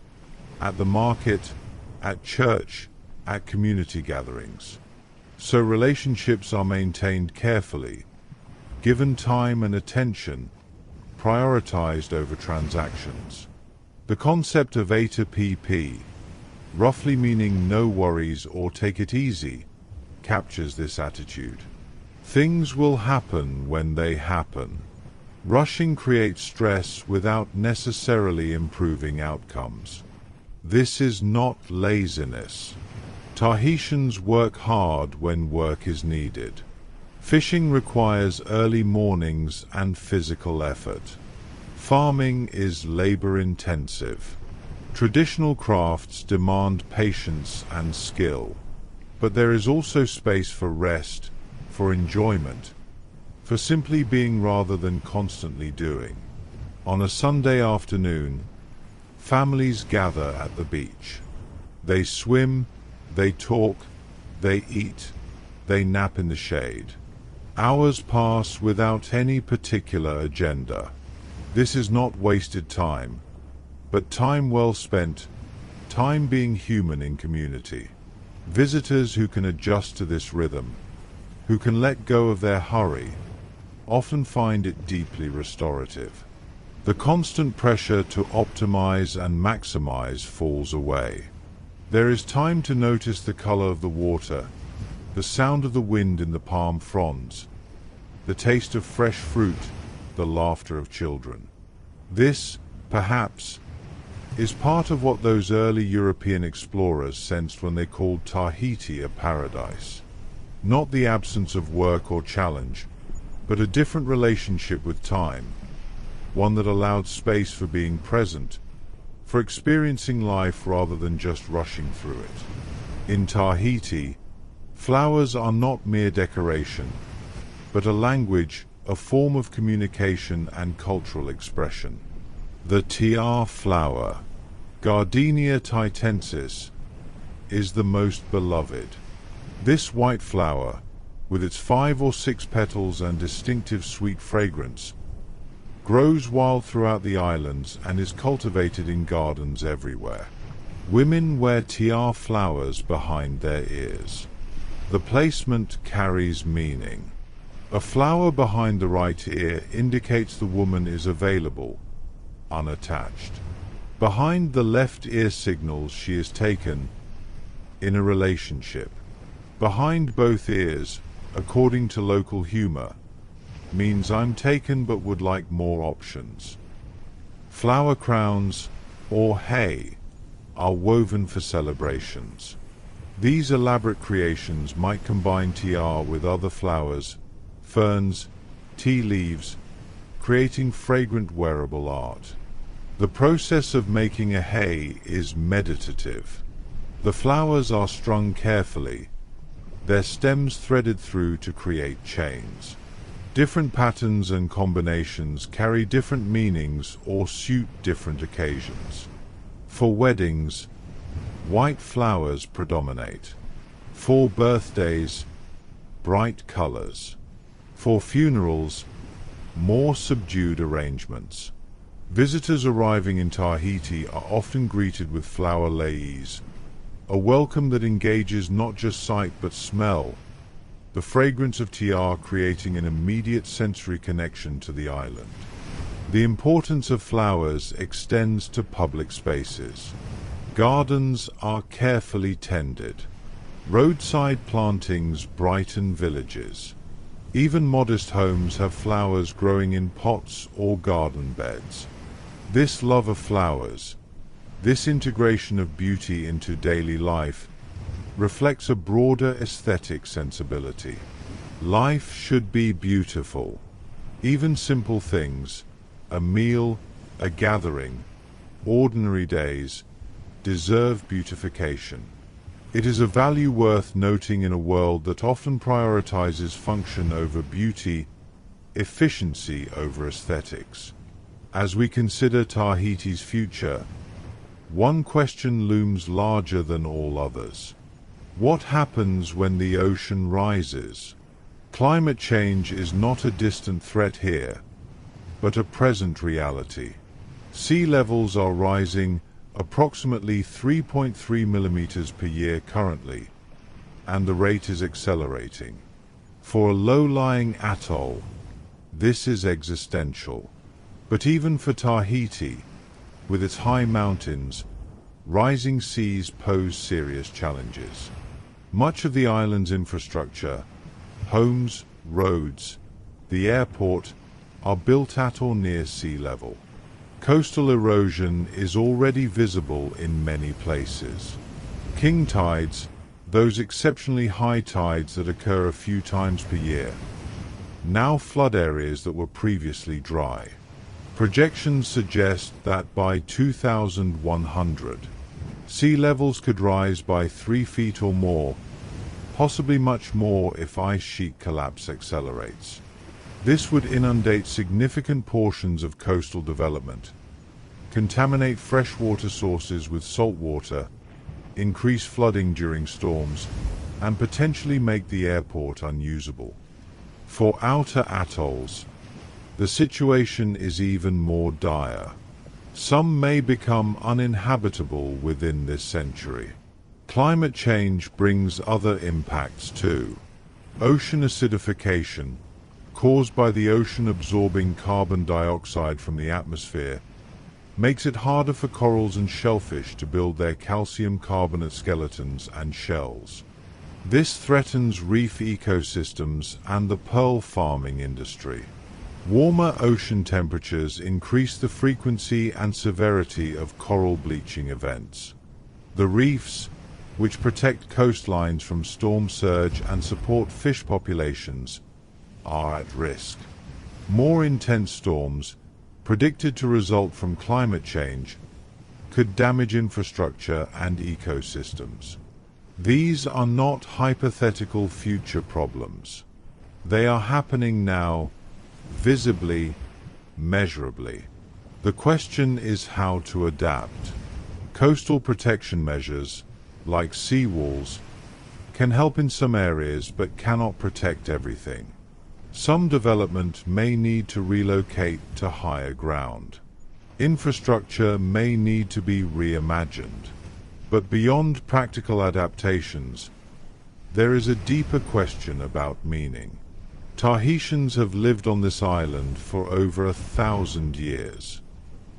at the market, at church, at community gatherings. So relationships are maintained carefully, given time and attention, prioritized over transactions. The concept of A to PP, roughly meaning no worries or take it easy, captures this attitude. Things will happen when they happen. Rushing creates stress without necessarily improving outcomes. This is not laziness. Tahitians work hard when work is needed. Fishing requires early mornings and physical effort. Farming is labor-intensive. Traditional crafts demand patience and skill. But there is also space for rest, for enjoyment, for simply being rather than constantly doing. On a Sunday afternoon, families gather at the beach. They swim, they talk, they eat, they nap in the shade. Hours pass without any particular agenda. This is not wasted time, but time well spent, time being human in community. Visitors who can adjust to this rhythm, who can let go of their hurry, often find it deeply restorative. The constant pressure to optimize and maximize falls away. There is time to notice the color of the water, the sound of the wind in the palm fronds, the taste of fresh fruit, the laughter of children. This, perhaps, is part of what those early European explorers sensed when they called Tahiti a paradise. Not the absence of work or challenge, but a different relationship with time, one that allowed space for being present, for experiencing life rather than just rushing through it. In Tahiti, flowers are not mere decoration, but a language, a form of communication and cultural expression. The tiar flower, Gardenia titensis, is the most beloved. This white flower, with its 5 or 6 petals and distinctive sweet fragrance, grows wild throughout the islands and is cultivated in gardens everywhere. Women wear tiar flowers behind their ears. The placement carries meaning. A flower behind the right ear indicates the woman is available, unattached. Behind the left ear signals she is taken, in a relationship. Behind both ears, according to local humor, means I'm taken but would like more options. Flower crowns, or hay, are woven for celebrations. These elaborate creations might combine tiar with other flowers, ferns, tea leaves, creating fragrant wearable art. The process of making a hay is meditative. The flowers are strung carefully, their stems threaded through to create chains. Different patterns and combinations carry different meanings or suit different occasions. For weddings, white flowers predominate. For birthdays, bright colors. For funerals, more subdued arrangements. Visitors arriving in Tahiti are often greeted with flower leis, a welcome that engages not just sight but smell, the fragrance of tiar creating an immediate sensory connection to the island. The importance of flowers extends to public spaces. Gardens are carefully tended. Roadside plantings brighten villages. Even modest homes have flowers growing in pots or garden beds. This love of flowers, this integration of beauty into daily life, reflects a broader aesthetic sensibility. Life should be beautiful. Even simple things, a meal, a gathering, ordinary days, deserve beautification. It is a value worth noting in a world that often prioritizes function over beauty, efficiency over aesthetics. As we consider Tahiti's future, one question looms larger than all others. What happens when the ocean rises? Climate change is not a distant threat here, but a present reality. Sea levels are rising approximately 3.3 millimeters per year currently, and the rate is accelerating. For a low-lying atoll, this is existential. But even for Tahiti, with its high mountains, rising seas pose serious challenges. Much of the island's infrastructure, homes, roads, the airport, are built at or near sea level. Coastal erosion is already visible in many places. King tides, those exceptionally high tides that occur a few times per year, now flood areas that were previously dry. Projections suggest that by 2100, sea levels could rise by 3 feet or more, possibly much more if ice sheet collapse accelerates. This would inundate significant portions of coastal development, contaminate freshwater sources with salt water, increase flooding during storms, and potentially make the airport unusable. For outer atolls, the situation is even more dire. Some may become uninhabitable within this century. Climate change brings other impacts too. Ocean acidification, caused by the ocean absorbing carbon dioxide from the atmosphere, makes it harder for corals and shellfish to build their calcium carbonate skeletons and shells. This threatens reef ecosystems and the pearl farming industry. Warmer ocean temperatures increase the frequency and severity of coral bleaching events. The reefs, which protect coastlines from storm surge and support fish populations, are at risk. More intense storms, predicted to result from climate change, could damage infrastructure and ecosystems. These are not hypothetical future problems. They are happening now, visibly, measurably. The question is how to adapt. Coastal protection measures, like seawalls, can help in some areas but cannot protect everything. Some development may need to relocate to higher ground. Infrastructure may need to be reimagined. But beyond practical adaptations, there is a deeper question about meaning. Tahitians have lived on this island for over 1,000 years.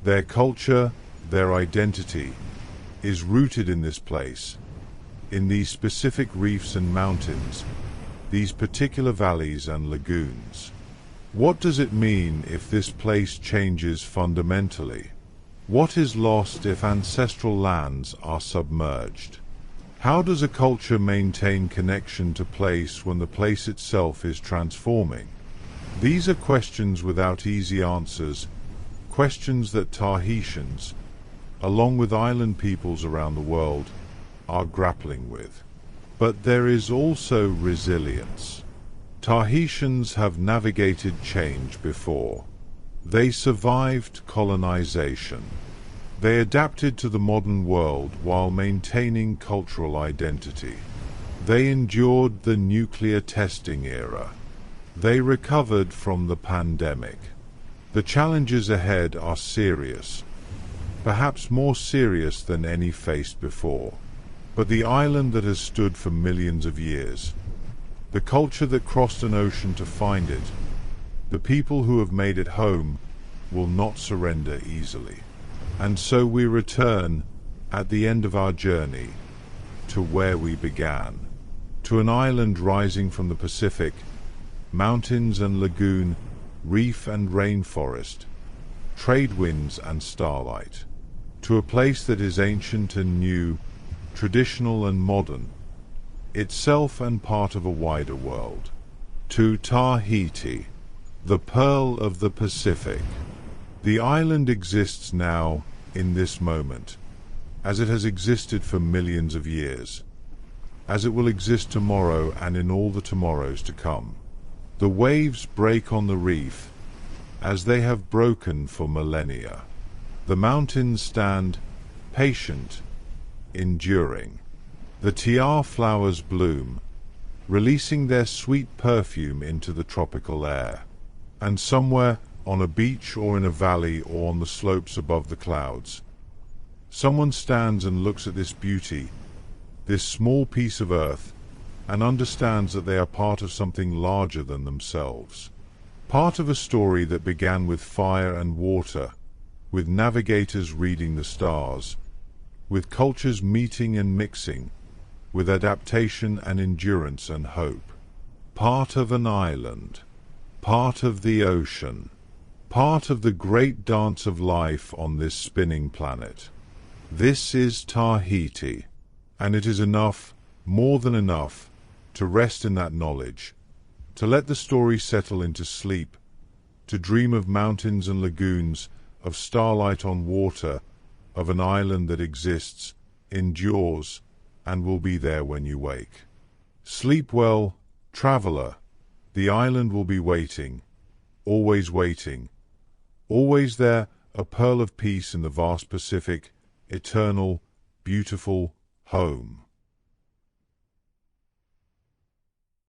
Their culture, their identity, is rooted in this place, in these specific reefs and mountains, these particular valleys and lagoons. What does it mean if this place changes fundamentally? What is lost if ancestral lands are submerged? How does a culture maintain connection to place when the place itself is transforming? These are questions without easy answers, questions that Tahitians, along with island peoples around the world, are grappling with. But there is also resilience. Tahitians have navigated change before. They survived colonization. They adapted to the modern world while maintaining cultural identity. They endured the nuclear testing era. They recovered from the pandemic. The challenges ahead are serious, perhaps more serious than any faced before. But the island that has stood for millions of years, the culture that crossed an ocean to find it, the people who have made it home, will not surrender easily. And so we return, at the end of our journey, to where we began, to an island rising from the Pacific, mountains and lagoon, reef and rainforest, trade winds and starlight, to a place that is ancient and new, traditional and modern, itself and part of a wider world, to Tahiti, the pearl of the Pacific. The island exists now, in this moment, as it has existed for millions of years, as it will exist tomorrow and in all the tomorrows to come. The waves break on the reef, as they have broken for millennia. The mountains stand, patient, enduring. The tiar flowers bloom, releasing their sweet perfume into the tropical air. And somewhere, on a beach or in a valley or on the slopes above the clouds, someone stands and looks at this beauty, this small piece of earth, and understands that they are part of something larger than themselves. Part of a story that began with fire and water, with navigators reading the stars, with cultures meeting and mixing, with adaptation and endurance and hope. Part of an island, part of the ocean, part of the great dance of life on this spinning planet. This is Tahiti, and it is enough, more than enough, to rest in that knowledge, to let the story settle into sleep, to dream of mountains and lagoons, of starlight on water, of an island that exists, endures, and will be there when you wake. Sleep well, traveler. The island will be waiting, always there, a pearl of peace in the vast Pacific, eternal, beautiful home.